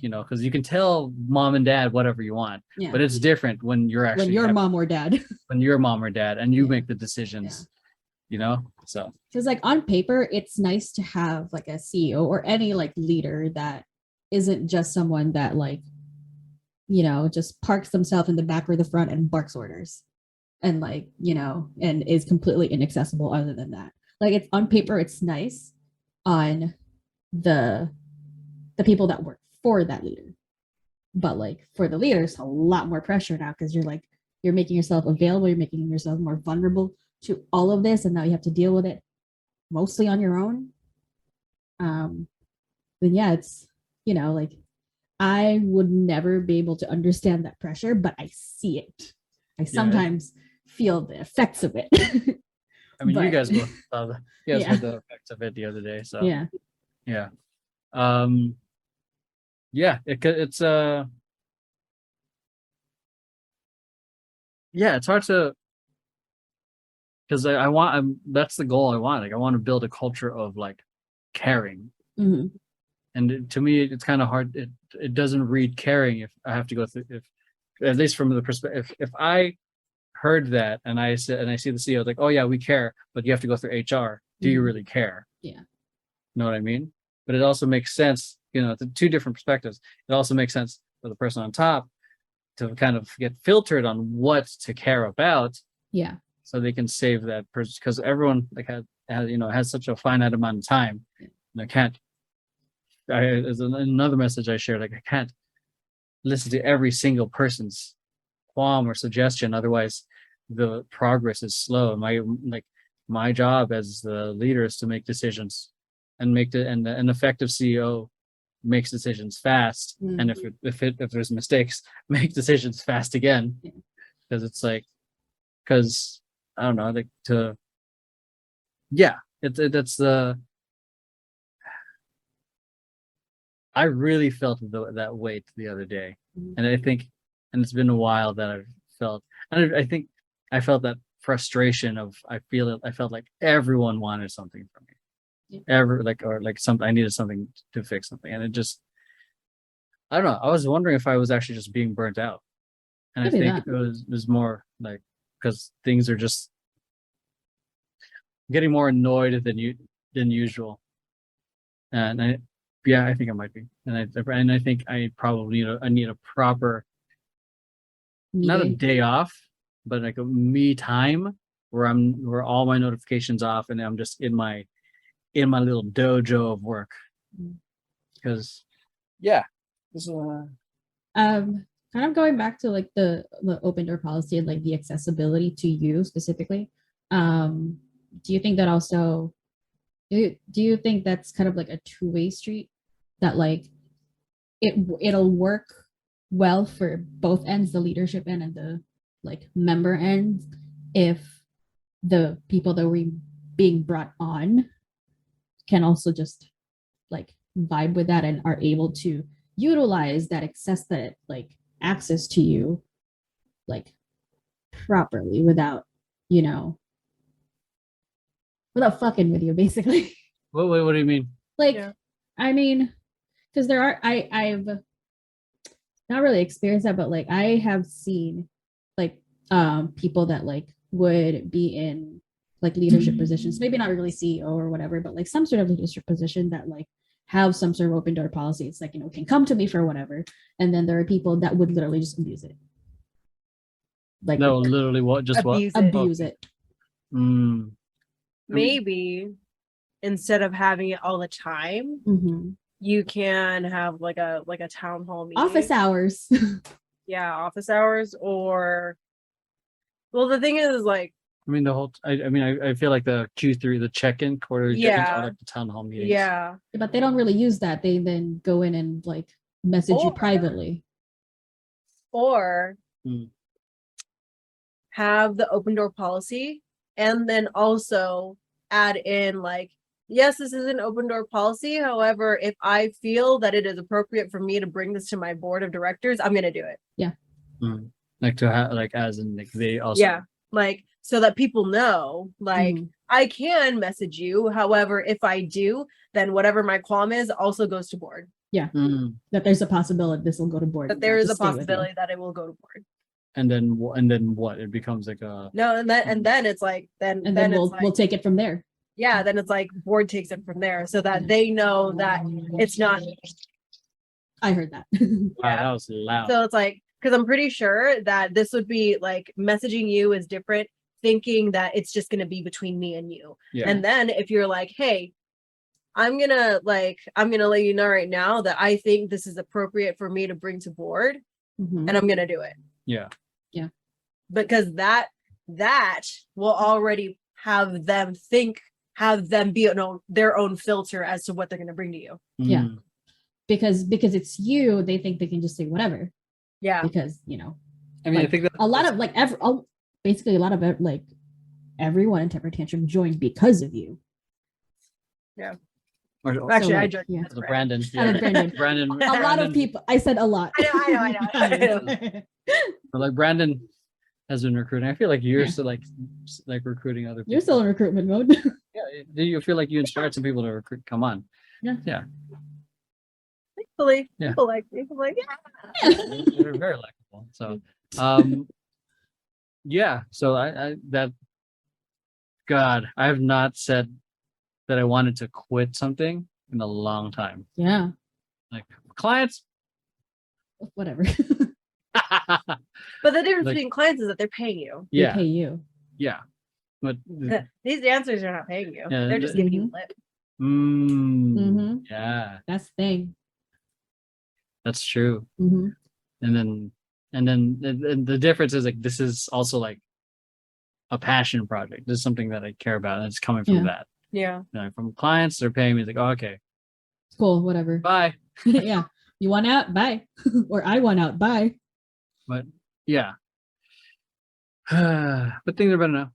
because you can tell mom and dad whatever you want, but it's different when you're actually when you're mom or dad. When you're mom or dad and you make the decisions, so. Because like on paper, it's nice to have like a CEO or any like leader that isn't just someone that like, just parks themselves in the back or the front and barks orders and like, and is completely inaccessible other than that. Like it's on paper, it's nice on the people that work for that leader. But like for the leaders, a lot more pressure now because you're making yourself available, you're making yourself more vulnerable to all of this, and now you have to deal with it mostly on your own. Then it's like I would never be able to understand that pressure, but I see it. I sometimes feel the effects of it. I mean, you guys both heard the effects of it the other day, so yeah. It's it's hard to, because that's the goal I want. Like I want to build a culture of like caring, and to me it's kind of hard. It doesn't read caring if I have to go through, if at least from the perspective, if I heard that and I see the CEO like, oh yeah, we care, but you have to go through HR. Do you really care? Yeah. Know what I mean? But it also makes sense, the two different perspectives. It also makes sense for the person on top to kind of get filtered on what to care about. Yeah. So they can save that person, because everyone like has such a finite amount of time. And there's another message I shared, like I can't listen to every single person's qualm or suggestion, otherwise the progress is slow. My job as the leader is to make decisions and an effective CEO makes decisions fast, and if there's mistakes, make decisions fast again, because it's like, because I don't know, like that's the, I really felt that weight the other day, and I think, and it's been a while that I've felt, and I think I felt that frustration of, I felt like everyone wanted something from me, I needed something to fix something, and it just, I don't know. I was wondering if I was actually just being burnt out, and I think it was more like because things are just getting more annoyed than usual, and I think I might be, and I think I probably need a proper, not a day off, but like a me time where all my notifications off and I'm just in my little dojo of work, because this is kind of going back to like the open door policy and like the accessibility to you specifically. Do you think that also, do you think that's kind of like a two-way street, that like it'll work well for both ends, the leadership end and the like member end, if the people that were being brought on can also just like vibe with that and are able to utilize that access to you like properly without fucking with you, basically. What do you mean? Like, I mean, because I've not really experienced that, but like I have seen like people that like would be in like leadership positions, maybe not really CEO or whatever, but like some sort of leadership position that like have some sort of open door policy. It's like, can come to me for whatever. And then there are people that would literally just abuse it. Like, no, literally what? Just abuse what? Abuse it. Maybe instead of having it all the time, you can have like a town hall meeting. Office hours. Yeah, office hours, or, well, the thing is like, I mean, I feel like the Q3, the check-in quarterly check-ins are like the town hall meetings. Yeah. But they don't really use that. They then go in and like message you privately. Or have the open door policy and then also add in like, yes, this is an open door policy. However, if I feel that it is appropriate for me to bring this to my board of directors, I'm going to do it. Yeah. Like to have, like, as in, like, they also. Yeah. Like, so that people know, like, I can message you. However, if I do, then whatever my qualm is also goes to board. Yeah. That there's a possibility this will go to board. That there is a possibility that it will go to board. And then what? It becomes like a. No, and then it's like, then we'll take it from there. Yeah, then it's like board takes it from there so that they know that it's not. I heard that. Wow, that was loud. So it's like, because I'm pretty sure that this would be like messaging you is different, thinking that it's just going to be between me and you. Yeah. And then if you're like, hey, I'm going to let you know right now that I think this is appropriate for me to bring to board and I'm going to do it. Yeah. Yeah. Because that will already have them be their own filter as to what they're going to bring to you. Yeah. Because it's you, they think they can just say whatever. Yeah. Because, you know, I mean, like, I think that a lot of like basically a lot of it, like everyone in Temper Tantrum joined because of you. Yeah. Actually, I like, joined. yeah. Brandon. Brandon. A lot of people. I said a lot. I know. But like Brandon has been recruiting. I feel like you're still like recruiting other people. You're still in recruitment mode. Yeah. Do you feel like you inspired some people to recruit? Come on. Yeah. Yeah. Thankfully, Yeah. people like yeah. They're very likable. So, yeah. So I have not said that I wanted to quit something in a long time. Yeah. Like clients. Whatever. But the difference between clients is that they're paying you. They pay you. Yeah. But These dancers are not paying you. Yeah, They're just giving you lip. Yeah. That's the thing. That's true. And then the difference is like this is also like a passion project. This is something that I care about, and it's coming from that. Yeah. You know, from clients, they're paying me like, oh, okay, cool, whatever. Bye. Yeah. You want out? Bye. Or I want out. Bye. But yeah. But things are better now.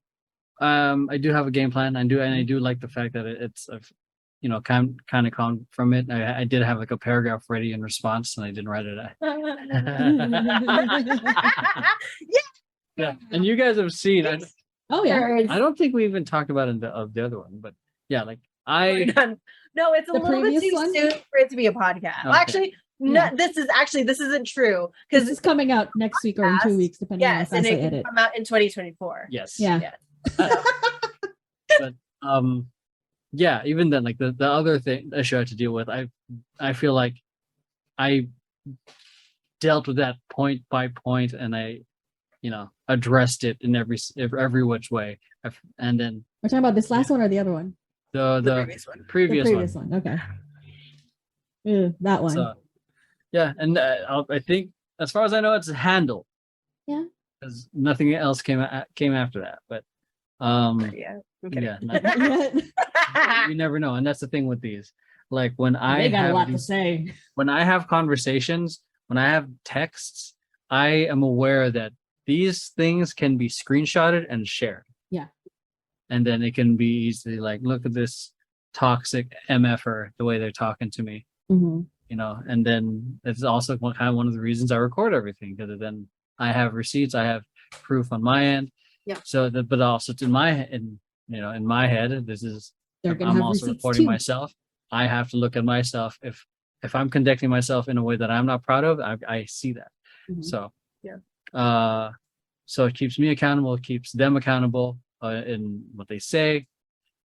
I do have a game plan. I do like the fact that it's kind of calm from it. I did have like a paragraph ready in response, and I didn't write it out. Yeah, and you guys have seen. Oh yeah. I don't think we even talked about it of the other one, but yeah, like No, it's a little bit too soon for it to be a podcast. Okay. Actually, no, this isn't true because this is coming out next week or in 2 weeks, depending on how fast I edit. Come out in 2024. Yes. Yeah. But yeah, even then, like the other issue I had to deal with, I feel like I dealt with that point by point, and I, addressed it in every which way. And then we're talking about this last one or the other one? The previous one. Okay. That one. So, yeah, and I think, as far as I know, it's handled. Yeah. Because nothing else came after that, but yeah. You never know, and that's the thing with these. Like when I got a lot to say. When I have conversations, when I have texts, I am aware that these things can be screenshotted and shared. Yeah. And then it can be easily like, look at this toxic MFer, the way they're talking to me. And then it's also kind of one of the reasons I record everything, because then I have receipts, I have proof on my end. Yeah. So that, but also in my head, this is, I'm also reporting myself. I have to look at myself. If I'm conducting myself in a way that I'm not proud of, I see that. So yeah. So it keeps me accountable. It keeps them accountable in what they say,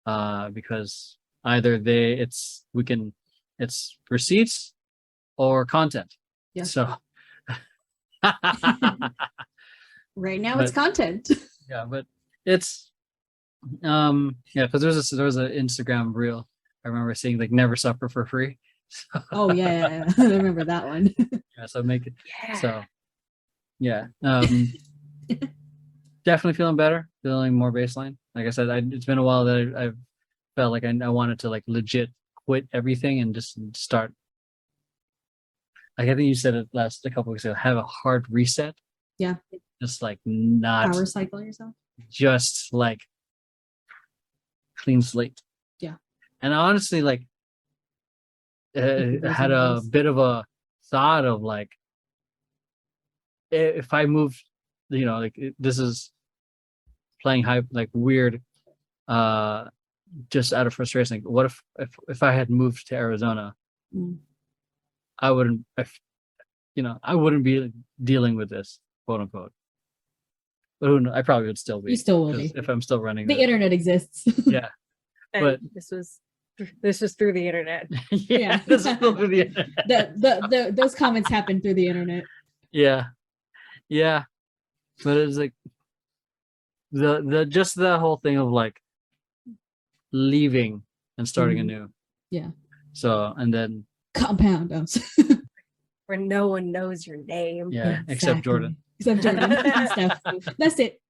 because either it's receipts or content. Yeah. So right now it's content. Yeah, but it's because there was an Instagram reel I remember seeing, like, never suffer for free. So, oh yeah, I remember that one. Yeah, so make it. Yeah. So yeah, definitely feeling better. feeling more baseline. Like I said, it's been a while that I've felt like I wanted to like legit quit everything and just start. Like I think you said it a couple weeks ago, have a hard reset. Yeah. Just like not Power cycle yourself. just like clean slate. Yeah. And I honestly like had a bit of a thought of like, if I moved, like this is playing high, like weird, just out of frustration. Like, what if I had moved to Arizona, I wouldn't, I wouldn't be dealing with this, quote unquote. But who knows? I probably would still be. You still will be if I'm still running. The internet exists. Yeah, And but this was through the internet. yeah, this is still through the internet. Those comments happen through the internet. Yeah, but it's like the whole thing of like leaving and starting anew. Yeah. So and then Compound. Where no one knows your name. yeah, except Jordan. Except Jordan and Steph. That's it.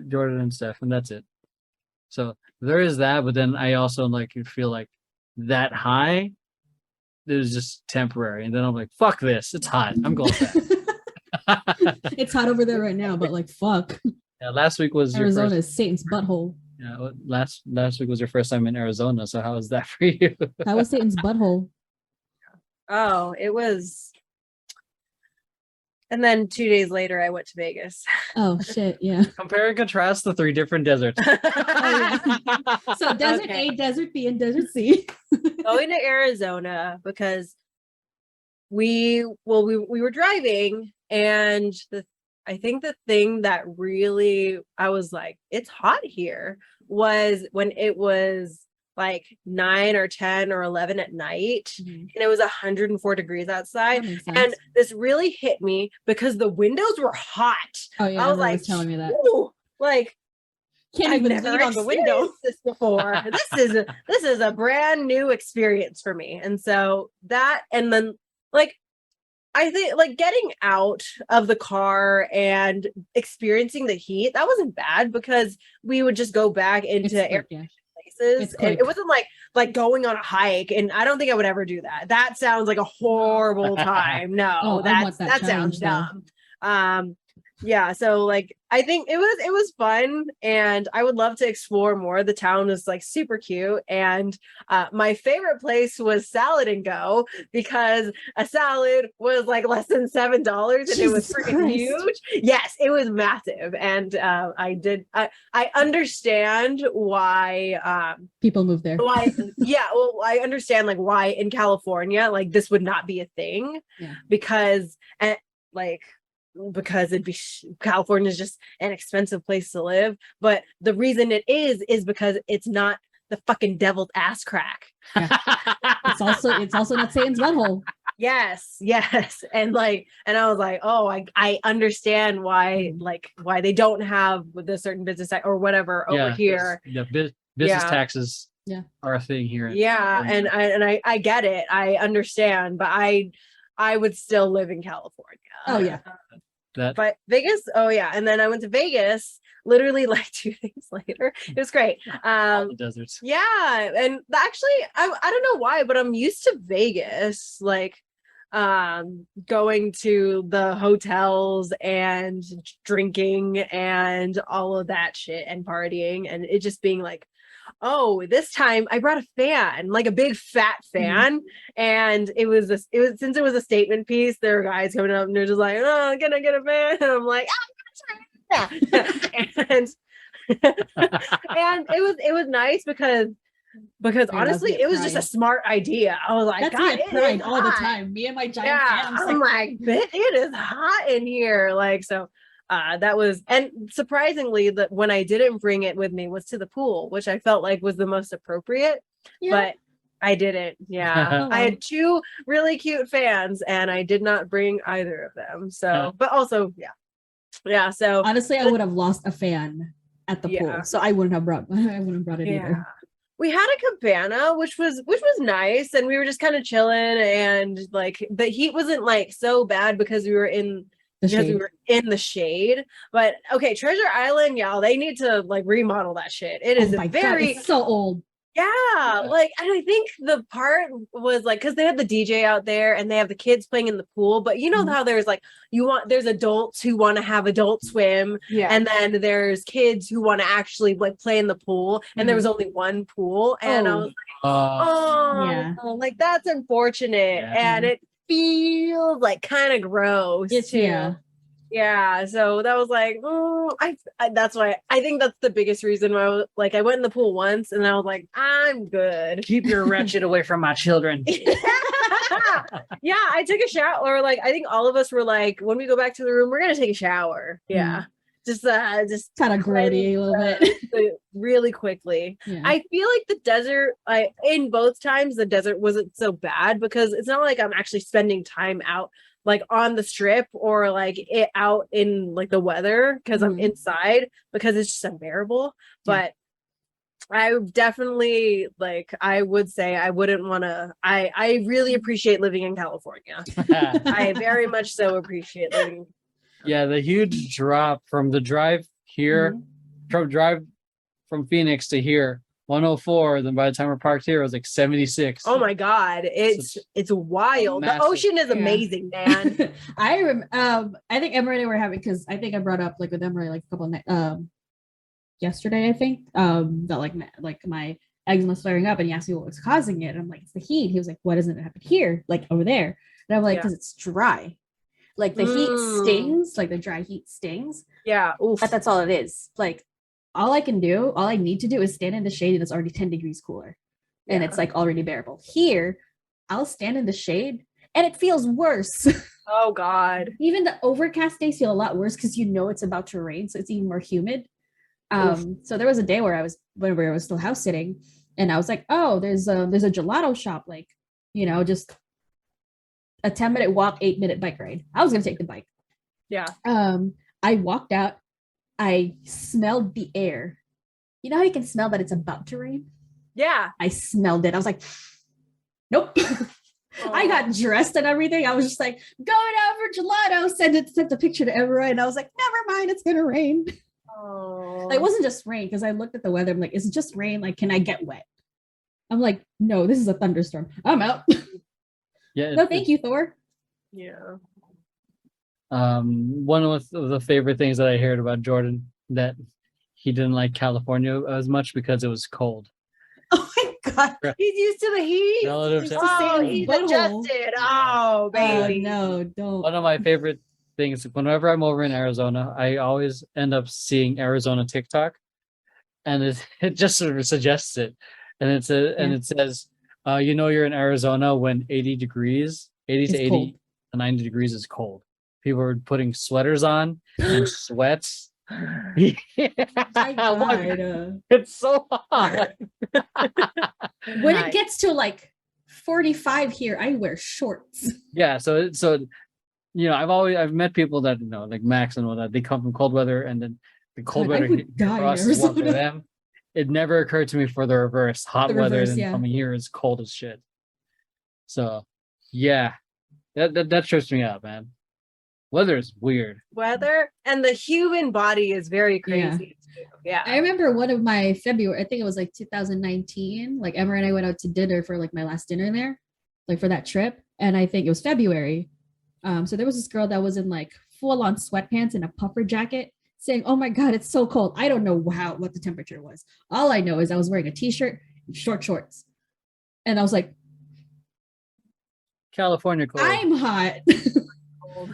Jordan and Steph, and that's it. So there is that, but then I also like feel like that high is just temporary, and then I'm like, fuck this, it's hot. I'm going back. It's hot over there right now, but like fuck. Yeah, last week was Arizona is Satan's butthole. Yeah, last week was your first time in Arizona, so how was that for you? That was Satan's butthole. Oh, it was. And then 2 days later, I went to Vegas. Oh shit, yeah. Compare and contrast the 3 different deserts. So desert Okay. A, desert B, and desert C. Going to Arizona because we were driving, and I think the thing that really I was like, it's hot here, was when it was like 9 or 10 or 11 at night, and it was 104 degrees outside. That makes sense. And this really hit me because the windows were hot. Oh yeah, I was everyone like, was telling me that. "Ooh," like Can't I've even never lean on the window. experienced this before. This is a brand new experience for me. And so that, and then like I think like getting out of the car and experiencing the heat, that wasn't bad because we would just go back into air Yeah. places. It's And quick. it wasn't like going on a hike, and I don't think I would ever do that. That sounds like a horrible time. No, Oh, I want that that sounds challenge, dumb. Yeah, so like I think it was fun, and I would love to explore more. The town was like super cute, and my favorite place was Salad and Go because a salad was like less than $7, and it was Jesus freaking Christ. huge. Yes, it was massive, and I understand why People move there. I understand like why in California like this would not be a thing. Yeah. Because it'd be California is just an expensive place to live, but the reason it is because it's not the fucking devil's ass crack. It's also not Satan's butthole. Yes, and I was like, oh, I understand why they don't have the certain business tax or whatever over here. Yeah, business taxes. Yeah. Are a thing here. Yeah, and I get it, I understand, but I would still live in California. Oh yeah. But Vegas, oh yeah, and then I went to Vegas literally like 2 days later. It was great. All the deserts. Yeah, and actually, I don't know why, but I'm used to Vegas, like going to the hotels and drinking and all of that shit and partying, and it just being like, oh, this time I brought a fan, like a big fat fan. And it was since it was a statement piece, there were guys coming up and they're just like, oh, can I get a fan? And I'm like, ah, and and it was nice because honestly, it was just a smart idea. I was like, That's God, me at Pride all the time. Me and my giant fan. I'm like, it is hot in here. Like, so that was, and surprisingly, that when I didn't bring it with me was to the pool, which I felt like was the most appropriate, but I didn't. Yeah. I had 2 really cute fans and I did not bring either of them. So, but also, yeah. So honestly, I would have lost a fan at the pool, so I wouldn't have brought it either. We had a cabana, which was nice, and we were just kind of chilling, and like the heat wasn't like so bad because we were in because we were in the shade. But okay, Treasure Island, y'all, they need to like remodel that shit. It is God, very it's so old. Yeah, like, and I think the part was like, because they have the DJ out there and they have the kids playing in the pool, but you know how there's like, there's adults who want to have adult swim, and then there's kids who want to actually like play in the pool, and there was only one pool, and I was like, oh, like that's unfortunate, and it feels like kind of gross too. Yeah, so that was like, that's why I think that's the biggest reason why I went in the pool once and I was like, I'm good. Keep your wretched away from my children. Yeah, I took a shower. Or like, I think all of us were like, when we go back to the room, we're gonna take a shower. Yeah, just kind of grody a little bit, really quickly. I feel like the desert, in both times, the desert wasn't so bad because it's not like I'm actually spending time out like on the strip or like it out in like the weather because I'm inside because it's just unbearable. But I definitely I would say I wouldn't want to. I really appreciate living in California. I very much so appreciate living. Yeah, the huge drop from the drive here, from Phoenix to here, 104. Then by the time we're parked here, it was like 76. Oh my God, it's wild. The ocean is amazing, man. I think Emery and I were having, because I think I brought up like with Emery like a couple of yesterday, I think that like my eczema flaring up, and he asked me what was causing it. And I'm like, it's the heat. He was like, what doesn't it happen here, like over there? And I'm like, because it's dry. Like the heat stings, like the dry heat stings. Yeah, but that's all it is. Like all I need to do is stand in the shade and it's already 10 degrees cooler, and it's like already bearable. Here, I'll stand in the shade and it feels worse. Oh God. Even the overcast days feel a lot worse because it's about to rain, so it's even more humid. So there was a day where I was still house sitting, and I was like, oh, there's a gelato shop, like, just a 10-minute walk, 8-minute bike ride. I was gonna take the bike. Yeah. I walked out, I smelled the air. You know how you can smell that it's about to rain? Yeah. I smelled it. I was like, nope. I got dressed and everything. I was just like, going out for gelato, sent the picture to EMEROY, and I was like, never mind, it's gonna rain. Like, it wasn't just rain, because I looked at the weather. I'm like, is it just rain? Like, can I get wet? I'm like, no, this is a thunderstorm. I'm out. Yeah. No, thank you, Thor. Yeah. One of the favorite things that I heard about Jordan, that he didn't like California as much because it was cold. Oh my God, he's used to the heat. He's adjusted. Oh, baby. No, don't. One of my favorite things, whenever I'm over in Arizona, I always end up seeing Arizona TikTok, and it just sort of suggests it, and it says, you're in Arizona when 80 to 80 cold. to 90 degrees is cold. People are putting sweaters on and sweats. It's so hot. When it gets to like 45 here, I wear shorts. Yeah, so I've met people that like Max and all that. They come from cold weather, and then the cold weather for us is warm for them. It never occurred to me for the reverse. Hot weather, then coming here is cold as shit. So yeah, that trips me out, man. Weather is weird. Weather and the human body is very crazy. Yeah. I remember one of my February, I think it was like 2019, like Emma and I went out to dinner for like my last dinner there, like for that trip. And I think it was February. So there was this girl that was in like full on sweatpants and a puffer jacket saying, oh my God, it's so cold. I don't know what the temperature was. All I know is I was wearing a t-shirt and short shorts. And I was like, California cold. I'm hot.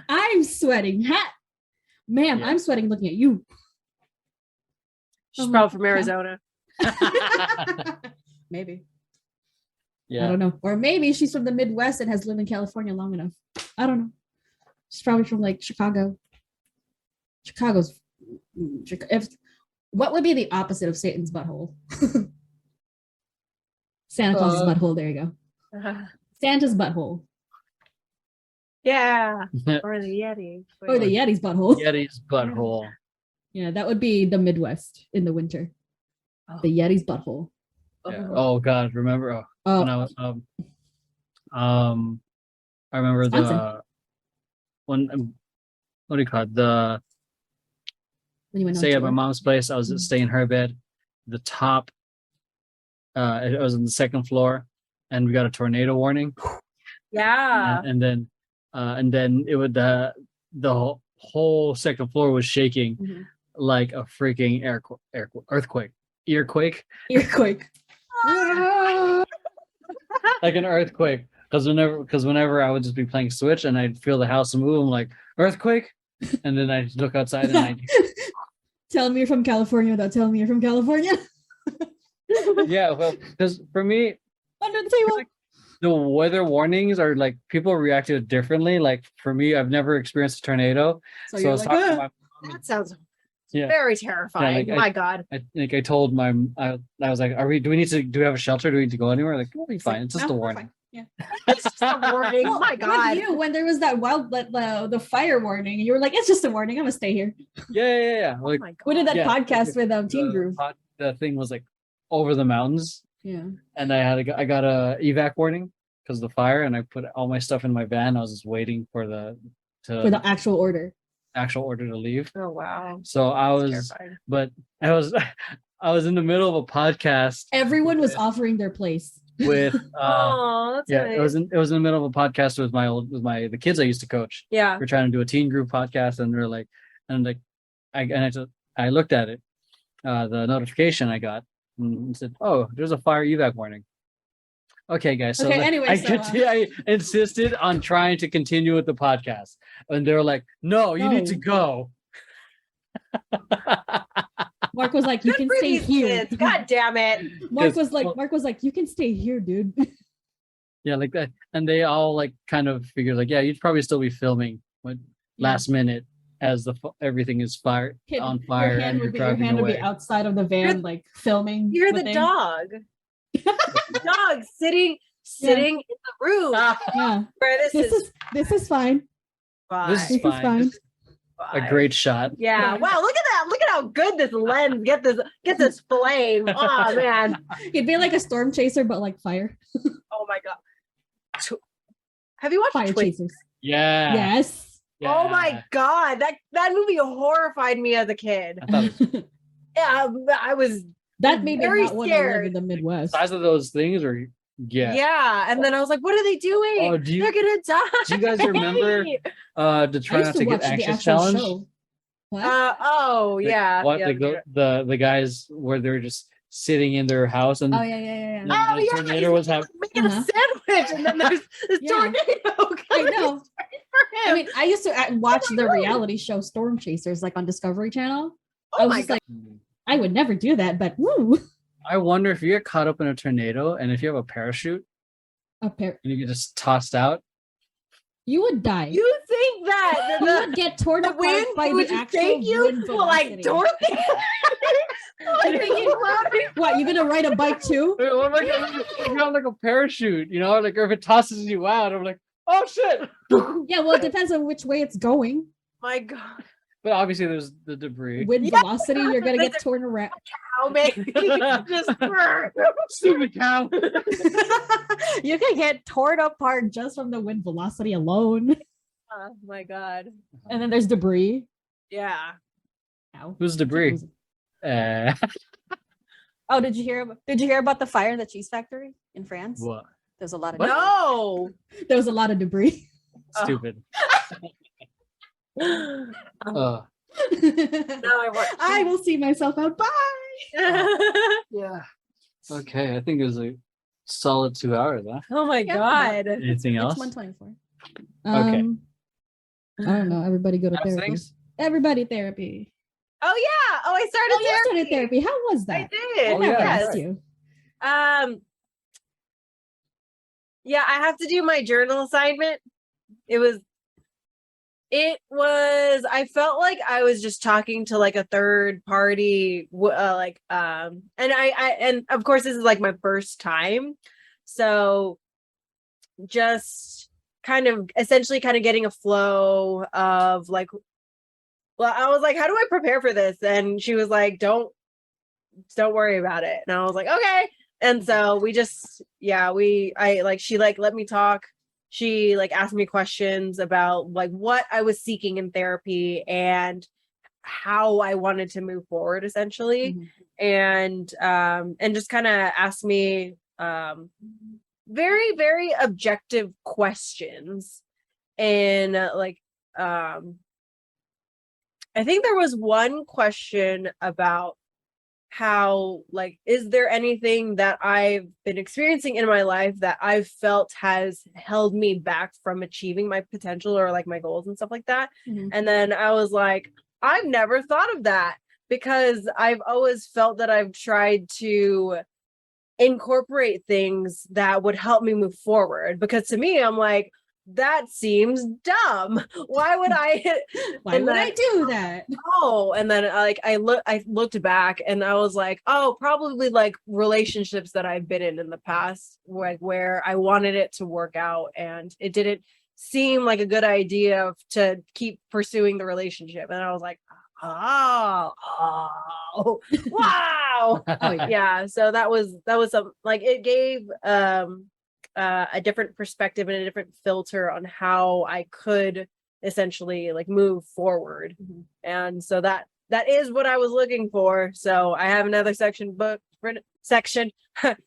I'm sweating. Hot. Ma'am, I'm sweating looking at you. She's probably from Arizona. Maybe. Yeah. I don't know. Or maybe she's from the Midwest and has lived in California long enough. I don't know. She's probably from like Chicago. What would be the opposite of Satan's butthole? Santa Claus's butthole. There you go. Santa's butthole. Yeah. Or the Yeti. Or the Yeti's butthole. Yeti's butthole. Yeah, that would be the Midwest in the winter. The Yeti's butthole. Yeah. Oh God, remember when I was I remember when what do you call it? The When you went on say at my tour? mom's place, I was staying in her bed. The top, I was on the second floor, and we got a tornado warning. Yeah. And then it would the whole second floor was shaking Mhm. like a freaking earthquake, earquake, Earthquake. like an earthquake. Because whenever I would just be playing Switch and I'd feel the house move, I'm like earthquake, and then I look outside and I Tell me you're from California without telling me you're from California. yeah, well, because for me Under the table. the weather warnings are like people react to it differently. Like for me, I've never experienced a tornado, So so I you're was like, talking to "Ah." my mom. That sounds Yeah. very terrifying. like, My God. I think I told I was like, do we have a shelter? Do we need to go anywhere? Like, we'll be fine. It's just No, a we're warning. fine. Yeah. It's just a warning. Well, My God. With you, when there was that the fire warning, you were like, it's just a warning. I'm gonna stay here. Yeah. Oh Like my God. We did that Yeah. podcast with Team Groove. the thing was like over the mountains, Yeah. and I got a evac warning because of the fire, and I put all my stuff in my van. I was just waiting for the Actual order. actual order to leave. Oh wow. So I That's was, terrifying. but I was I was in the middle of a podcast Everyone was offering their place. with Oh, that's yeah, nice. it was in the middle of a podcast with the kids I used to coach. Yeah. We're trying to do a teen group podcast, and they're like, I looked at it, the notification I got, and said, "Oh, there's a fire evac warning." Okay, guys. So Okay, anyway, I insisted on trying to continue with the podcast, and they were like, "No, you need to No. go." Mark was like, you Good can for stay these here. kids. God damn it. Mark Because- was like, you can stay here, dude. Yeah, like that, and they all like kind of figured like, yeah, you'd probably still be filming when last minute as everything is on fire Your hand and you're would be, your driving hand would be away. outside of the van, You're- like filming. You're what the they- dog. Dog sitting in the room Yeah. where This is fine. fine. This is This is fine. fine. This is a great shot. Yeah. Yeah. Wow. Look at that. Look at how good this lens get this flame. Oh man. It'd be like a storm chaser, but like fire. Oh my God. Have you watched Fire Twin? chasers. Yeah. Yes. Oh my Yeah. God. That movie horrified me as a kid. I thought it was Yeah. I was That made me Very not want to live scared. in the Midwest. the size of those things, or yeah. And then I was like, what are they doing? Oh, They're gonna die. do you guys remember the I try used not to to watch get the anxious actual challenge? show. What? Oh Like, yeah. What yeah, like yeah. the guys where they're just sitting in their house and Oh yeah. and Oh the yeah, tornado was happening. making a sandwich, and then there's this Yeah. tornado. I coming know. for I him. mean, I used to watch Oh my the God. reality show Storm Chasers, like on Discovery Channel. I Oh was my just God. like, I would never do that, but woo. I wonder if you get caught up in a tornado and if you have a parachute and you get just tossed out. You would die. You think that You would get torn the apart wind by would the just actual take you? wind Well, like velocity. Dorothy. Like, What, you gonna ride a bike too? What am I gonna do? If you have like a parachute, you know, like or if it tosses you out, I'm like, oh shit. Yeah, well, it depends on which way it's going. my God. But obviously there's the debris. Wind Yeah, velocity, you're gonna get there's- torn around. How maybe just Stupid cow. You can get torn apart just from the wind velocity alone. Oh my God. And then there's debris. Yeah. Ow. Who's debris? Oh, did you hear about the fire in the cheese factory in France? What? There's a lot of What? No. There was a lot of debris. Stupid. No, Uh, I want. I will see myself out. Bye. yeah. Okay, I think it was a solid 2 hours, huh? Oh my Yeah. God. Anything It's else? 124. Okay. I don't know. Everybody go to Last therapy. things? Everybody therapy. Oh yeah. Oh, I started Oh, you therapy. started therapy. How was I that? did. Oh, yeah. I Yes. asked you. Yeah, I have to do my journal assignment. I felt like I was just talking to like a third party, and of course this is like my first time. So just essentially getting a flow of like, well, I was like, how do I prepare for this? And she was like, don't worry about it. And I was like, okay. And so she let me talk she like asked me questions about like what I was seeking in therapy and how I wanted to move forward, essentially. And just kind of asked me very, very objective questions. And like I think there was one question about how, like, is there anything that I've been experiencing in my life that I've felt has held me back from achieving my potential or like my goals and stuff like that? And then I was like, I've never thought of that, because I've always felt that I've tried to incorporate things that would help me move forward, because to me, I'm like, that seems dumb. Why would I I do that? Oh, and then I looked back and I was like, oh, probably like relationships that I've been in the past, like where I wanted it to work out and it didn't seem like a good idea to keep pursuing the relationship. And I was like, oh, wow. Yeah. So that was some, like, it gave a different perspective and a different filter on how I could essentially like move forward. And so that is what I was looking for. So I have another section booked for section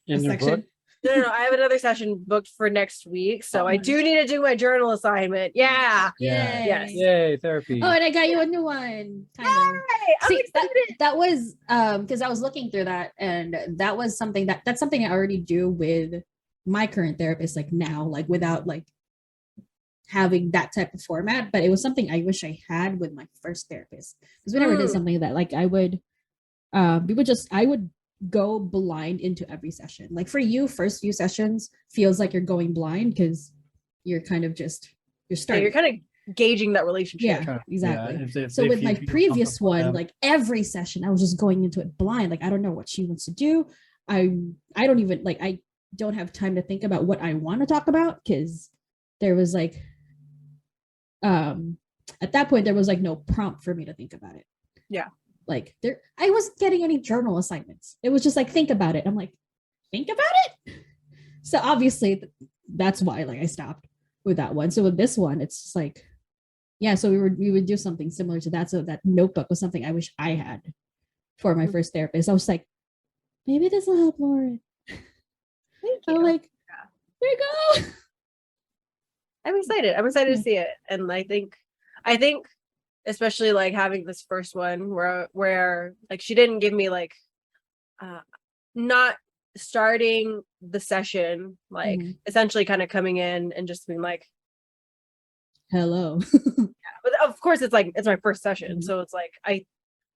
in the book. No, I have another session booked for next week. So I do need to do my journal assignment. Yeah. Yeah. Yes. Yay, therapy. Oh, and I got you a new one. Kind of. I'm excited. That was because I was looking through that, and that was something that's something I already do with my current therapist, like now, like without like having that type of format. But it was something I wish I had with my first therapist, because we never did something like that. Like I would go blind into every session. Like for you, first few sessions feels like you're going blind because you're kind of just you're starting. Yeah, you're kind of gauging that relationship. Yeah, exactly. Yeah, so with my previous one, like every session, I was just going into it blind. Like I don't know what she wants to do. I don't even like I don't have time to think about what I want to talk about, because there was like at that point there was like no prompt for me to think about it. Yeah. Like I wasn't getting any journal assignments. It was just like, think about it. I'm like, think about it. So obviously that's why like I stopped with that one. So with this one, it's just like, yeah, so we would do something similar to that. So that notebook was something I wish I had for my first therapist. I was like, maybe this will help Lauren. Thank you. I'm like, there you go. I'm excited. I'm excited to see it. And I think especially like having this first one where like she didn't give me like not starting the session, like essentially kind of coming in and just being like, hello. But of course it's like, it's my first session. So it's like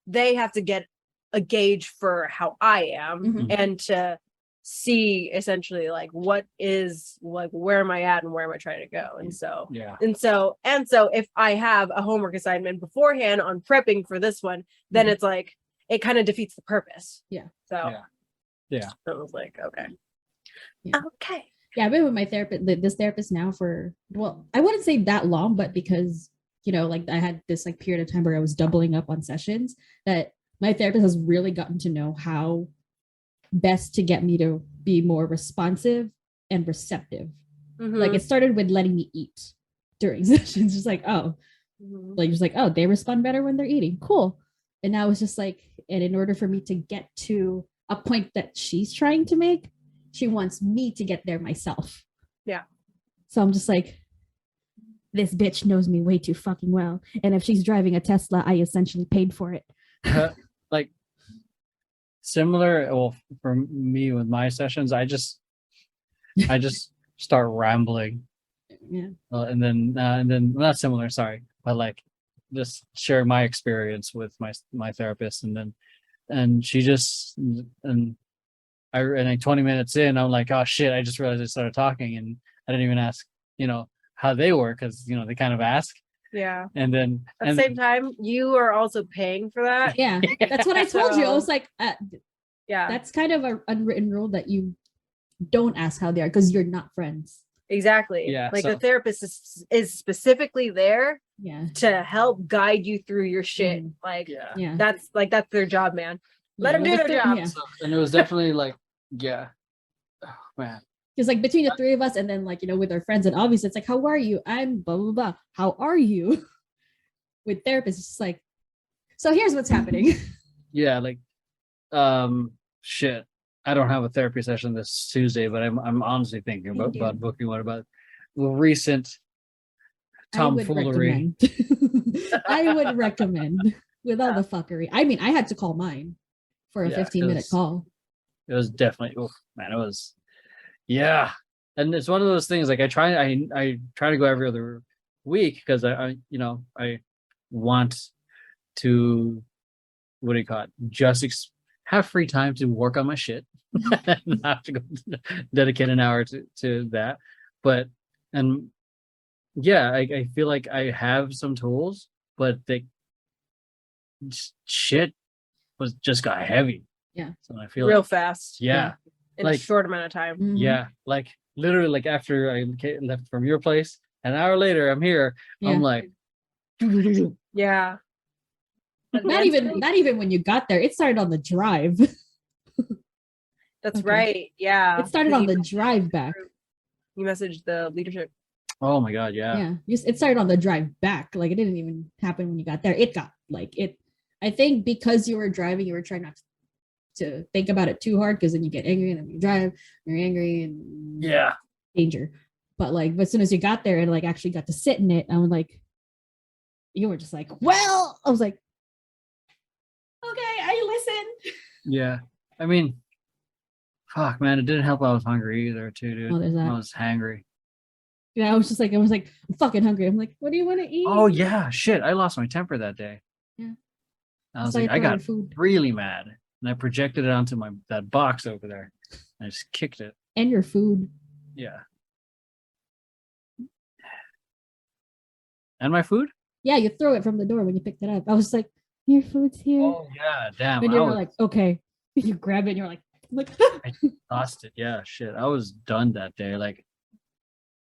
they have to get a gauge for how I am and to see essentially like what is like, where am I at and where am I trying to go? And so if I have a homework assignment beforehand on prepping for this one, then it's like it kind of defeats the purpose. So it was like, okay. I've been with my therapist, this therapist now for, well, I wouldn't say that long, but because, you know, like I had this like period of time where I was doubling up on sessions, that my therapist has really gotten to know how best to get me to be more responsive and receptive. Like it started with letting me eat during sessions, just like, oh, like just like, oh, they respond better when they're eating, cool. And now it's just like, and in order for me to get to a point that she's trying to make, she wants me to get there myself. So I'm just like, this bitch knows me way too fucking well, and if she's driving a Tesla, I essentially paid for it. Like similar, well, for me with my sessions, I just start rambling, and then not similar, sorry, but like just share my experience with my therapist, and she just and 20 minutes in, I'm like, oh shit, I just realized I started talking and I didn't even ask, you know, how they were, because you know they kind of ask. And then at the same time, you are also paying for that. That's what I told you. I was like, that's kind of an unwritten rule that you don't ask how they are, because you're not friends. Exactly. Like the therapist is specifically there to help guide you through your shit. Like that's their job, man. Let them do their job. And it was definitely like, oh man, Because like between the three of us and then like, with our friends, and obviously it's like, how are you? I'm blah, blah, blah. How are you? With therapists, it's just like, so here's what's happening. Yeah, like shit. I don't have a therapy session this Tuesday, but I'm honestly thinking about booking one about recent tomfoolery. I would recommend with all the fuckery. I mean, I had to call mine for a 15-minute call. It was definitely, man, it was, yeah. And it's one of those things, like I try to go every other week because I want to, what do you call it? Just have free time to work on my shit. Not have to go dedicate an hour to that. But, and yeah, I feel like I have some tools, but shit just got heavy. Yeah. So I feel real like, fast. yeah. In Like, a short amount of time. Mhm. yeah, like literally, like after I left from your place, an hour later, I'm here. Yeah. I'm like, Yeah. Not even when you got there. It started on the drive. That's Okay. right. Yeah. It started on the drive back. You messaged the leadership. oh my god, yeah, It started on the drive back. Like it didn't even happen when you got there. It got like it. I think because you were driving, you were trying not to think about it too hard, because then you get angry, and then you drive, you're angry, and yeah. danger. But like, as soon as you got there and like actually got to sit in it, I was like, you were just like, well, I was like, okay, I listened. Yeah, I mean, fuck, man, it didn't help. I was hungry either, too, dude. Oh, there's that. I was hangry. Yeah, I was like, I'm fucking hungry. I'm like, what do you want to eat? Oh yeah, shit, I lost my temper that day. Yeah. I was So like, I I thought got of food. really mad, and I projected it onto that box over there. I just kicked it. And your food. Yeah. And my food? Yeah, you throw it from the door when you picked it up. I was like, your food's here. Oh yeah, damn. And I you were was like, okay. You grab it and you're like, I lost it. Yeah, shit. I was done that day. Like,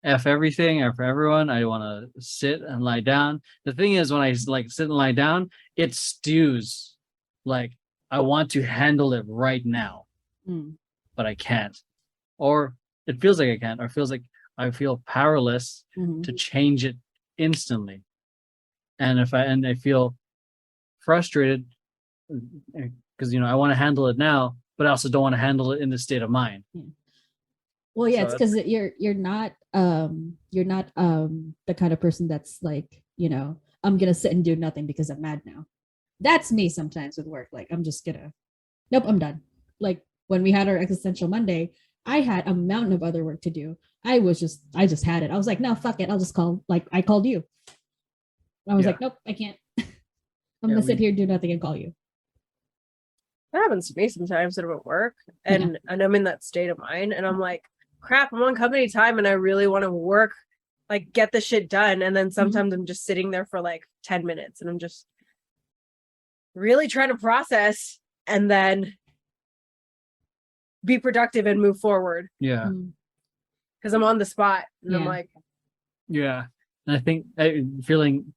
F everything, F everyone. I want to sit and lie down. The thing is, when I like sit and lie down, it stews. Like, I want to handle it right now, but I can't. Or it feels like I can't. Or it feels like I feel powerless to change it instantly. And I feel frustrated because I want to handle it now, but I also don't want to handle it in this state of mind. Well, yeah, So it's because you're not the kind of person that's like, I'm gonna sit and do nothing because I'm mad now. That's me sometimes with work. Like, I'm just gonna, nope, I'm done. Like when we had our Existential Monday, I had a mountain of other work to do. I just had it. I was like, no, fuck it. I'll just call. Like, I called you. I was like, nope, I can't. I'm gonna sit here, do nothing, and call you. That happens to me sometimes at work, and I'm in that state of mind, and I'm like, crap, I'm on company time, and I really want to work, like get the shit done, and then sometimes I'm just sitting there for like 10 minutes, and I'm just really trying to process, and then be productive and move forward. Yeah, because I'm on the spot, and I'm like, yeah, and I think feeling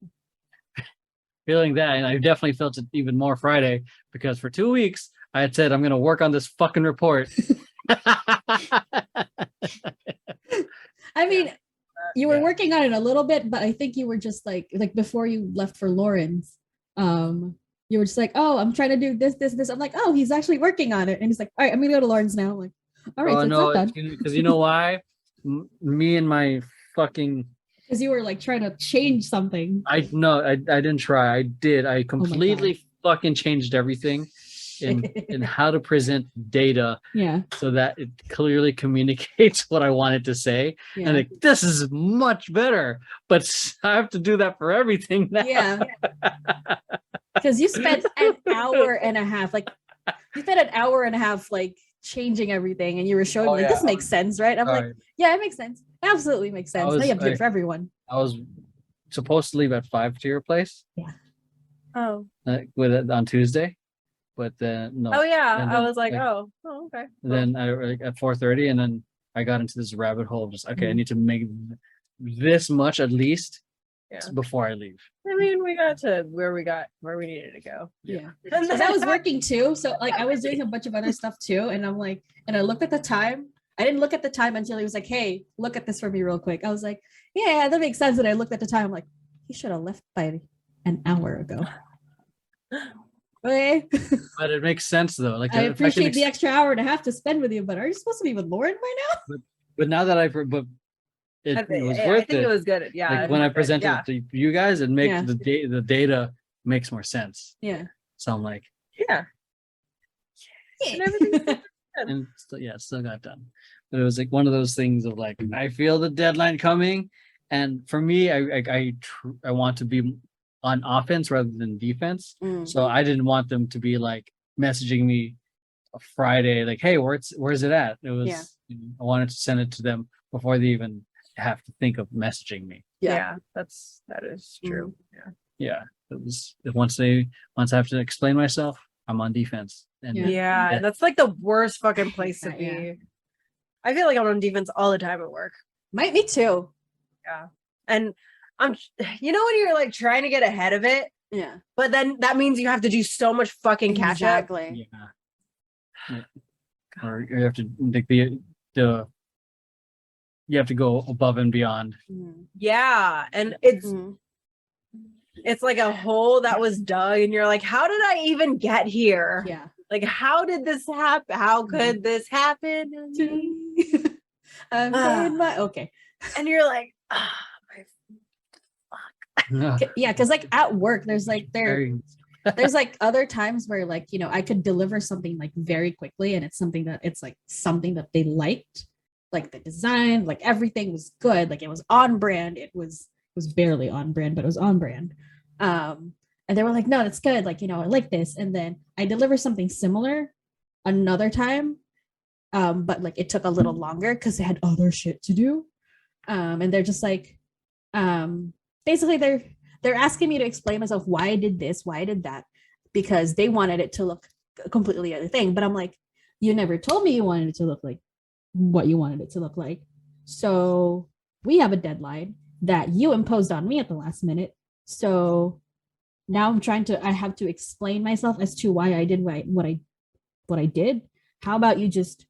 that, and I definitely felt it even more Friday, because for 2 weeks I had said I'm going to work on this fucking report. I mean, you were working on it a little bit, but I think you were just like before you left for Lauren's, you were just like, oh, I'm trying to do this. I'm like, oh, he's actually working on it. And he's like, all right, I'm going to go to Lauren's now. I'm like, all right, so it's not done. Because you know why? Me and my fucking... Because you were like trying to change something. I didn't try. I did. I completely fucking changed everything in how to present data. Yeah. So that it clearly communicates what I wanted to say. Yeah. And like, this is much better. But I have to do that for everything now. Yeah. Because you spent an hour and a half, like changing everything, and you were showing this makes sense, right? I'm like, yeah, it makes sense. Absolutely makes sense. Now you have to do it for everyone. I was supposed to leave at 5 to your place. Yeah. oh, With it on Tuesday, but then no. oh yeah, And I then, was like, oh, okay. Then I at 4:30, and then I got into this rabbit hole of just I need to make this much at least before I leave. I mean, we got to where we needed to go. Yeah. Because I was working too. So like I was doing a bunch of other stuff too. And I'm like, and I looked at the time. I didn't look at the time until he was like, hey, look at this for me real quick. I was like, yeah, that makes sense. And I looked at the time, I'm like, he should have left by an hour ago. Okay. But it makes sense though. Like I if appreciate the extra hour and a half to spend with you, but are you supposed to be with Lauren by now? but now that but it was I worth think it. it was good. Yeah. Like I when I think it- presented yeah. it to you guys, it makes Yeah. the data makes more sense. Yeah. So I'm like, Yeah. And everything's good. and still, yeah, it still got done. But it was like one of those things of like, I feel the deadline coming, and for me, I want to be on offense rather than defense. So I didn't want them to be like messaging me a Friday, like, hey, where's it at? It was I wanted to send it to them before they even have to think of messaging me. Yeah, that is true. Yeah, it was once I have to explain myself, I'm on defense. And Yeah, Yeah. that's like the worst fucking place to that, be. yeah. I feel like I'm on defense all the time at work. Might me too. And I'm, when you're like trying to get ahead of it, Yeah. but then that means you have to do so much fucking catch up. Exactly. yeah. Or you have to like the you have to go above and beyond. Yeah, and it's like a hole that was dug, and you're like, how did I even get here? Yeah. Like, how did this happen? How could this happen? I'm in my okay. And you're like, Yeah, because like at work, there's like there's like other times where like I could deliver something like very quickly, and it's something that they liked, like the design, like everything was good, like it was on brand. It was barely on brand, but it was on brand. And they were like, no, that's good, like I like this. And then I deliver something similar another time, but like it took a little longer because they had other shit to do. And they're just like, basically they're asking me to explain myself why I did this, why I did that, because they wanted it to look a completely other thing. But I'm like, you never told me you wanted it to look like what you wanted it to look like. So we have a deadline that you imposed on me at the last minute. So now I have to explain myself as to why I did what I did. How about you just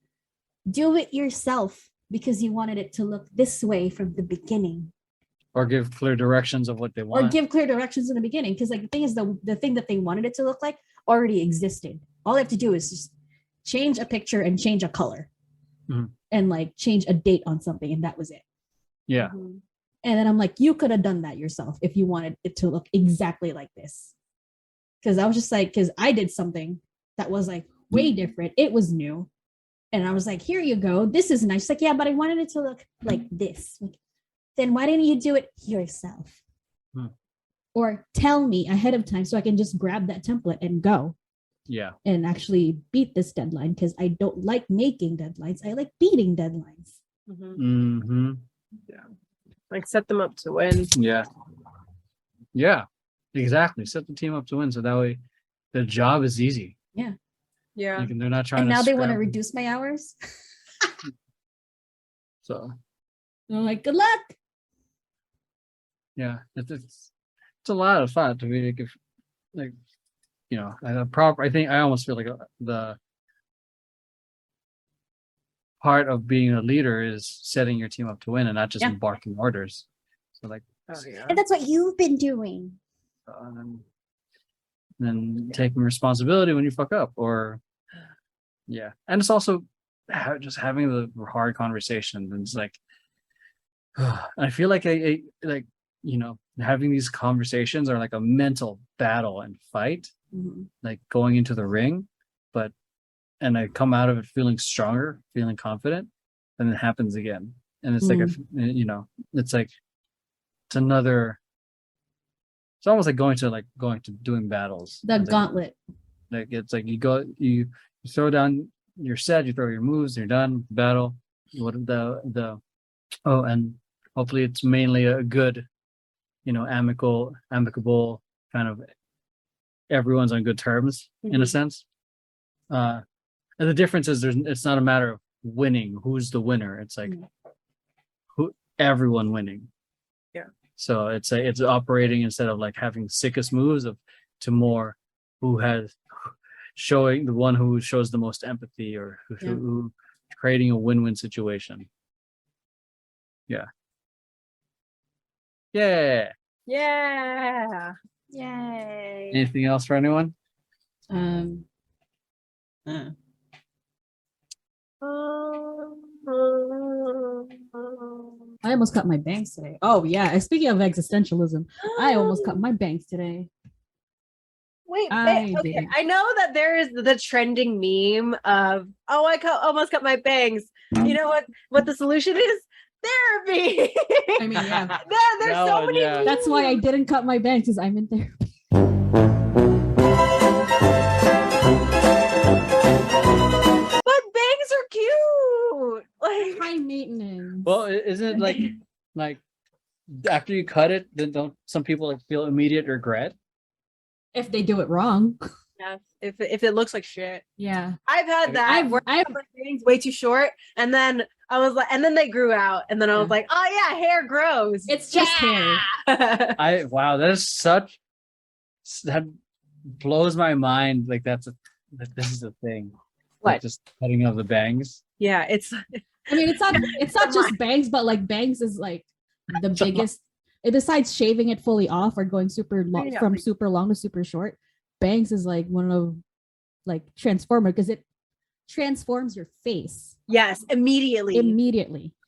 do it yourself because you wanted it to look this way from the beginning? Or give clear directions of what they want. Or give clear directions in the beginning. Because like the thing is the thing that they wanted it to look like already existed. All they have to do is just change a picture and change a color. And like change a date on something, and that was it. Yeah. And then I'm like, you could have done that yourself if you wanted it to look exactly like this. Because I was just like, because I did something that was like way different. It was new. And I was like, here you go. This is nice. She's like, yeah, but I wanted it to look like this. Like, then why didn't you do it yourself? Or tell me ahead of time so I can just grab that template and go. Yeah. And actually beat this deadline, because I don't like making deadlines. I like beating deadlines. Yeah. Like set them up to win. Yeah. Yeah. Exactly. Set the team up to win, so that way the job is easy. Yeah. Yeah. Like, and they're not trying And to now they want to scramble. reduce my hours. So I'm like, good luck. yeah, it's a lot of fun to be like, if like I think I almost feel like the part of being a leader is setting your team up to win and not just barking orders. So like, And that's what you've been doing. and then taking responsibility when you fuck up, or and it's also just having the hard conversation. And it's like, I feel like I like having these conversations are like a mental battle and fight, like going into the ring, and I come out of it feeling stronger, feeling confident, and it happens again. And it's like, it's like, it's almost like going to doing battles. The gauntlet. Like it's like you throw down your set, you throw your moves, you're done with the battle. And hopefully it's mainly a good, amicable kind of, everyone's on good terms in a sense. And the difference is it's not a matter of winning, who's the winner. It's like everyone winning. Yeah. So it's operating instead of like having sickest moves to more who has showing the one who shows the most empathy, or who creating a win-win situation. Yeah. Yeah. Yeah. Yay. Anything else for anyone? I almost cut my bangs today. Oh yeah. Speaking of existentialism, I almost cut my bangs today. Wait, I okay. didn't. I know that there is the trending meme of, oh, almost cut my bangs. You know what the solution is? Therapy. I mean, yeah. There's That so one, many. yeah. That's why I didn't cut my bangs, because I'm in therapy. But bangs are cute. Like, High maintenance. Well, isn't it like after you cut it, then don't some people like feel immediate regret? If they do it wrong. yes, if it looks like shit. Yeah. I've had that. Where I cut my bangs way too short, and then I was like, and then they grew out, and then I was like, oh yeah, hair grows. It's just hair. Wow, that is that blows my mind. Like that this is a thing. What? Like just cutting of the bangs. Yeah, it's. I mean, it's not just bangs, but like bangs is like the biggest. Besides shaving it fully off or going super long from super long to super short, bangs is like one of like transformer because it transforms your face. Yes, immediately.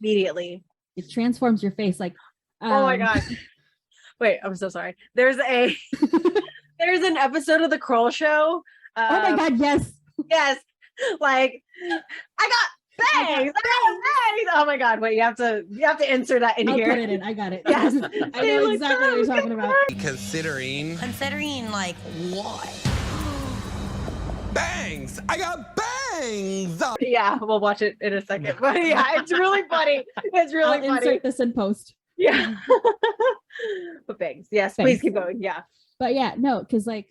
It transforms your face. Like, oh my god. Wait, I'm so sorry. There's an episode of the Kroll Show. Oh my god, yes. Yes. Like, I got bangs. Oh my god, wait, you have to insert that in I'll here. put it in. I got it. Yes. I know exactly what you're talking about. Considering like what? Bangs! I got bangs! Yeah, we'll watch it in a second. But yeah, it's really funny. It's really I'll funny. insert this in post. Yeah. But bangs. Yes, Bangs. please keep going. Yeah. But yeah, no, because like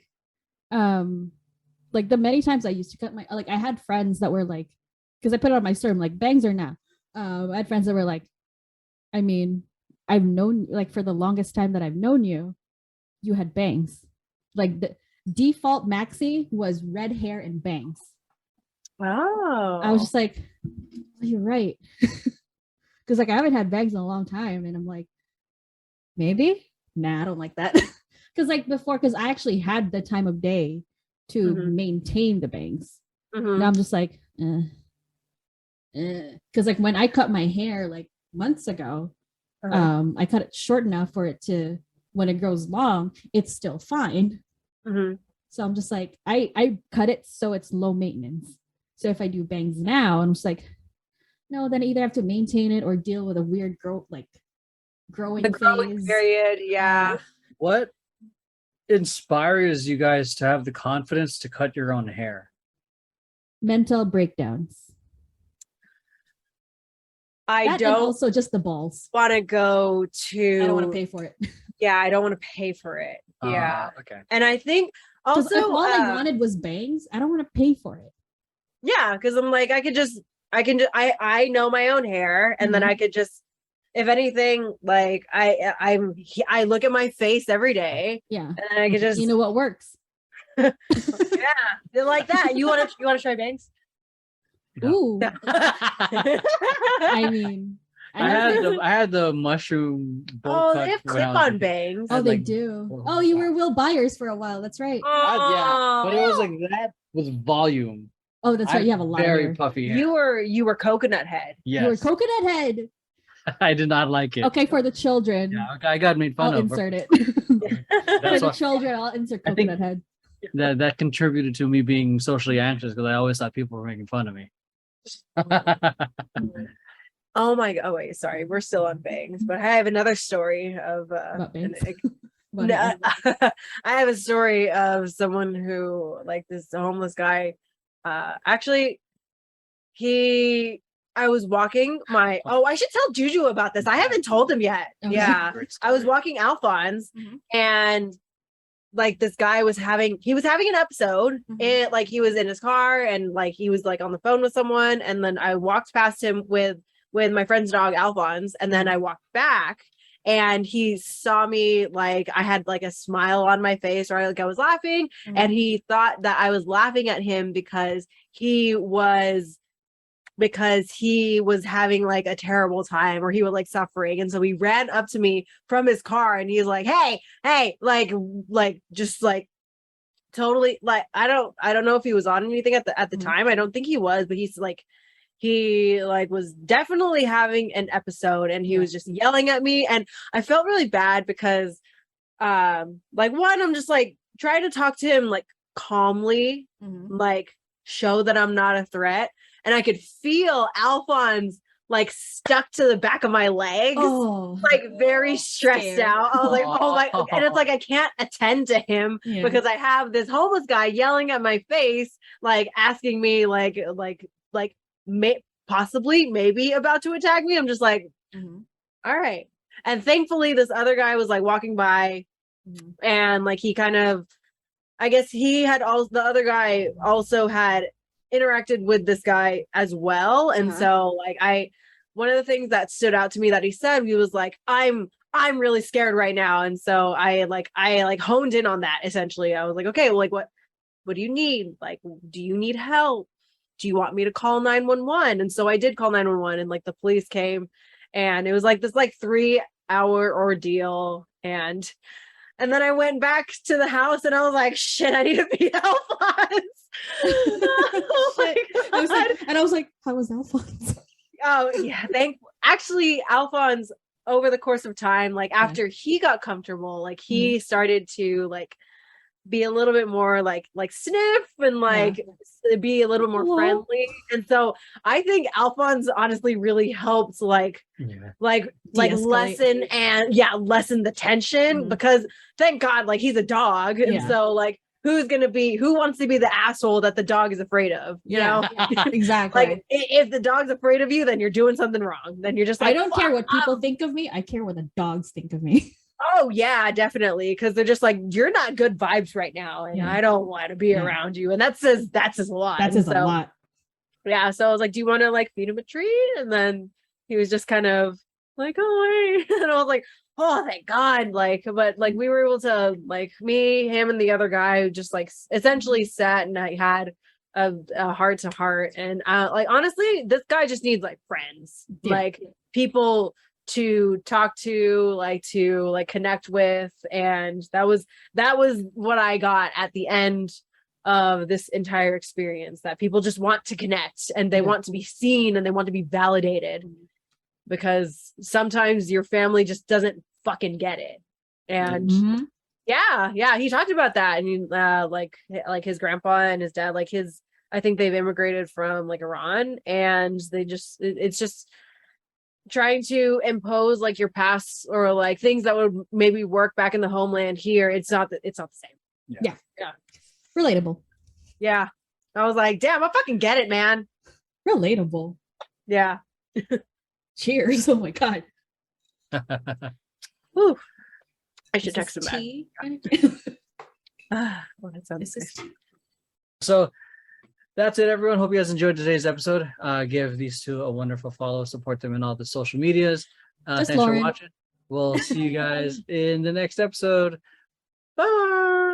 the many times I used to cut my I had friends that were like, because I put it on my story, I'm like, bangs or now. I had friends that were like, I mean, I've known like for the longest time that I've known you, you had bangs. Like the default maxi was red hair and bangs. Oh. I was just like, oh, you're right. Because like I haven't had bangs in a long time, and I'm like, maybe? Nah, I don't like that. Because like before, because I actually had the time of day to maintain the bangs. Now I'm just like, because like when I cut my hair like months ago, I cut it short enough for it to, when it grows long, it's still fine. So I'm just like, I cut it so it's low maintenance. So if I do bangs now, I'm just like, no, then I either have to maintain it or deal with a weird growing phase. Period. Yeah. What inspires you guys to have the confidence to cut your own hair? Mental breakdowns. I don't also just the balls. want to go to. I don't want to pay for it. Yeah, I don't want to pay for it. Yeah. Okay. And I think also if all I wanted was bangs, I don't want to pay for it. Yeah, because I'm like, I know my own hair, and then I could just, if anything, like I look at my face every day. Yeah. And I could just, you know what works. Yeah, like that. You want to try bangs? No. Ooh. I mean, I had the mushroom bowl cut they have when I was clip-on a kid. bangs. oh, they like- do. Oh, you were Will Byers for a while. That's right. Yeah, but it was like that with volume. Oh, that's right. You have a lot of very hair. puffy hair. You were coconut head. Yes. You were coconut head. I did not like it. Okay, for the children, Yeah, I got made fun I'll of. insert it. That's For the what- children, I'll insert I think- coconut head. that contributed to me being socially anxious because I always thought people were making fun of me. Oh my god! Oh wait, sorry, we're still on bangs, but I have another story of About bangs? No, I have a story of someone who, like, this homeless guy. Actually, I was walking my. Oh, I should tell Juju about this. I haven't told him yet. Okay. Yeah, I was walking Alphonse, and like this guy was having an episode. And like he was in his car, and like he was like on the phone with someone, and then I walked past him with my friend's dog Alphonse, and then I walked back. And he saw me, like I had like a smile on my face, or like I was laughing, and he thought that I was laughing at him because he was because he was having like a terrible time or he was like suffering. And so he ran up to me from his car and he's like, hey, like just like totally like I don't know if he was on anything at the time. I don't think he was, but he was definitely having an episode and he was just yelling at me. And I felt really bad because like one, I'm just like trying to talk to him like calmly, like show that I'm not a threat. And I could feel Alphonse like stuck to the back of my legs, like very stressed out. I was like, oh my, and it's like I can't attend to him because I have this homeless guy yelling at my face, like asking me possibly maybe about to attack me. I'm just like, all right. And thankfully this other guy was like walking by and like he kind of, I guess he had the other guy also had interacted with this guy as well. And so like one of the things that stood out to me that he said, he was like, I'm really scared right now. And so I honed in on that essentially. I was like, okay, well, like what do you need? Like, do you need help? Do you want me to call 911? And so I did call 911 and like the police came and it was like this like 3-hour ordeal. And then I went back to the house and I was like, shit, I need to be Alphonse. I was like, how was Alphonse? Oh yeah, actually Alphonse over the course of time, like after he got comfortable, like he started to like be a little bit more like sniff and like be a little bit more friendly. And so I think Alphonse honestly really helped like lessen the tension because thank God like he's a dog. And so like who wants to be the asshole that the dog is afraid of? You know? Exactly. Like if the dog's afraid of you, then you're doing something wrong. Then you're just like, I don't care what people think of me. I care what the dogs think of me. Oh yeah, definitely. Cause they're just like, you're not good vibes right now. And I don't want to be around you. And that says a lot. That says a lot. Yeah. So I was like, do you want to like feed him a treat? And then he was just kind of like, oh, wait. And I was like, oh, thank God. Like, but like we were able to like me, him and the other guy who just like essentially sat and I had a heart to heart. And like, honestly, this guy just needs like friends, like people to talk to connect with. And that was what I got at the end of this entire experience, that people just want to connect and they want to be seen and they want to be validated, because sometimes your family just doesn't fucking get it. And he talked about that. And like his grandpa and his dad, like I think they've immigrated from like Iran, and it's just trying to impose like your past or like things that would maybe work back in the homeland here. It's not the same. Yeah. Relatable. Yeah. I was like, damn, I fucking get it, man. Relatable. Yeah. Cheers. Oh my God. Whew. I should text him back. So that's it, everyone. Hope you guys enjoyed today's episode. Give these two a wonderful follow. Support them in all the social medias. Thanks for watching. We'll see you guys in the next episode. Bye.